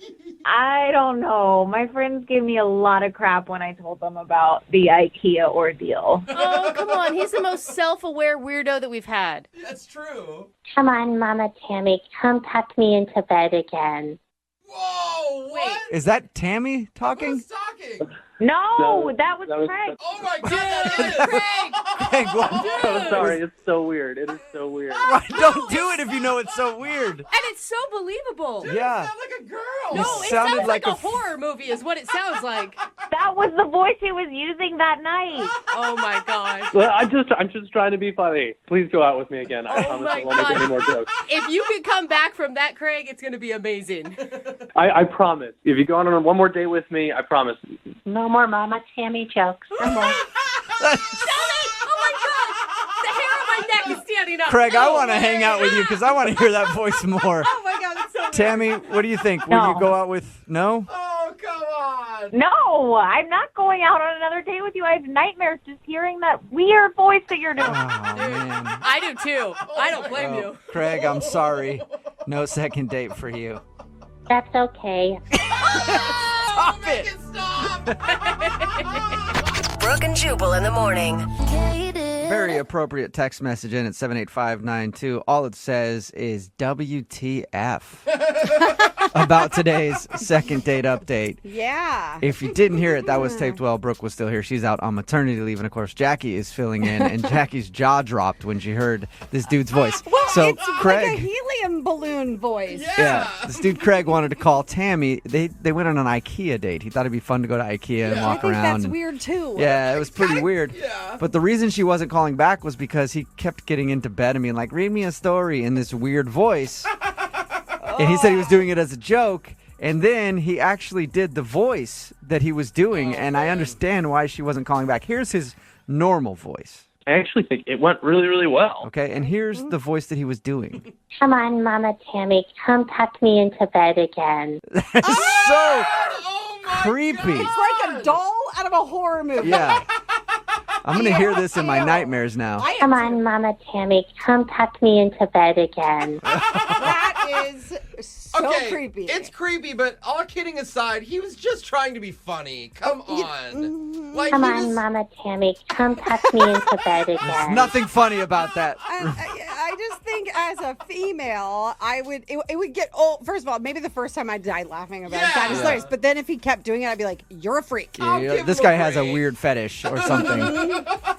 I don't know. My friends gave me a lot of crap when I told them about the IKEA ordeal. Oh, come on. He's the most self-aware weirdo that we've had. That's true. Come on, Mama Tammy. Come tuck me into bed again. Whoa, what? Is that Tammy talking? Who's talking? No, that was Craig. Oh my God, that is Craig. Craig, what? I'm sorry, it's so weird. It is so weird. Right, don't do it if you know it's so weird. And it's so believable. Dude, Yeah. You sound like a girl. You No, it sounded sounds like a like a horror movie is what it sounds like. That was the voice he was using that night. Oh, my gosh. Well, I'm just trying to be funny. Please go out with me again. I promise my I won't make any more jokes. If you could come back from that, Craig, it's going to be amazing. I promise. If you go on one more date with me, I promise. No more Mama Tammy jokes. No more. Oh, my God. The hair on my neck is standing up. Craig, I want to hang out with you because I want to hear that voice more. Oh, my God. It's so weird. Tammy, what do you think? Will you go out with... No? Oh, come on. No, No, I'm not going out on another date with you. I have nightmares just hearing that weird voice that you're doing. I do too. I don't blame you. Craig, I'm sorry. No second date for you. That's okay. Stop it. Brooke and Jubal in the morning. Very appropriate text message in at 78592. All it says is WTF about today's second date update. Yeah. If you didn't hear it, that was taped while Brooke was still here. She's out on maternity leave, and of course, Jackie is filling in, and Jackie's jaw dropped when she heard this dude's voice. Well, so it's Craig, like a helium balloon voice. yeah, this dude Craig wanted to call Tammy. They went on an IKEA date. He thought it'd be fun to go to IKEA and walk I think around. that's and- weird too. Yeah, it was pretty weird. But the reason she wasn't calling back was because he kept getting into bed and being like, read me a story in this weird voice. And he said he was doing it as a joke. And then he actually did the voice that he was doing. And I understand why she wasn't calling back. Here's his normal voice. I actually think it went really, really well. Okay, and here's the voice that he was doing. Come on, Mama Tammy, come tuck me into bed again. So creepy. It's like a doll out of a horror movie. Yeah. I'm going to hear this in my nightmares now. Come on, Mama Tammy, come tuck me into bed again. That is so Okay, creepy. it's creepy, but all kidding aside, he was just trying to be funny. Come on. Like, Come he on, just- Mama Tammy, come tuck me into bed There's again. nothing funny about that. I just think as a female, it would get old. First of all, maybe the first time I'd die laughing about it. That is hilarious. But then if he kept doing it, I'd be like, you're a freak. Yeah, this guy has a weird fetish or something.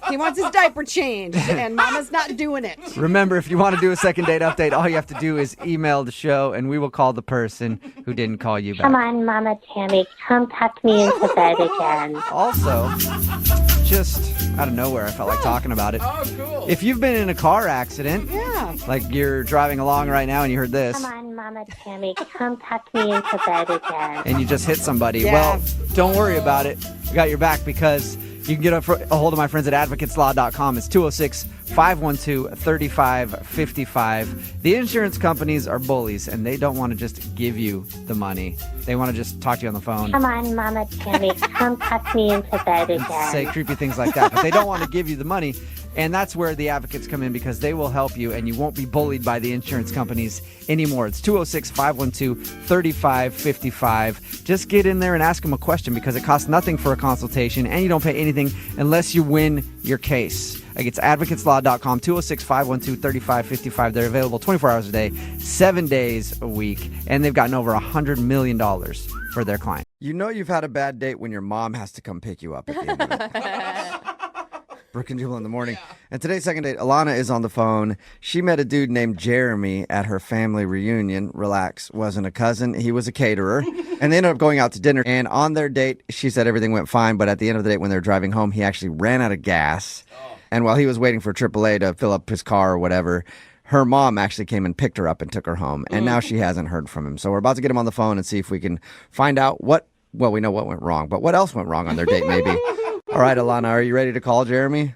He wants his diaper changed, and Mama's not doing it. Remember, if you want to do a second date update, all you have to do is email the show, and we will call the person who didn't call you Come back. on, Mama Tammy, come tuck me into bed again. Also, just out of nowhere, I felt like talking about it. Oh, cool. If you've been in a car accident, like you're driving along right now and you heard this, Come on, Mama Tammy, come tuck me into bed again. and you just hit somebody, Yeah. well, don't worry about it. We got your back because you can get a hold of my friends at advocateslaw.com. It's 206-512-3555. The insurance companies are bullies, and they don't want to just give you the money. They want to just talk to you on the phone. Come on, Mama Tammy, come tuck me into bed again. Say creepy things like that, but they don't want to give you the money. And that's where the advocates come in because they will help you and you won't be bullied by the insurance companies anymore. It's 206-512-3555. Just get in there and ask them a question because it costs nothing for a consultation and you don't pay anything unless you win your case. Like it's advocateslaw.com, 206-512-3555. They're available 24 hours a day, 7 days a week, and they've gotten over $100 million for their clients. You know you've had a bad date when your mom has to come pick you up at the end of it. Brooke and Jubal in the morning. And today's second date, Alana is on the phone. She met a dude named Jeremy at her family reunion. Relax, wasn't a cousin. He was a caterer. And they ended up going out to dinner. And on their date, she said everything went fine. But at the end of the date, when they were driving home, he actually ran out of gas. And while he was waiting for AAA to fill up his car or whatever, her mom actually came and picked her up and took her home. And now she hasn't heard from him. So we're about to get him on the phone and see if we can find out what, well, we know what went wrong, but what else went wrong on their date maybe. All right, Alana, are you ready to call Jeremy?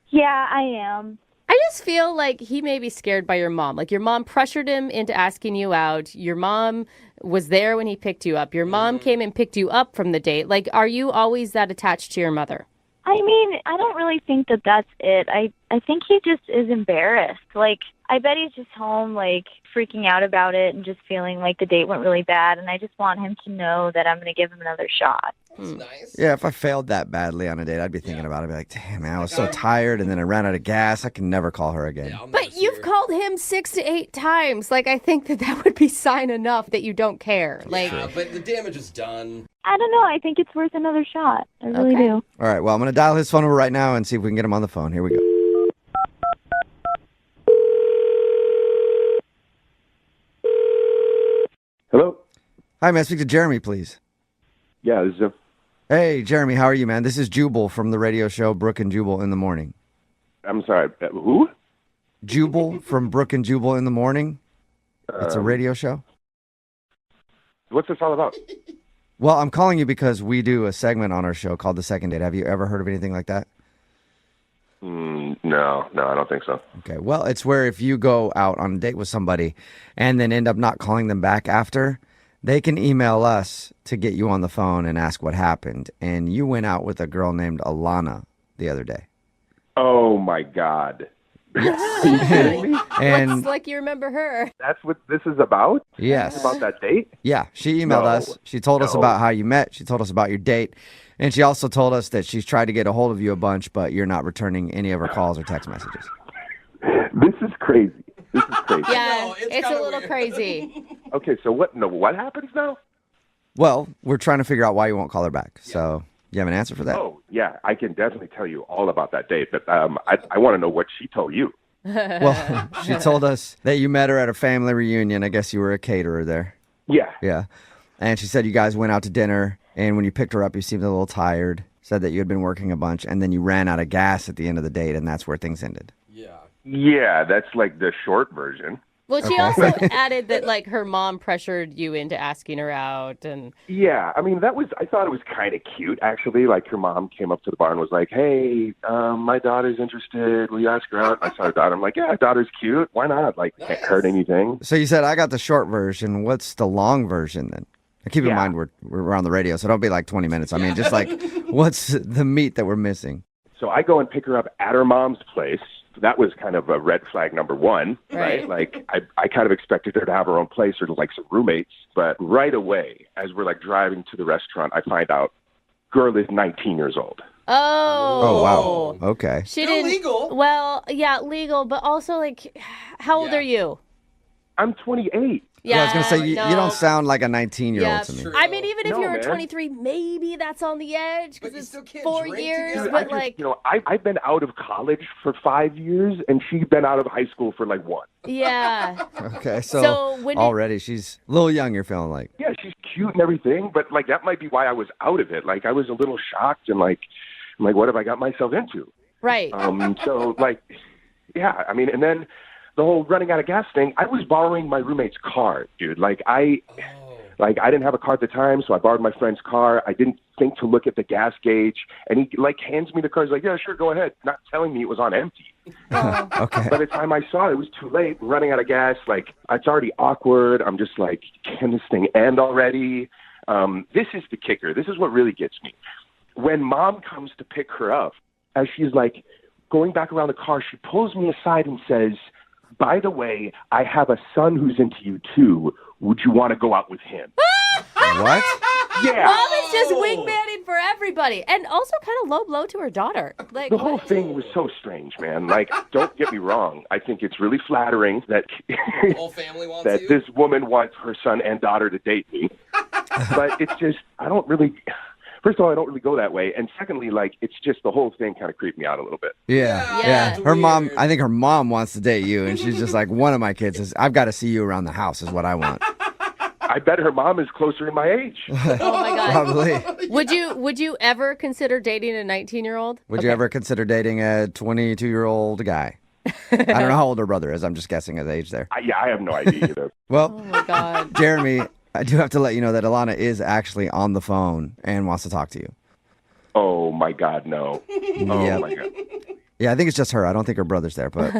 Yeah, I am. I just feel like he may be scared by your mom. Like your mom pressured him into asking you out. Your mom was there when he picked you up. Your mom came and picked you up from the date. Like, are you always that attached to your mother? I mean, I don't really think that that's it. I think he just is embarrassed. Like, I bet he's just home, like, freaking out about it and just feeling like the date went really bad. And I just want him to know that I'm going to give him another shot. That's nice. Yeah, if I failed that badly on a date, I'd be thinking about it. I'd be like, damn, man, I was so tired and then I ran out of gas. I can never call her again. But you've called him 6 to 8 times. Like, I think that would be sign enough that you don't care. Like, Yeah, but the damage is done. I don't know. I think it's worth another shot. I really do. All right, well, I'm going to dial his phone number right now and see if we can get him on the phone. Here we go. Hello? Hi, may I speak to Jeremy, please? Yeah, this is him. Hey, Jeremy, how are you, man? This is Jubal from the radio show Brooke and Jubal in the Morning. I'm sorry, who? Jubal from Brooke and Jubal in the Morning. It's a radio show. What's this all about? Well, I'm calling you because we do a segment on our show called The Second Date. Have you ever heard of anything like that? No, I don't think so. Okay, well, it's where if you go out on a date with somebody and then end up not calling them back after, They can email us to get you on the phone and ask what happened. And you went out with a girl named Alana the other day. Oh my God. And Looks like you remember her. That's what this is about? Yes. About that date? yeah, she emailed No. us. She told us No. about how you met. She told us about your date. And she also told us that she's tried to get a hold of you a bunch, but you're not returning any of her calls or text messages. This is crazy. This is crazy. Yeah, it's a little crazy. Okay, so what happens now? Well, we're trying to figure out why you won't call her back. So you have an answer for that? Oh, yeah, I can definitely tell you all about that date, but I want to know what she told you. Well, she told us that you met her at a family reunion. I guess you were a caterer there. Yeah. Yeah. And she said you guys went out to dinner, and when you picked her up, you seemed a little tired. Said that you had been working a bunch, and then you ran out of gas at the end of the date, and that's where things ended. Yeah, that's like the short version. Well, she also added that like her mom pressured you into asking her out, and Yeah, I mean, I thought it was kind of cute, actually. Like, her mom came up to the bar and was like, hey, my daughter's interested. Will you ask her out? I saw her daughter. I'm like, yeah, daughter's cute. Why not? Like, can't hurt anything. So you said I got the short version. What's the long version then? Keep in mind we're on the radio, so don't be like 20 minutes. I mean, just like, what's the meat that we're missing? So I go and pick her up at her mom's place. That was kind of a red flag number one, right? Like, I kind of expected her to have her own place or like some roommates. But right away, as we're like driving to the restaurant, I find out girl is 19 years old. Oh, wow. Okay. she didn't. Legal. Well, yeah, legal, but also like, how old are you? I'm 28. Yeah, I was going to say, you no. don't sound like a 19-year-old to me. I mean, even if No, you were man. 23, maybe that's on the edge because it's 4 years. Dude, But like, I've been out of college for 5 years, and she's been out of high school for like 1. yeah. Okay, So so, when already she's a little young, you're feeling like. Yeah, she's cute and everything, but like that might be why I was out of it. Like, I was a little shocked and like, I'm like, what have I got myself into? Right. So like, yeah, I mean, and then the whole running out of gas thing, I was borrowing my roommate's car, dude. Like, I didn't have a car at the time, so I borrowed my friend's car. I didn't think to look at the gas gauge, and he like hands me the car. He's like, yeah, sure, go ahead. Not telling me it was on empty. Okay. By the time I saw it, it was too late. We're running out of gas. Like, it's already awkward. I'm just like, can this thing end already? This is the kicker. This is what really gets me. When mom comes to pick her up, as she's like going back around the car, she pulls me aside and says, by the way, I have a son who's into you too. Would you want to go out with him? What? Yeah. Mom is just wingmanning for everybody, and also kind of low blow to her daughter. Like The whole thing was so strange, man. Like, don't get me wrong. I think it's really flattering that Whole family wants that you. this woman wants her son and daughter to date me. But it's just, I don't really. First of all, I don't really go that way, and secondly, like, it's just the whole thing kind of creeped me out a little bit. Yeah. Her mom, I think her mom wants to date you, and she's just like, one of my kids is, I've got to see you around the house is what I want. I bet her mom is closer in my age. Oh my god. Probably. Would you ever consider dating a 19-year-old? Would you ever consider dating a 22-year-old guy? I don't know how old her brother is. I'm just guessing his age there. I have no idea either. Well, Oh my god. Jeremy, I do have to let you know that Alana is actually on the phone and wants to talk to you. Oh my God, no. Oh Yeah. my God. Yeah, I think it's just her. I don't think her brother's there, but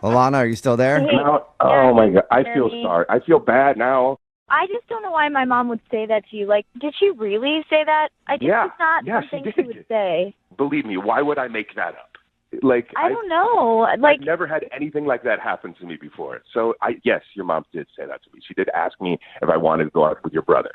Alana, are you still there? No, oh my God. I feel Jeremy. sorry. I feel bad now. I just don't know why my mom would say that to you. Like, did she really say that? I just Yeah. it's not Yeah, she something did. would say. Believe me, why would I make that up? Like, I don't know. Like, I've never had anything like that happen to me before. So, yes, your mom did say that to me. She did ask me if I wanted to go out with your brother.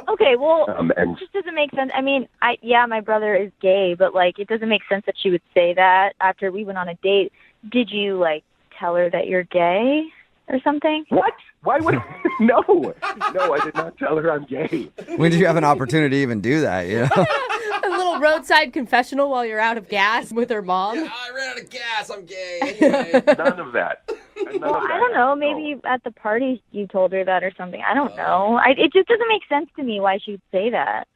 okay, well, and it just doesn't make sense. I mean, my brother is gay, but like, it doesn't make sense that she would say that after we went on a date. Did you like tell her that you're gay or something? What? Why would No, I did not tell her I'm gay. When did you have an opportunity to even do that? You know? A little roadside confessional while you're out of gas with her mom. Yeah, I ran out of gas. I'm gay. Anyway. None of that. Well, I don't know. Maybe at the party you told her that or something. I don't know. It just doesn't make sense to me why she'd say that.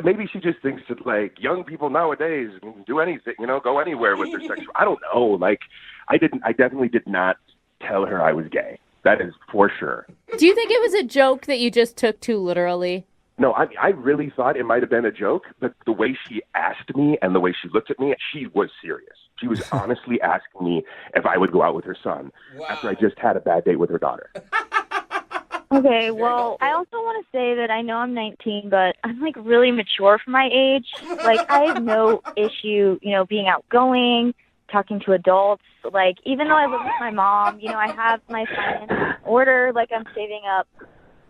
Maybe she just thinks that, like, young people nowadays can do anything, go anywhere with their sexual. I don't know. Like, I definitely did not tell her I was gay. That is for sure. Do you think it was a joke that you just took too literally? No, I really thought it might have been a joke, but the way she asked me and the way she looked at me, she was serious. She was honestly asking me if I would go out with her son after I just had a bad date with her daughter. Okay, well, I also want to say that I know I'm 19, but I'm like really mature for my age. Like, I have no issue, being outgoing, talking to adults. Like, even though I live with my mom, I have my finances in order. Like, I'm saving up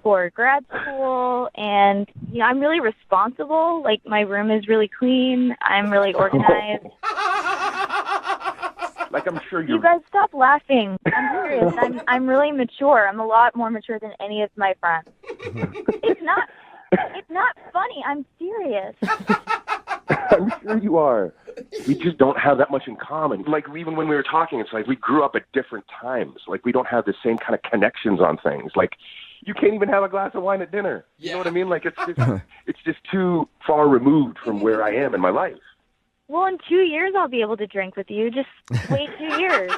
for grad school, and I'm really responsible. Like, my room is really clean. I'm really organized. Like, I'm sure you're... You guys stop laughing. I'm serious. I'm really mature. I'm a lot more mature than any of my friends. It's not funny. I'm serious. I'm sure you are. We just don't have that much in common. Like, even when we were talking, it's like we grew up at different times. Like, we don't have the same kind of connections on things. Like, you can't even have a glass of wine at dinner. You know what I mean? Like, it's just too far removed from where I am in my life. Well, in 2 years, I'll be able to drink with you. Just wait 2 years.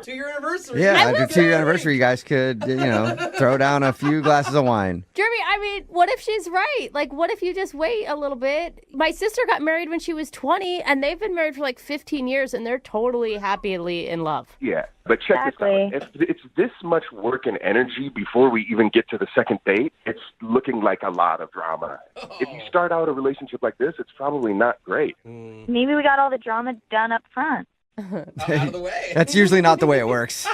2-year anniversary. Yeah, after 2-year anniversary, you guys could, throw down a few glasses of wine. Jeremy, I mean, what if she's right? Like, what if you just wait a little bit? My sister got married when she was 20, and they've been married for like 15 years, and they're totally happily in love. Yeah, but check this out. If it's this much work and energy before we even get to the second date, it's looking like a lot of drama. If you start out a relationship like this, it's probably not great. Maybe we got all the drama done up front. Out of the way. That's usually not the way it works.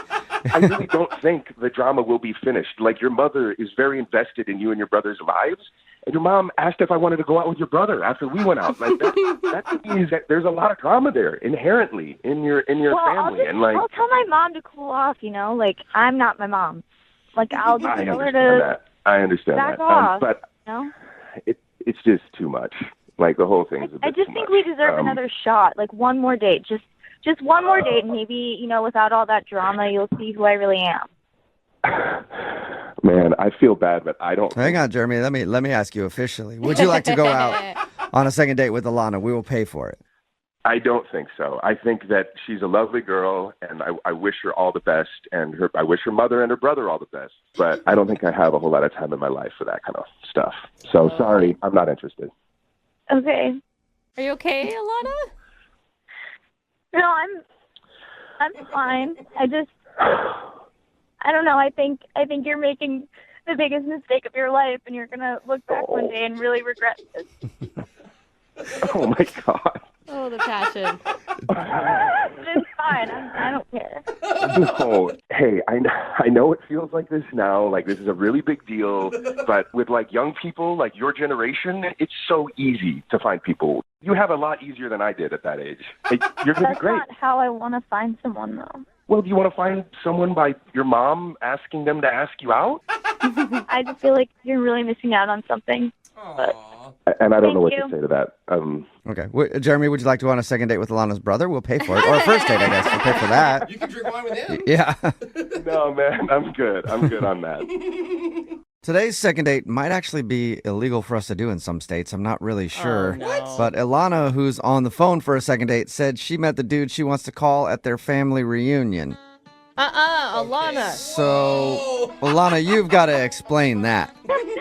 I really don't think the drama will be finished. Like, your mother is very invested in you and your brother's lives, and your mom asked if I wanted to go out with your brother after we went out. Like, that means that there's a lot of drama there inherently in your family. I'll tell my mom to cool off. Like, I'm not my mom. Like, I'll just tell her to I understand back that. off. But it's just too much. Like, the whole thing is a bit I just too think much. we deserve another shot. Like, one more date. Just one more date, and maybe, without all that drama, you'll see who I really am. Man, I feel bad, but I don't... Hang on, Jeremy. Let me ask you officially. Would you like to go out on a second date with Alana? We will pay for it. I don't think so. I think that she's a lovely girl, and I wish her all the best, and I wish her mother and her brother all the best. But I don't think I have a whole lot of time in my life for that kind of stuff. So, sorry, I'm not interested. Okay. Are you okay, Alana? No, I'm fine. I don't know. I think you're making the biggest mistake of your life, and you're gonna look back one day and really regret this. Oh my God. Oh, the passion. It's fine. I don't care. No. Hey, I know it feels like this now. Like, this is a really big deal. But with, like, young people, like your generation, it's so easy to find people. You have a lot easier than I did at that age. You're going to be great. That's not how I want to find someone, though. Well, do you want to find someone by your mom asking them to ask you out? I just feel like you're really missing out on something. But and I don't know what to say to that. Okay. Jeremy, would you like to go on a second date with Alana's brother? We'll pay for it. Or a first date, I guess. We'll pay for that. You can drink wine with him. Yeah. No, man. I'm good. I'm good on that. Today's second date might actually be illegal for us to do in some states. I'm not really sure. No. But Alana, who's on the phone for a second date, said she met the dude she wants to call at their family reunion. Alana. So, Alana, you've got to explain that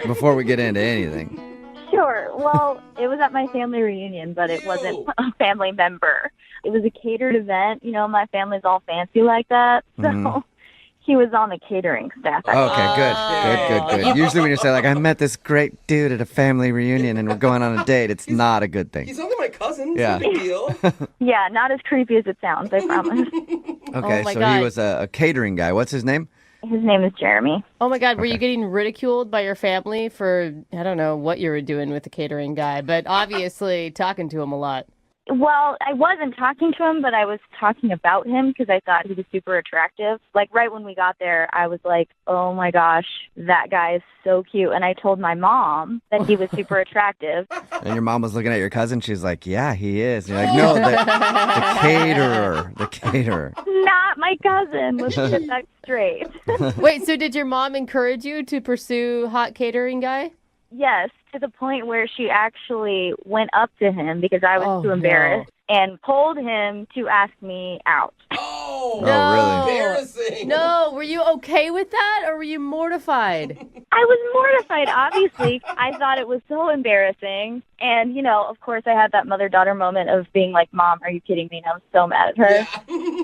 before we get into anything. Sure. Well, it was at my family reunion, but it wasn't a family member. It was a catered event. My family's all fancy like that. So he was on the catering staff. Okay, good. Usually when you say, like, I met this great dude at a family reunion and we're going on a date, it's not a good thing. He's only my cousin. Yeah. It's no big deal. Yeah, not as creepy as it sounds, I promise. Okay, so God. He was a catering guy. What's his name? His name is Jeremy. Oh my God, were you getting ridiculed by your family for, I don't know what you were doing with the catering guy, but obviously talking to him a lot? Well, I wasn't talking to him, but I was talking about him because I thought he was super attractive. Like, right when we got there, I was like, oh my gosh, that guy is so cute. And I told my mom that he was super attractive. And your mom was looking at your cousin. She's like, yeah, he is. And you're like, no, the caterer. Not my cousin. Let's get that straight. Wait, so did your mom encourage you to pursue hot catering guy? Yes, to the point where she actually went up to him because I was too embarrassed and pulled him to ask me out. Oh, really? Embarrassing. No, were you okay with that or were you mortified? I was mortified, obviously. I thought it was so embarrassing. And, of course, I had that mother-daughter moment of being like, Mom, are you kidding me? And I was so mad at her. Yeah.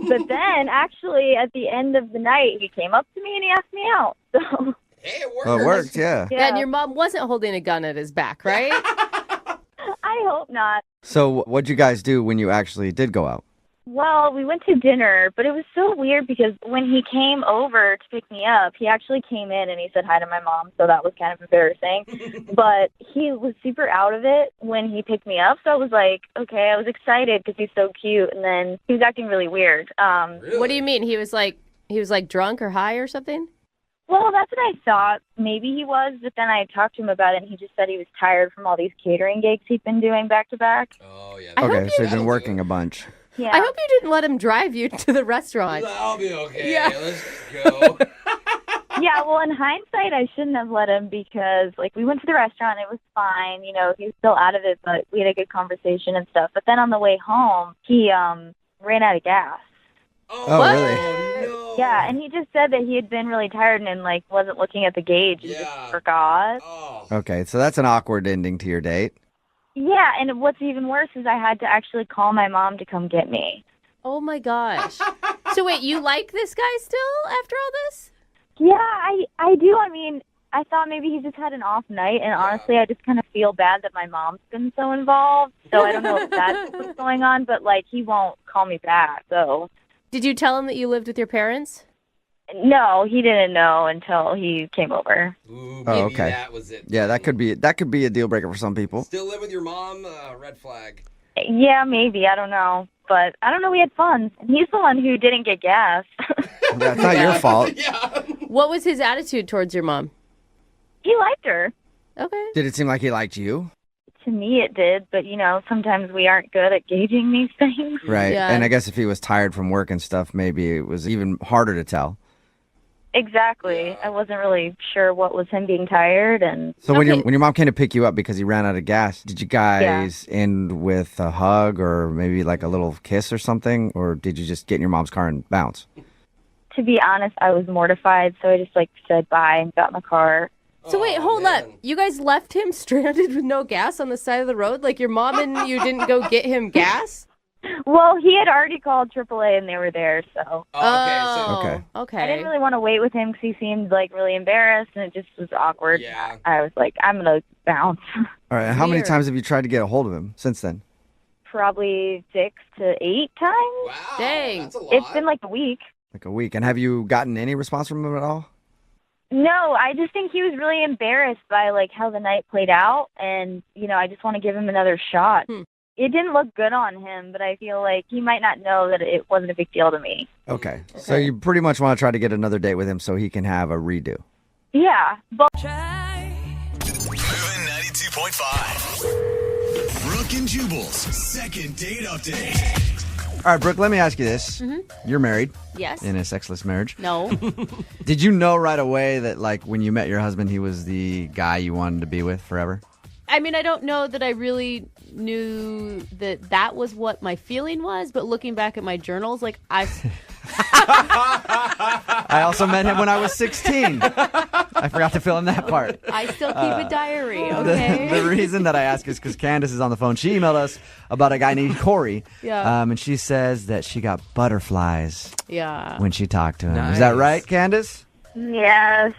But then, actually, at the end of the night, he came up to me and he asked me out. So... Hey, it worked. Oh, it worked, yeah. Yeah, and your mom wasn't holding a gun at his back, right? I hope not. So what'd you guys do when you actually did go out? Well, we went to dinner, but it was so weird because when he came over to pick me up, he actually came in and he said hi to my mom, so that was kind of embarrassing. But he was super out of it when he picked me up, so I was like, okay, I was excited because he's so cute, and then he was acting really weird. What do you mean? He was like drunk or high or something? Well, that's what I thought. Maybe he was, but then I talked to him about it, and he just said he was tired from all these catering gigs he'd been doing back to back. Oh, yeah. Okay, so you've been working a bunch. Yeah. I hope you didn't let him drive you to the restaurant. I'll be okay. Yeah. Let's go. Yeah, well, in hindsight, I shouldn't have let him because, like, we went to the restaurant. It was fine. You know, he was still out of it, but we had a good conversation and stuff. But then on the way home, he ran out of gas. Oh, really? No. Yeah, and he just said that he had been really tired and, like, wasn't looking at the gauge and just forgot. Okay, so that's an awkward ending to your date. Yeah, and what's even worse is I had to actually call my mom to come get me. Oh, my gosh. So, wait, you like this guy still after all this? Yeah, I do. I mean, I thought maybe he just had an off night, and honestly, I just kind of feel bad that my mom's been so involved. So I don't know if that's what's going on, but, like, he won't call me back, so. Did you tell him that you lived with your parents? No, he didn't know until he came over. Ooh, Oh, maybe okay. that was it. Yeah, that could be a deal breaker for some people. Still live with your mom? Red flag. Yeah, maybe. I don't know. But I don't know. We had fun. And he's the one who didn't get gas. That's not your fault. What was his attitude towards your mom? He liked her. Okay. Did it seem like he liked you? To me, it did. But, you know, sometimes we aren't good at gauging these things. Right. Yeah. And I guess if he was tired from work and stuff, maybe it was even harder to tell. Exactly. I wasn't really sure what was him being tired. And So when your mom came to pick you up because he ran out of gas, did you guys end with a hug or maybe like a little kiss or something? Or did you just get in your mom's car and bounce? to be honest, I was mortified. So I just said bye and got in the car. So wait, hold up. You guys left him stranded with no gas on the side of the road? Like your mom and you didn't go get him gas? Well, he had already called AAA and they were there, so. Okay. I didn't really want to wait with him because he seemed really embarrassed and it just was awkward. Yeah. I was like, I'm going to bounce. All right. How many times have you tried to get a hold of him since then? Probably 6 to 8 times. Wow. Dang. It's been like a week. Like a week. And have you gotten any response from him at all? No, I just think he was really embarrassed by how the night played out, and I just want to give him another shot. It didn't look good on him, but I feel like he might not know that it wasn't a big deal to me. Okay. So you pretty much want to try to get another date with him so he can have a redo. Yeah. But Moving 92.5. Brooke and Jubal's second date update. All right, Brooke, let me ask you this. Mm-hmm. You're married. Yes. In a sexless marriage. No. Did you know right away that, when you met your husband, he was the guy you wanted to be with forever? I mean, I don't know that I really knew that was what my feeling was, but looking back at my journals, I also met him when I was 16. I forgot to fill in that part. I still keep a diary, okay? The reason that I ask is because Candace is on the phone. She emailed us about a guy named Corey. Yeah. And she says that she got butterflies when she talked to him. Nice. Is that right, Candace? Yes.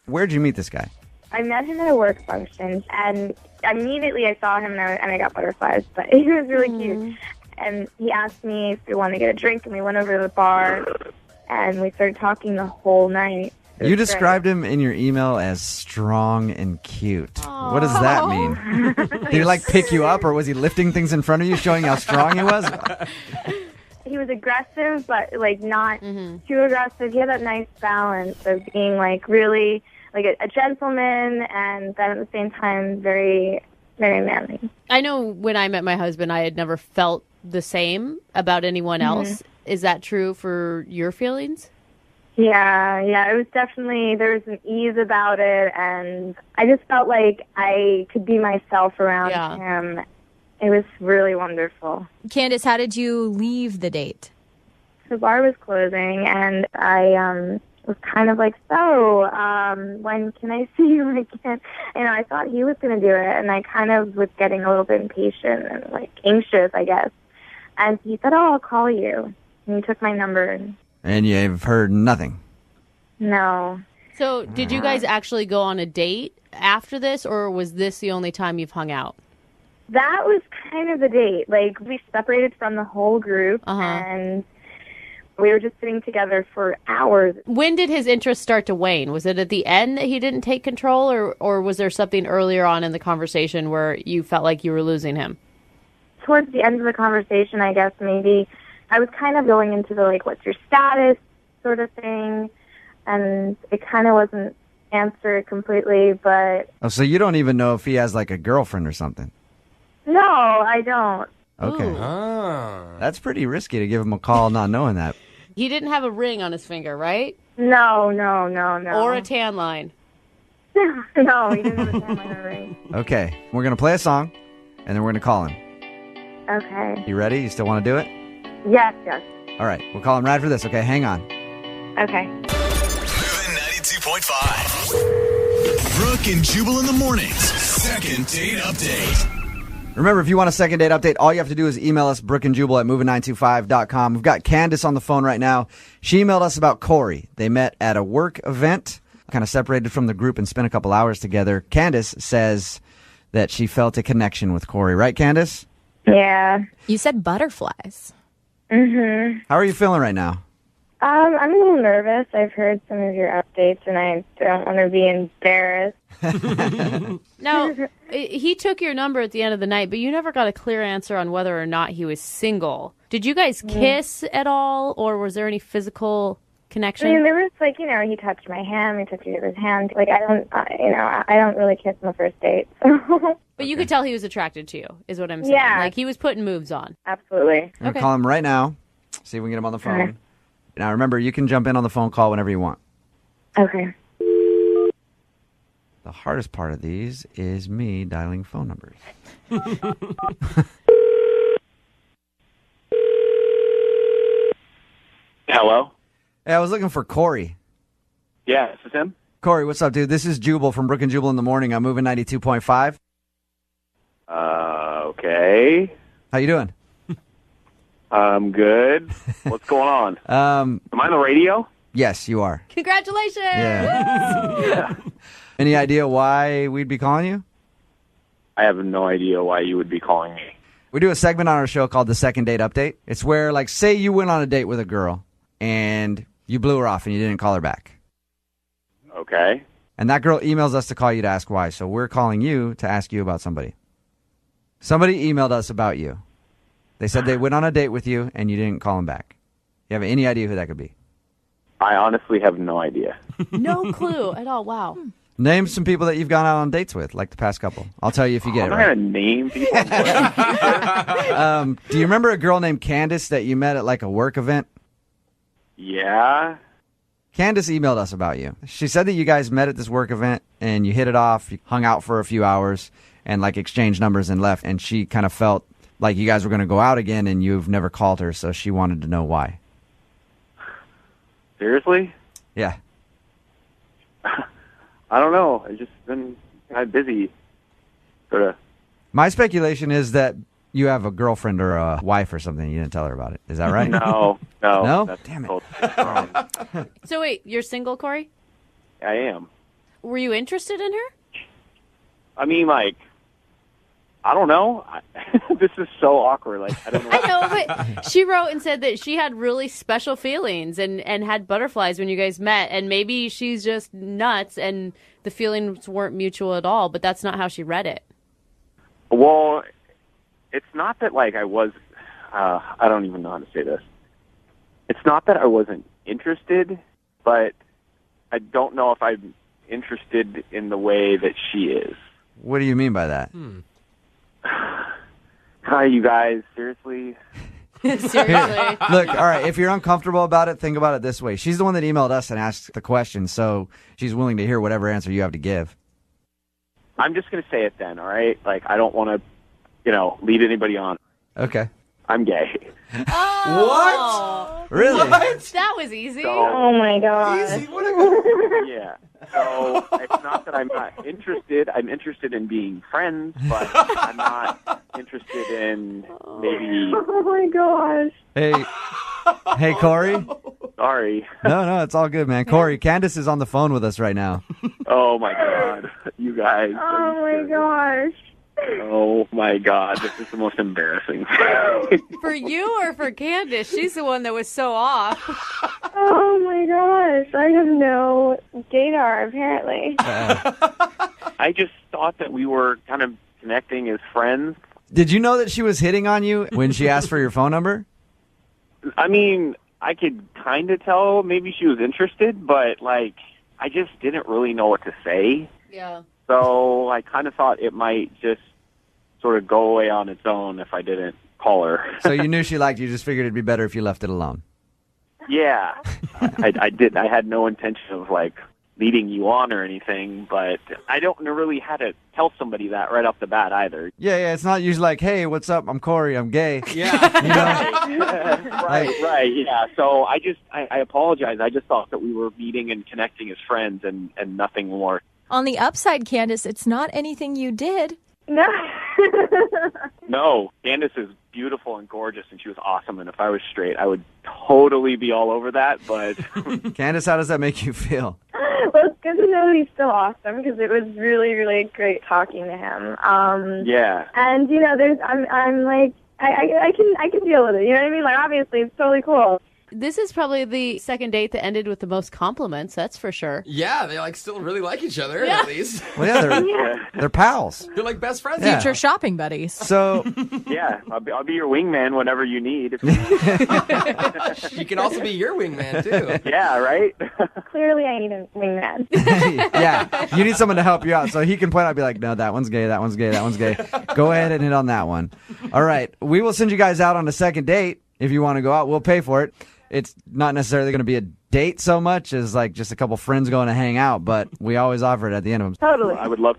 Where'd you meet this guy? I met him at a work function, and immediately I saw him, and I got butterflies, but he was really cute. And he asked me if we wanted to get a drink, and we went over to the bar, and we started talking the whole night. You described him in your email as strong and cute. Aww. What does that mean? Did he pick you up, or was he lifting things in front of you, showing how strong he was? He was aggressive, but not too aggressive. He had that nice balance of being really a gentleman, and then at the same time very, very manly. I know when I met my husband, I had never felt the same about anyone else. Is that true for your feelings? Yeah, it was definitely, there was an ease about it, and I just felt like I could be myself around him. It was really wonderful. Candace, how did you leave the date? The bar was closing, and I was kind of so, when can I see you again? I thought he was going to do it, and I kind of was getting a little bit impatient and anxious, I guess. And he said, I'll call you. And he took my number. And you've heard nothing? No. So, did you guys actually go on a date after this, or was this the only time you've hung out? That was kind of the date. Like, we separated from the whole group, and we were just sitting together for hours. When did his interest start to wane? Was it at the end that he didn't take control, or was there something earlier on in the conversation where you felt like you were losing him? Towards the end of the conversation, I guess maybe I was kind of going into the, like, what's your status sort of thing, and it kind of wasn't answered completely, but... Oh, so you don't even know if he has, like, a girlfriend or something? No, I don't. Okay. That's pretty risky to give him a call not knowing that. He didn't have a ring on his finger, right? No. Or a tan line. No, he didn't have a tan line or ring. Okay. We're going to play a song, and then we're going to call him. Okay. You ready? You still want to do it? Yes. All right. We'll call him right for this, okay? Hang on. Okay. Moving 92.5. Brooke and Jubal in the mornings. Second date update. Remember, if you want a second date update, all you have to do is email us, brookandjubal at moving925.com. We've got Candace on the phone right now. She emailed us about Corey. They met at a work event, kind of separated from the group and spent a couple hours together. Candace says that she felt a connection with Corey. Right, Candace? Yeah. You said butterflies. Mm-hmm. How are you feeling right now? I'm a little nervous. I've heard some of your updates, and I don't want to be embarrassed. Now, he took your number at the end of the night, but you never got a clear answer on whether or not he was single. Did you guys kiss at all, or was there any physical connection? I mean, there was, like, he touched my hand, he touched each other's hand. Like, I don't really kiss on the first date. But you could tell he was attracted to you, is what I'm saying. Yeah. Like, he was putting moves on. Absolutely. I'm going to call him right now, see if we can get him on the phone. Okay. Now, remember, you can jump in on the phone call whenever you want. Okay. The hardest part of these is me dialing phone numbers. Hello? Hey, I was looking for Corey. Yeah, this is him. Corey, what's up, dude? This is Jubal from Brooke and Jubal in the morning. I'm moving 92.5. Okay. How you doing? I'm good. What's going on? Am I on the radio? Yes, you are. Congratulations! Yeah. Any idea why we'd be calling you? I have no idea why you would be calling me. We do a segment on our show called the Second Date Update. It's where, like, say you went on a date with a girl and you blew her off and you didn't call her back. Okay. And that girl emails us to call you to ask why. So we're calling you to ask you about somebody. Somebody emailed us about you. They said they went on a date with you and you didn't call them back. You have any idea who that could be? I honestly have no idea. No clue at all. Wow. Name some people that you've gone out on dates with, like the past couple. I'll tell you if you get it right. I'm not going to name people. Do you remember a girl named Candace that you met at like a work event? Yeah. Candace emailed us about you. She said that you guys met at this work event and you hit it off, you hung out for a few hours and like exchanged numbers and left. And she kind of felt like you guys were going to go out again and you've never called her. So she wanted to know why. Seriously? Yeah. I don't know. I've just been kind of busy. Sort of. My speculation is that you have a girlfriend or a wife or something. You didn't tell her about it. Is that right? No. No? That's Damn it. totally wrong. So wait, you're single, Corey? I am. Were you interested in her? I mean, like, I don't know. This is so awkward. Like, I don't know. I know, but she wrote and said that she had really special feelings and had butterflies when you guys met, and maybe she's just nuts and the feelings weren't mutual at all, but that's not how she read it. Well, it's not that, like, I was, I don't even know how to say this. It's not that I wasn't interested, but I don't know if I'm interested in the way that she is. What do you mean by that? Hi, you guys. Seriously? Seriously? Look, all right, if you're uncomfortable about it, think about it this way. She's the one that emailed us and asked the question, so she's willing to hear whatever answer you have to give. I'm just going to say it then, all right? Like, I don't want to, lead anybody on. Okay. I'm gay. Oh. Really? That was easy. Oh, my God. Easy. What a Yeah. So it's not that I'm not interested. I'm interested in being friends, but I'm not interested in maybe... Oh, my gosh. Hey, Corey, Sorry. No, it's all good, man. Corey, Candace is on the phone with us right now. Oh my God, you guys. Oh my gosh. Oh my God, this is the most embarrassing. For you or for Candace? She's the one that was so off. Oh my gosh. I have no gaydar, apparently. I just thought that we were kind of connecting as friends. Did you know that she was hitting on you when she asked for your phone number? I mean, I could kind of tell maybe she was interested, but, like, I just didn't really know what to say. Yeah. So I kind of thought it might just sort of go away on its own if I didn't call her. So you knew she liked you, just figured it'd be better if you left it alone. Yeah. I did. I had no intention of, like, leading you on or anything, but I don't know really how to tell somebody that right off the bat either. Yeah, it's not usually like, hey, what's up? I'm Corey. I'm gay. Yeah. You know? Right, yeah. So I apologize. I just thought that we were meeting and connecting as friends and nothing more. On the upside, Candace, it's not anything you did. No. No, Candace is beautiful and gorgeous, and she was awesome. And if I was straight, I would totally be all over that. But Candace, how does that make you feel? Well, it's good to know that he's still awesome because it was really, really great talking to him. Yeah. And you know, I'm like, I can deal with it. You know what I mean? Like, obviously, it's totally cool. This is probably the second date that ended with the most compliments, that's for sure. Yeah, they like still really like each other at least. Well, yeah, they're pals. They're like best friends. Future shopping buddies. So yeah, I'll be your wingman whenever you need. You can also be your wingman too. Yeah, right? Clearly, I need a wingman. Yeah, you need someone to help you out so he can point out and be like, no, that one's gay, that one's gay, that one's gay. Go ahead and hit on that one. All right, we will send you guys out on a second date if you want to go out. We'll pay for it. It's not necessarily going to be a date so much as like just a couple friends going to hang out, but we always offer it at the end of them. Totally. I would love